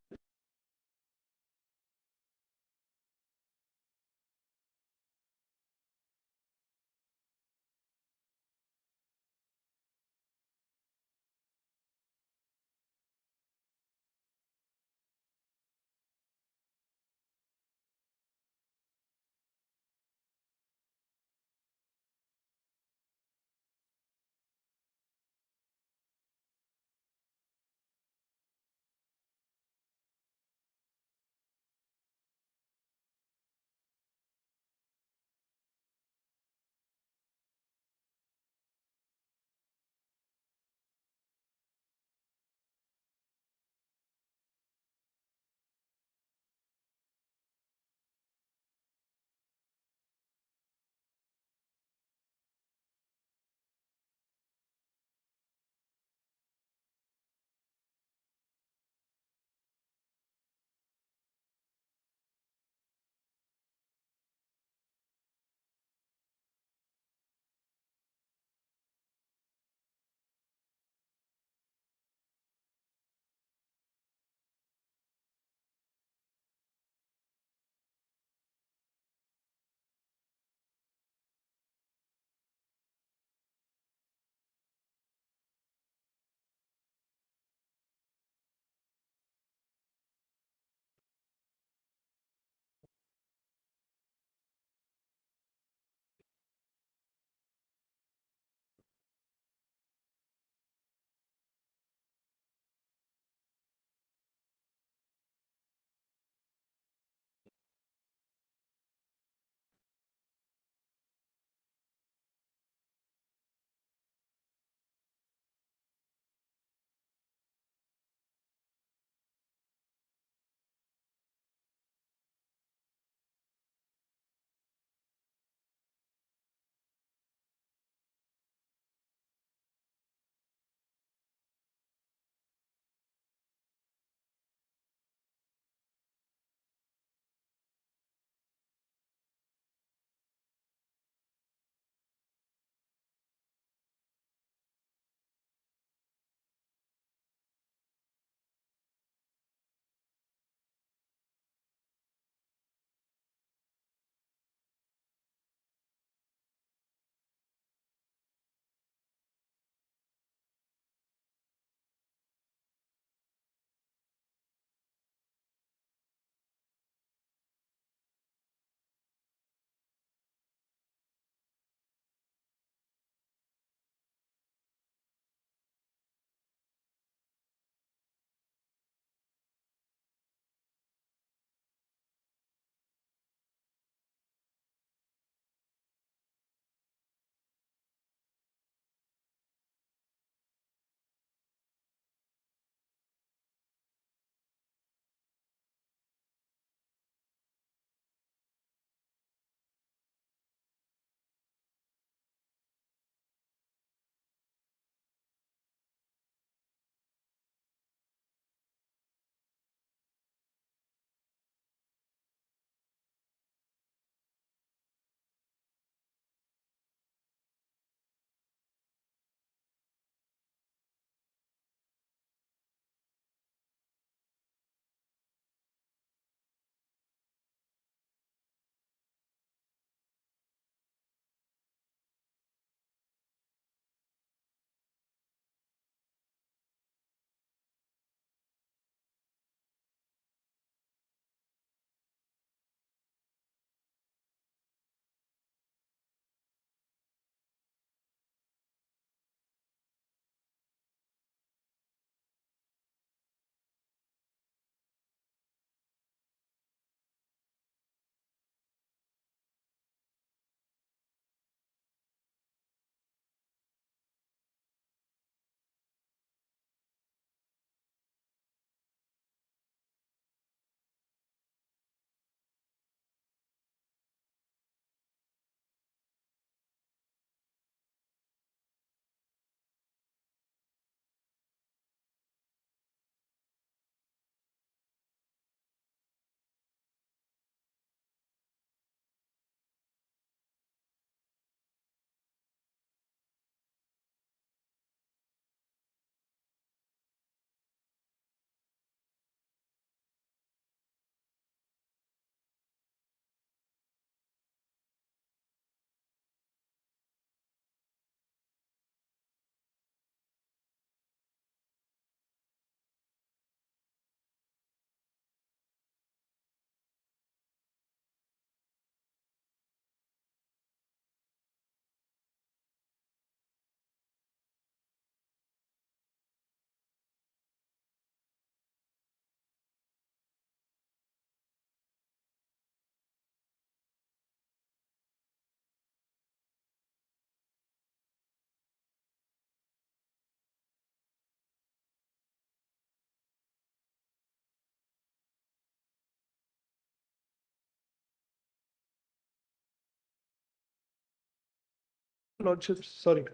Lordships, sorry.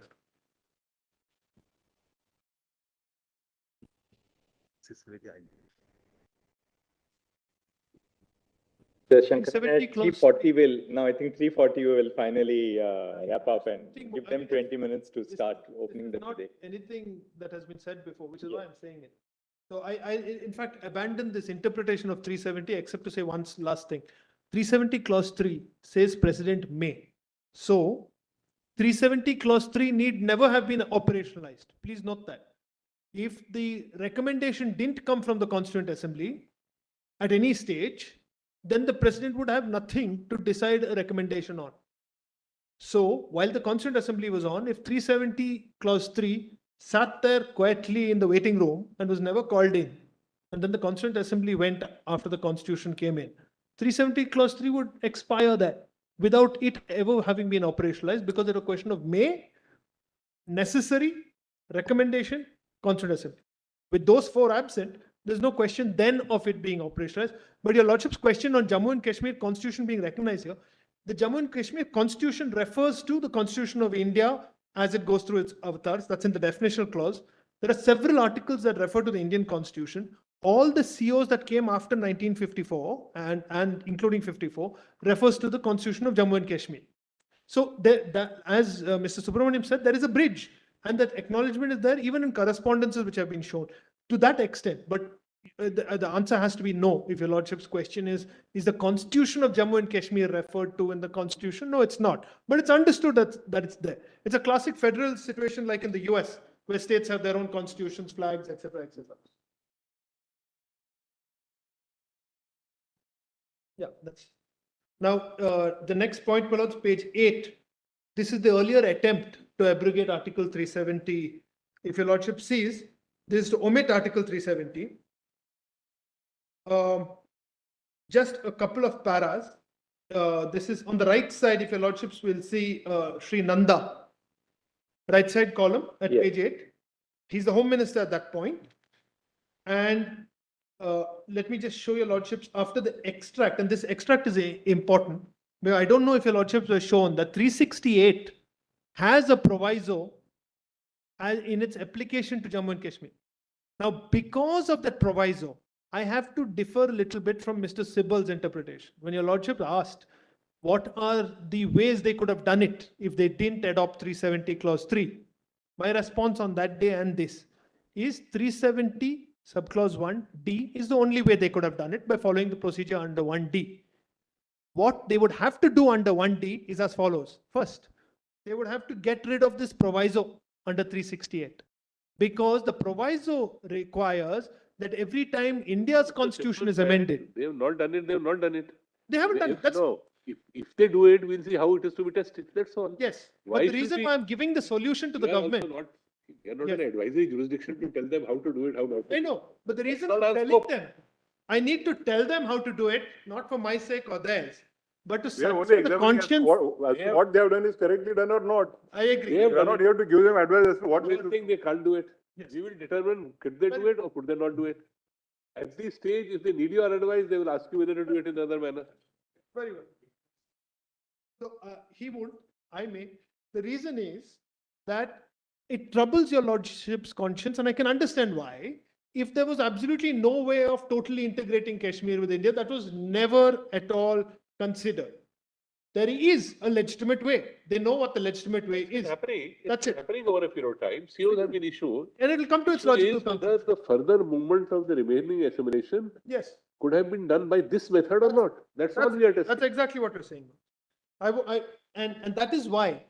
Shankar, 370 at clause 340 will, now I think 340 we will finally wrap up and think- give I them mean, 20 minutes to start This opening is the not debate. anything that has been said before, which is why I'm saying it. So I in fact abandoned this interpretation of 370 except to say one last thing. 370 clause 3 says President may. So 370 clause 3 need never have been operationalized. Please note that. If the recommendation didn't come from the Constituent Assembly at any stage, then the president would have nothing to decide a recommendation on. So while the Constituent Assembly was on, if 370 clause 3 sat there quietly in the waiting room and was never called in, and then the Constituent Assembly went after the Constitution came in, 370 clause 3 would expire there without it ever having been operationalized because it's a question of may, necessary, recommendation, Constituent Assembly. With those four absent, there's no question then of it being operationalized. But your Lordship's question on Jammu and Kashmir Constitution being recognized here, the Jammu and Kashmir Constitution refers to the Constitution of India as it goes through its avatars. That's in the definitional clause. There are several articles that refer to the Indian Constitution. All the COs that came after 1954 and including 54 refers to the Constitution of Jammu and Kashmir. So as Mr. Subramaniam said, there is a bridge, and that acknowledgement is there even in correspondences which have been shown to that extent. But the answer has to be no. If your Lordship's question is the Constitution of Jammu and Kashmir referred to in the Constitution? No, it's not. But it's understood that it's there. It's a classic federal situation like in the US, where states have their own constitutions, flags, etc., etc. Yeah, that's. Now, the next point, Manoj, page 8. This is the earlier attempt to abrogate Article 370. If your Lordship sees, this is to omit Article 370. Just a couple of paras. This is on the right side, if your Lordships will see Sri Nanda, right side column at page 8. He's the Home Minister at that point. And let me just show your Lordships after the extract, and this extract is important. But I don't know if your Lordships were shown that 368 has a proviso in its application to Jammu and Kashmir. Now, because of that proviso, I have to differ a little bit from Mr. Sibal's interpretation. When your Lordship asked, what are the ways they could have done it if they didn't adopt 370 clause 3? My response on that day and this is 370 subclause 1D is the only way they could have done it, by following the procedure under 1D. What they would have to do under 1D is as follows. First, they would have to get rid of this proviso under 368, because the proviso requires that every time India's constitution is amended. They have not done it. They have not done it. They haven't done it. No. If they do it, we'll see how it is to be tested. That's all. Yes. Why but the reason why I'm giving the solution to the government. You're not an advisory jurisdiction to tell them how to do it, how not to. I know. But the reason I'm telling them, I need to tell them how to do it, not for my sake or theirs, but to satisfy the conscience. What they have done is correctly done or not. I agree. We are not here to give them advice as to what they think they can't do it. Yes. We will determine could they do it or could they not do it. At this stage, if they need your advice, they will ask you whether to do it in another manner. Very well. So he would, I may. The reason is that it troubles your Lordship's conscience, and I can understand why. If there was absolutely no way of totally integrating Kashmir with India, that was never at all considered. There is a legitimate way. They know what the legitimate way is. It's happening over a period of time. COs have been issued. And it will come to its logical conclusion. The further movement of the remaining assimilation could have been done by this method or not. That's what we are testing. That's exactly what we're saying. And that is why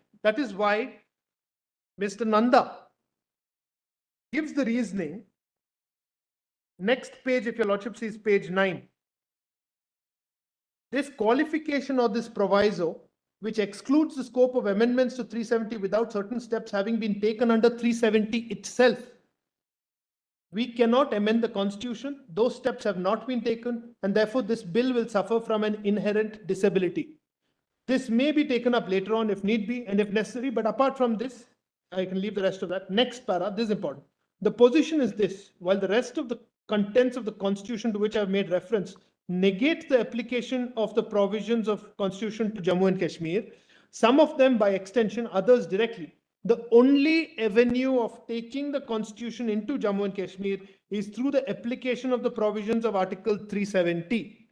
Mr. Nanda gives the reasoning. Next page, if your Lordship sees page 9. This qualification or this proviso, which excludes the scope of amendments to 370 without certain steps having been taken under 370 itself. We cannot amend the Constitution. Those steps have not been taken, and therefore this bill will suffer from an inherent disability. This may be taken up later on if need be and if necessary, but apart from this, I can leave the rest of that. Next para, this is important. The position is this: while the rest of the contents of the Constitution to which I have made reference negate the application of the provisions of Constitution to Jammu and Kashmir, some of them by extension, others directly. The only avenue of taking the constitution into Jammu and Kashmir is through the application of the provisions of Article 370.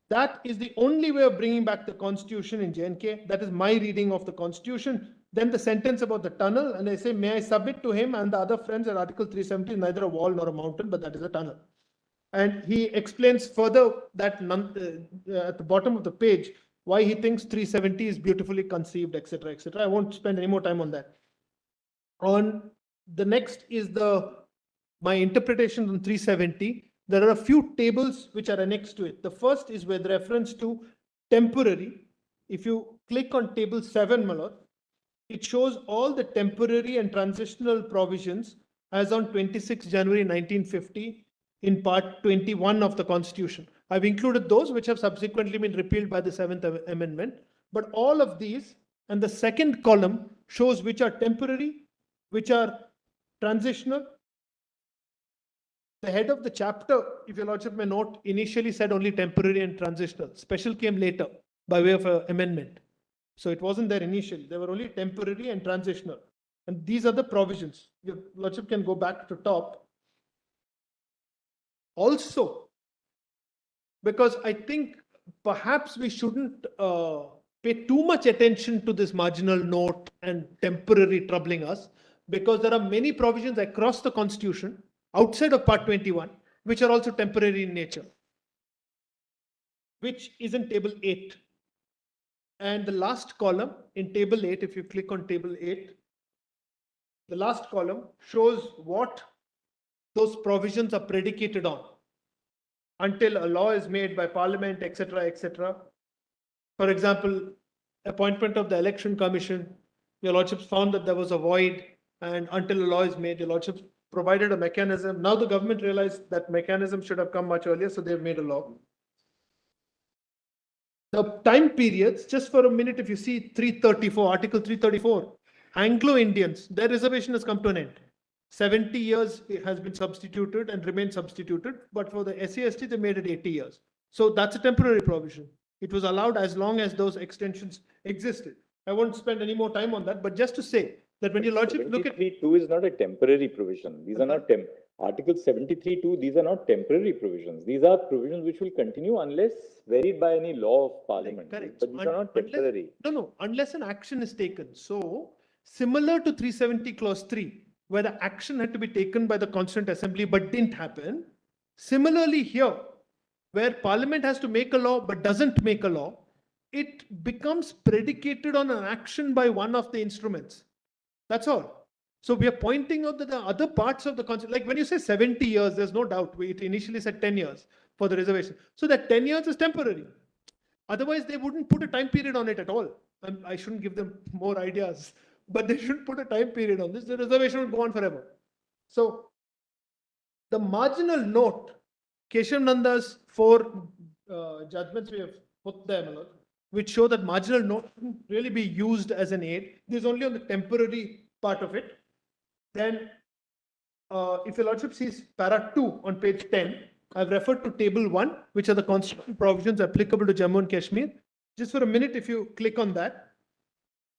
That is the only way of bringing back the constitution in J&K. That is my reading of the constitution. Then the sentence about the tunnel, and I say, may I submit to him and the other friends that Article 370 is neither a wall nor a mountain, but that is a tunnel. And he explains further that at the bottom of the page, why he thinks 370 is beautifully conceived, etc., etc. I won't spend any more time on that. On the next is my interpretation on 370. There are a few tables which are annexed to it. The first is with reference to temporary. If you click on table 7, Malor, it shows all the temporary and transitional provisions as on 26 January 1950 in part 21 of the Constitution. I've included those which have subsequently been repealed by the 7th Amendment. But all of these, and the second column shows which are temporary, which are transitional. The head of the chapter, if your lordship may note, initially said only temporary and transitional. Special came later by way of an amendment. So it wasn't there initially. They were only temporary and transitional. And these are the provisions. Your lordship can go back to top. Also, because I think perhaps we shouldn't pay too much attention to this marginal note and temporary troubling us, because there are many provisions across the Constitution outside of Part 21, which are also temporary in nature, which is in Table 8. And the last column in Table 8, if you click on Table 8, the last column shows what those provisions are predicated on until a law is made by Parliament, etc., etc. For example, appointment of the Election Commission, your lordships found that there was a void, and until a law is made, your lordships provided a mechanism. Now the government realized that mechanism should have come much earlier, so they've made a law. The time periods, just for a minute, if you see 334, Article 334, Anglo-Indians, their reservation has come to an end. 70 years has been substituted and remains substituted, but for the SC/ST, they made it 80 years. So that's a temporary provision. It was allowed as long as those extensions existed. I won't spend any more time on that, but just to say that when your lordship look at 73(2) is not a temporary provision. These are not Article 73(2), these are not temporary provisions. These are provisions which will continue unless varied by any law of Parliament. Correct. But these are not temporary. No, unless an action is taken. So similar to 370 clause 3, where the action had to be taken by the Constituent Assembly but didn't happen. Similarly here, where Parliament has to make a law but doesn't make a law, it becomes predicated on an action by one of the instruments. That's all. So we are pointing out that the other parts of the Constitution, like when you say 70 years, there's no doubt. It initially said 10 years for the reservation. So that 10 years is temporary. Otherwise, they wouldn't put a time period on it at all. I shouldn't give them more ideas, but they should put a time period on this. The reservation would go on forever. So the marginal note, Keshav Nanda's 4 judgments we have put there, which show that marginal note can really be used as an aid. This is only on the temporary part of it. Then, if your lordship sees para 2 on page 10, I've referred to table 1, which are the constitutional provisions applicable to Jammu and Kashmir. Just for a minute, if you click on that,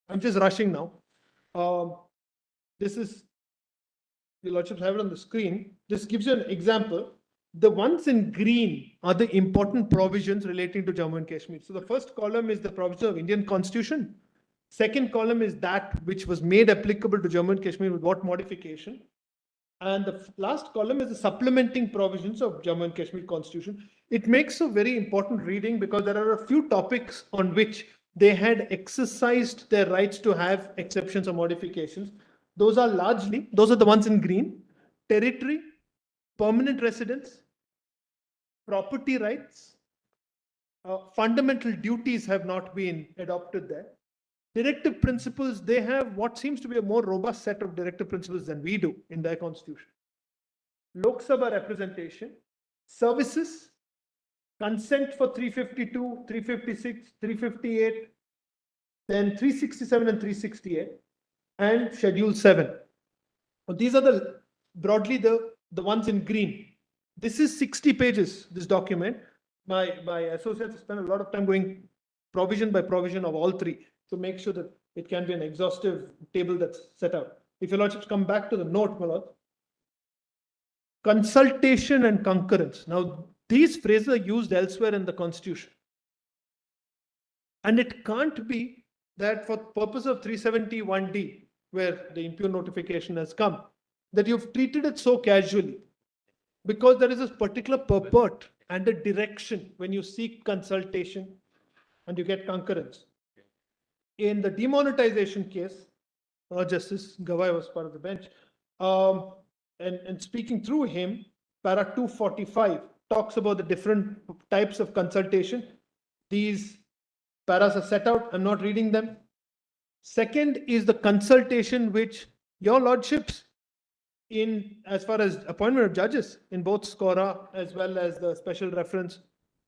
I'm just rushing now. This is, your lordships have it on the screen. This gives you an example. The ones in green are the important provisions relating to Jammu and Kashmir. So the first column is the provision of Indian Constitution. Second column is that which was made applicable to Jammu and Kashmir with what modification. And the last column is the supplementing provisions of Jammu and Kashmir Constitution. It makes a very important reading because there are a few topics on which they had exercised their rights to have exceptions or modifications. Those are the ones in green: territory, permanent residence, property rights, fundamental duties have not been adopted there. Directive principles, they have what seems to be a more robust set of directive principles than we do in their constitution. Lok Sabha representation, services, consent for 352, 356, 358, then 367 and 368, and Schedule 7. These are broadly the ones in green. This is 60 pages, this document. My associates spent a lot of time going provision by provision of all three. to make sure that it can be an exhaustive table that's set out. If your lordships come back to the note, my lord, consultation and concurrence. Now, these phrases are used elsewhere in the Constitution. And it can't be that for purpose of 371D, where the impugn notification has come, that you've treated it so casually. Because there is this particular purport and a direction when you seek consultation and you get concurrence. In the demonetization case, Justice Gavai was part of the bench, and speaking through him, para 245 talks about the different types of consultation. These paras are set out. I'm not reading them. Second is the consultation which your lordships, in as far as appointment of judges in both SCORA as well as the special reference,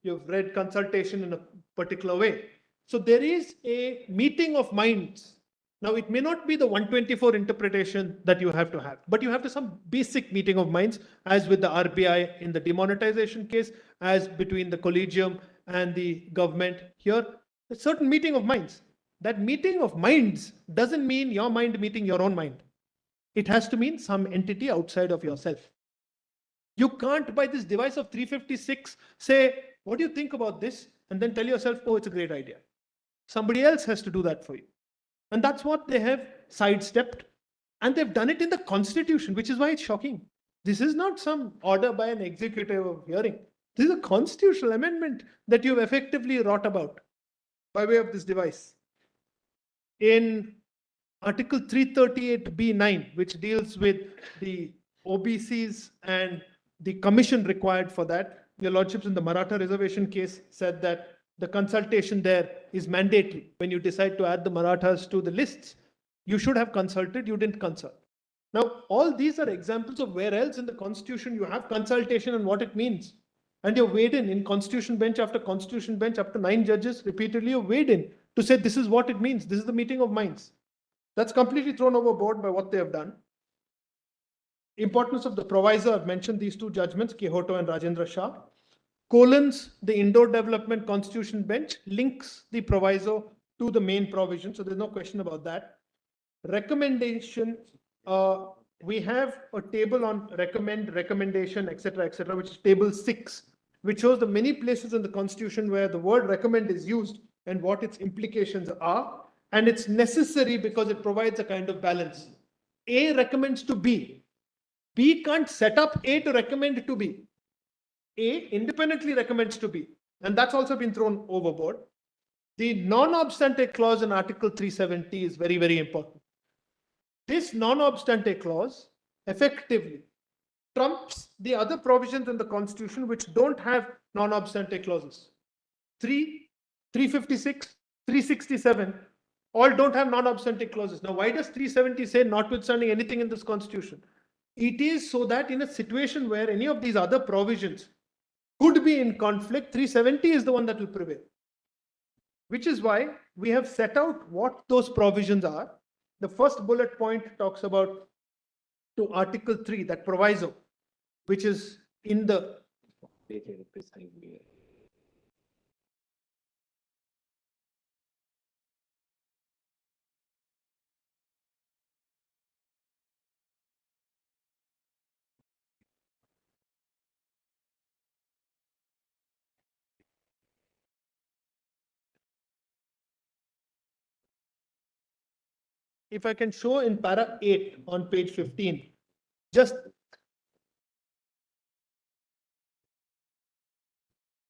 you've read consultation in a particular way. So there is a meeting of minds. Now, it may not be the 124 interpretation that you have to have, but you have to some basic meeting of minds, as with the RBI in the demonetization case, as between the collegium and the government here, a certain meeting of minds. That meeting of minds doesn't mean your mind meeting your own mind. It has to mean some entity outside of yourself. You can't, by this device of 356, say, what do you think about this? And then tell yourself, oh, it's a great idea. Somebody else has to do that for you. And that's what they have sidestepped. And they've done it in the Constitution, which is why it's shocking. This is not some order by an executive of hearing. This is a constitutional amendment that you've effectively wrought about by way of this device. In Article 338B9, which deals with the OBCs and the commission required for that, your lordships in the Maratha reservation case said that the consultation there is mandatory. When you decide to add the Marathas to the lists, you should have consulted, you didn't consult. Now, all these are examples of where else in the Constitution you have consultation and what it means. And you're weighed in Constitution bench after Constitution bench, up to 9 judges, repeatedly you're weighed in to say this is what it means, this is the meeting of minds. That's completely thrown overboard by what they have done. Importance of the provisor, I've mentioned these two judgments, Quixote and Rajendra Shah. Colons, the Indo Development Constitution bench, links the proviso to the main provision, so there's no question about that. Recommendation, we have a table on recommendation, etc., which is table 6, which shows the many places in the Constitution where the word recommend is used and what its implications are. And it's necessary because it provides a kind of balance. A recommends to B. B can't set up A to recommend to B. A independently recommends to B. And that's also been thrown overboard. The non-obstante clause in Article 370 is very, very important. This non-obstante clause effectively trumps the other provisions in the Constitution which don't have non-obstante clauses. 356, 367, all don't have non-obstante clauses. Now, why does 370 say notwithstanding anything in this Constitution? It is so that in a situation where any of these other provisions could be in conflict, 370 is the one that will prevail. Which is why we have set out what those provisions are. The first bullet point talks about to Article 3, that proviso, which is in the if I can show in para 8 on page 15, just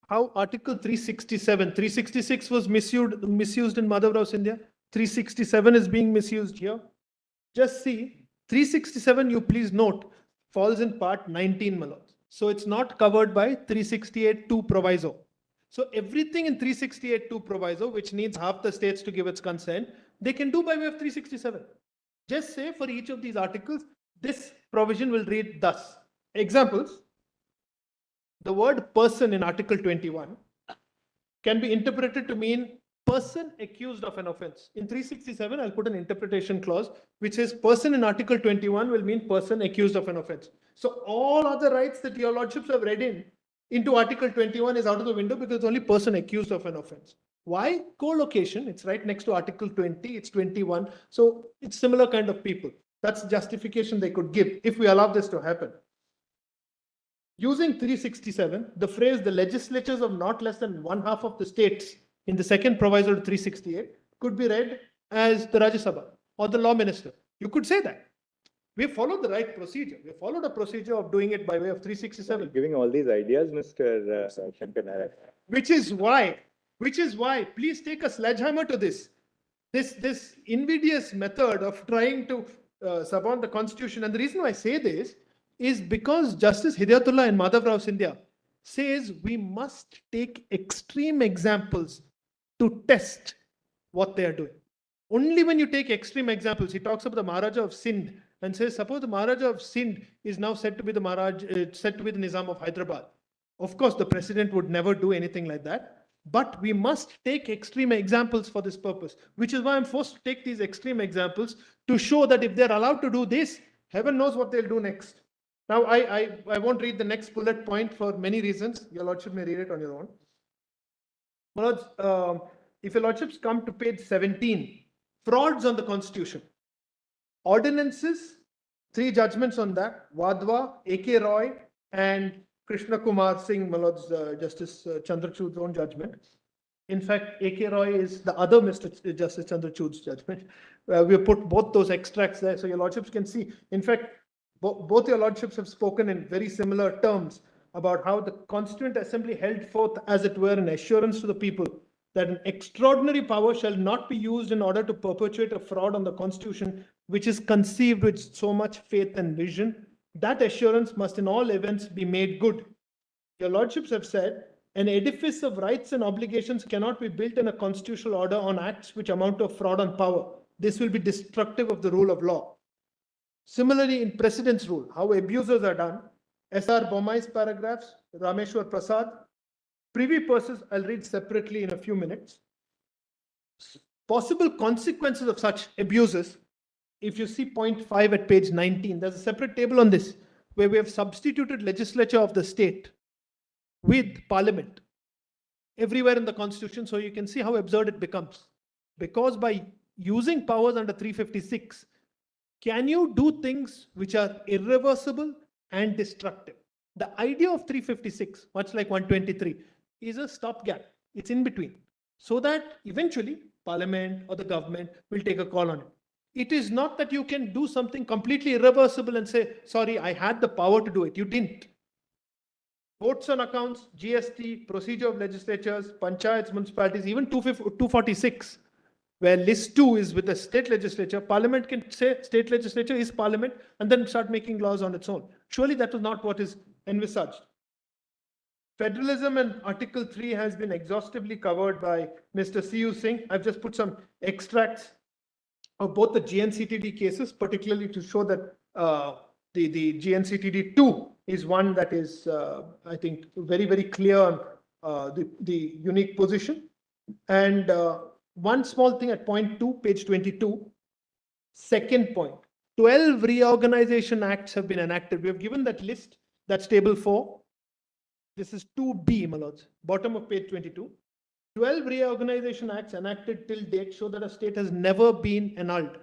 how Article 366 was misused in Madhav India. 367 is being misused here. Just see, 367, you please note, falls in part 19, my lords. So it's not covered by 368(2) proviso. So everything in 368(2) proviso, which needs half the states to give its consent, they can do by way of 367. Just say for each of these articles, this provision will read thus. Examples. The word person in Article 21 can be interpreted to mean person accused of an offense. In 367, I'll put an interpretation clause which says person in Article 21 will mean person accused of an offense. So all other rights that your lordships have read into Article 21 is out of the window because it's only person accused of an offense. Why co-location? It's right next to Article 20, it's 21. So it's similar kind of people. That's the justification they could give if we allow this to happen. Using 367, the phrase the legislatures of not less than one half of the states in the second proviso to 368 could be read as the Rajya Sabha or the law minister. You could say that. We followed the right procedure. We followed a procedure of doing it by way of 367. Giving all these ideas, Mr. Shankar. Which is why, please take a sledgehammer to this. This invidious method of trying to suborn the constitution. And the reason why I say this is because Justice Hidayatullah and Madhav Rao Scindia says we must take extreme examples to test what they are doing. Only when you take extreme examples, he talks about the Maharaja of Sindh and says, suppose the Maharaja of Sindh is now said to be the said to be the Nizam of Hyderabad. Of course, the president would never do anything like that, but we must take extreme examples for this purpose, which is why I'm forced to take these extreme examples to show that if they're allowed to do this, heaven knows what they'll do next. Now, I won't read the next bullet point for many reasons. Your Lordship may read it on your own. Well, if your Lordships come to page 17, frauds on the Constitution. Ordinances, 3 judgments on that, Wadhwa, A.K. Roy, and Krishna Kumar Singh, my Lord's Justice Chandrachud's own judgment. In fact, A.K. Roy is the other Mr. Justice Chandrachud's judgment. We have put both those extracts there so your Lordships can see. In fact, both your Lordships have spoken in very similar terms about how the Constituent Assembly held forth, as it were, an assurance to the people that an extraordinary power shall not be used in order to perpetuate a fraud on the Constitution, which is conceived with so much faith and vision. That assurance must in all events be made good. Your Lordships have said, an edifice of rights and obligations cannot be built in a constitutional order on acts which amount to a fraud on power. This will be destructive of the rule of law. Similarly, in precedence rule, how abusers are done, S.R. Bommai's paragraphs, Rameshwar Prasad, privy purses, I'll read separately in a few minutes. Possible consequences of such abuses, if you see point 5 at page 19, there's a separate table on this, where we have substituted legislature of the state with parliament everywhere in the Constitution, so you can see how absurd it becomes. Because by using powers under 356, can you do things which are irreversible and destructive? The idea of 356, much like 123, is a stopgap. It's in between. So that eventually Parliament or the government will take a call on it. It is not that you can do something completely irreversible and say, sorry, I had the power to do it. You didn't. Votes on accounts, GST, procedure of legislatures, panchayats, municipalities, even 246. Where list 2 is with the state legislature, Parliament can say state legislature is Parliament and then start making laws on its own. Surely that was not what is envisaged. Federalism and Article 3 has been exhaustively covered by Mr. C.U. Singh. I've just put some extracts of both the GNCTD cases, particularly to show that the GNCTD 2 is one that is, I think, very, very clear on the unique position. And one small thing at point 2, page 22, second point, 12 reorganization acts have been enacted. We have given that list, that's table 4. This is 2B, my lords, bottom of page 22. 12 reorganization acts enacted till date show that a state has never been annulled.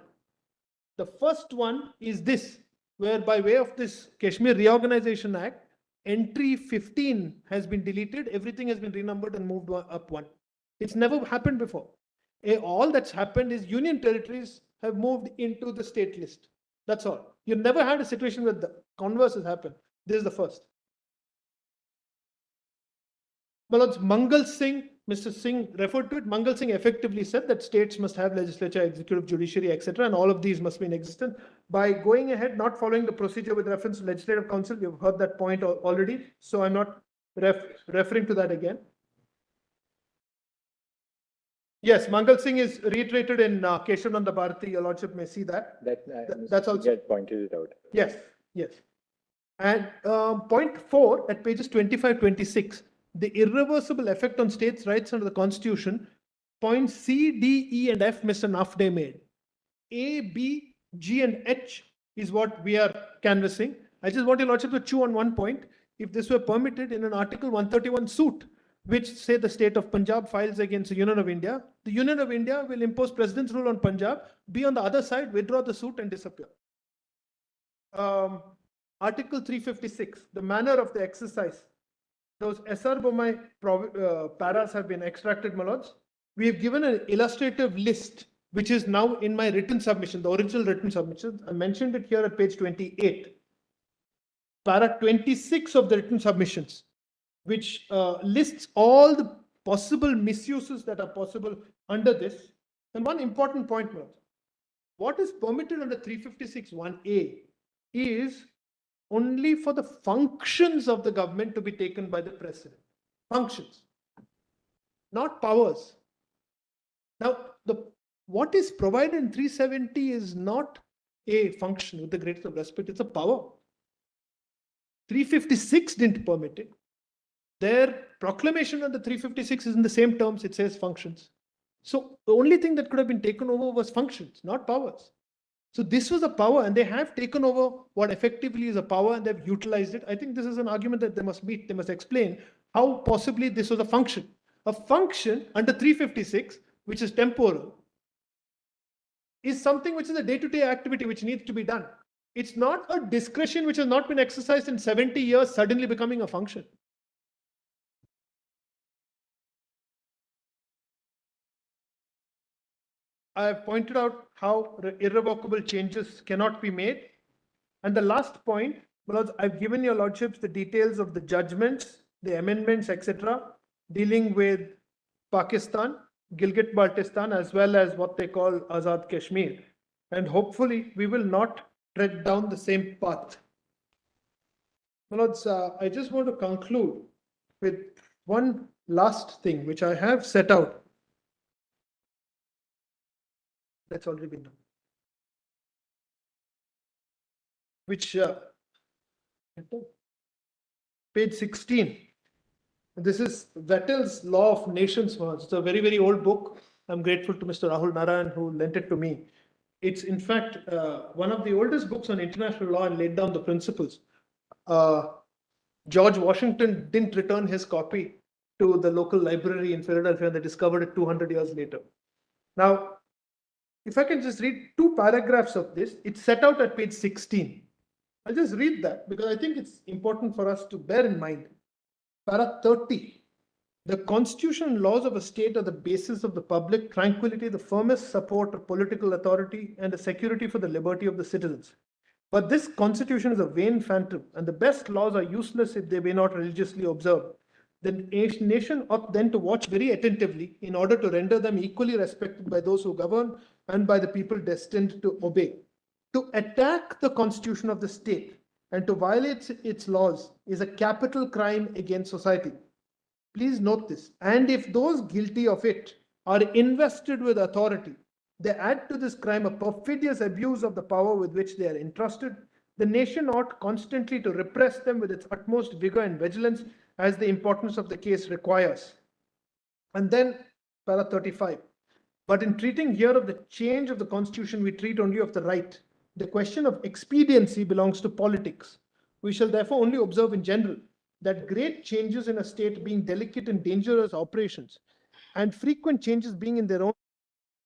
The first one is this, where by way of this Kashmir Reorganization Act, entry 15 has been deleted, everything has been renumbered and moved up one. It's never happened before. All that's happened is union territories have moved into the state list. That's all. You've never had a situation where the converse has happened. This is the first. Malod's Mangal Singh, Mr. Singh referred to it. Mangal Singh effectively said that states must have legislature, executive, judiciary, etc. And all of these must be in existence. By going ahead, not following the procedure with reference to legislative council, you've heard that point already. So I'm not referring to that again. Yes, Mangal Singh is reiterated in Keshavananda Bharati. Your Lordship may see that. That's also pointed it out. Yes, yes. And point 4 at pages 25, 26, the irreversible effect on states' rights under the Constitution, points C, D, E, and F, Mr. Nafde made. A, B, G, and H is what we are canvassing. I just want your Lordship to chew on one point. If this were permitted in an Article 131 suit, which say the state of Punjab files against the Union of India, the Union of India will impose president's rule on Punjab, be on the other side, withdraw the suit and disappear. Article 356, the manner of the exercise. Those SR Bommai paras have been extracted, my lords. We have given an illustrative list, which is now in my written submission, the original written submission. I mentioned it here at page 28. Para 26 of the written submissions, which lists all the possible misuses that are possible under this. And one important point, my lords. What is permitted under 356(1)(a) is only for the functions of the government to be taken by the president. Functions, not powers. Now, what is provided in 370 is not a function with the greatest of respect, it's a power. 356 didn't permit it. Their proclamation under 356 is in the same terms, it says functions. So the only thing that could have been taken over was functions, not powers. So this was a power, and they have taken over what effectively is a power, and they've utilized it. I think this is an argument that they must meet. They must explain how possibly this was a function. A function under 356, which is temporal, is something which is a day-to-day activity which needs to be done. It's not a discretion which has not been exercised in 70 years suddenly becoming a function. I have pointed out how irrevocable changes cannot be made. And the last point, I've given your lordships the details of the judgments, the amendments, etc., dealing with Pakistan, Gilgit-Baltistan, as well as what they call Azad Kashmir. And hopefully we will not tread down the same path. I just want to conclude with one last thing, which I have set out. That's already been done. Which, page 16. This is Vattel's Law of Nations. It's a very, very old book. I'm grateful to Mr. Rahul Narayan who lent it to me. It's in fact one of the oldest books on international law and laid down the principles. George Washington didn't return his copy to the local library in Philadelphia, and they discovered it 200 years later. Now, if I can just read 2 paragraphs of this, it's set out at page 16. I'll just read that because I think it's important for us to bear in mind. Para 30. The constitution and laws of a state are the basis of the public tranquility, the firmest support of political authority, and the security for the liberty of the citizens. But this constitution is a vain phantom, and the best laws are useless if they be not religiously observed. The nation ought then to watch very attentively in order to render them equally respected by those who govern and by the people destined to obey. To attack the constitution of the state and to violate its laws is a capital crime against society. Please note this. And if those guilty of it are invested with authority, they add to this crime a perfidious abuse of the power with which they are entrusted. The nation ought constantly to repress them with its utmost vigor and vigilance as the importance of the case requires. And then, para 35. But in treating here of the change of the constitution, we treat only of the right. The question of expediency belongs to politics. We shall therefore only observe in general that great changes in a state being delicate and dangerous operations, and frequent changes being in their own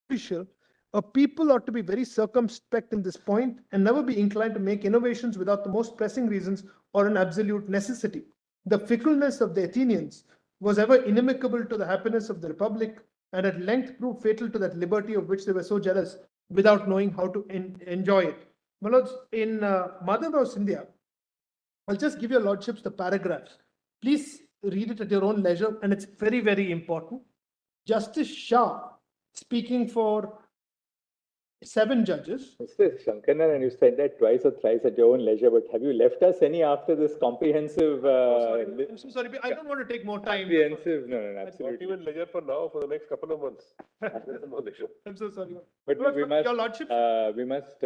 official, a people ought to be very circumspect in this point and never be inclined to make innovations without the most pressing reasons or an absolute necessity. The fickleness of the Athenians was ever inimical to the happiness of the republic, and at length proved fatal to that liberty of which they were so jealous without knowing how to enjoy it. My lords, in Mother of India, I'll just give your lordships the paragraphs. Please read it at your own leisure, and it's very, very important. Justice Shah, speaking for 7 judges. Mr. Shankaran, and you said that twice or thrice at your own leisure, but have you left us any after this comprehensive? I'm so sorry, I don't want to take more time. Comprehensive, no, absolutely. Not even leisure for now, for the next couple of months. No leisure. I'm so sorry. But your lordship, we must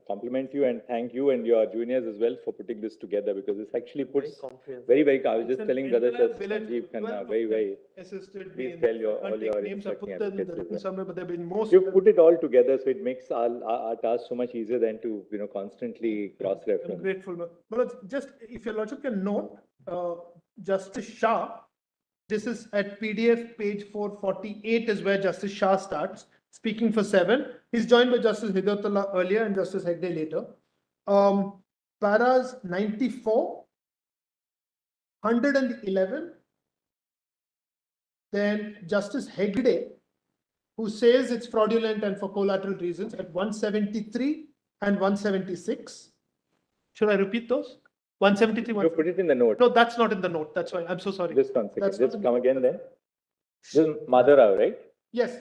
compliment you and thank you and your juniors as well for putting this together, because this actually puts very, very, I was just telling Brother Sanjiv Khanna, very, assisted please me tell all your names. I put them in the written summary, but they've been most. You've put it all together, so it makes our task so much easier than to constantly cross-reference. I'm grateful. But just if your lordship can note, Justice Shah This is at PDF page 448 is where Justice Shah starts, speaking for 7. He's joined by Justice Hidayatullah earlier and Justice Hegde later. Paras 94, 111. Then Justice Hegde, who says it's fraudulent and for collateral reasons, at 173 and 176. Should I repeat those? 173, You put it in the note. No, that's not in the note. That's why. I'm so sorry. Just one second. That's not Just in come the- again then. This is Madhurao, right? Yes.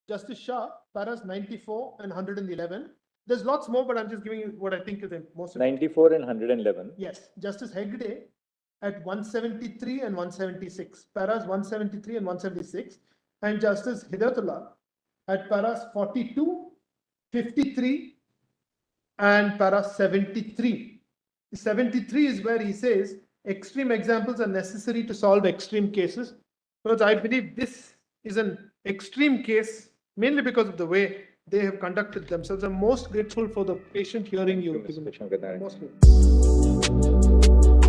Justice Shah, paras 94 and 111. There's lots more, but I'm just giving you what I think is the most. 94 and 111. Yes. Justice Hegde at 173 and 176. Paras 173 and 176. And Justice Hidayatullah at paras 42, 53, and paras 73. 73 is where he says extreme examples are necessary to solve extreme cases. Because I believe this is an extreme case, mainly because of the way they have conducted themselves. I'm most grateful for the patient hearing you. Mr. Shankar. Most grateful.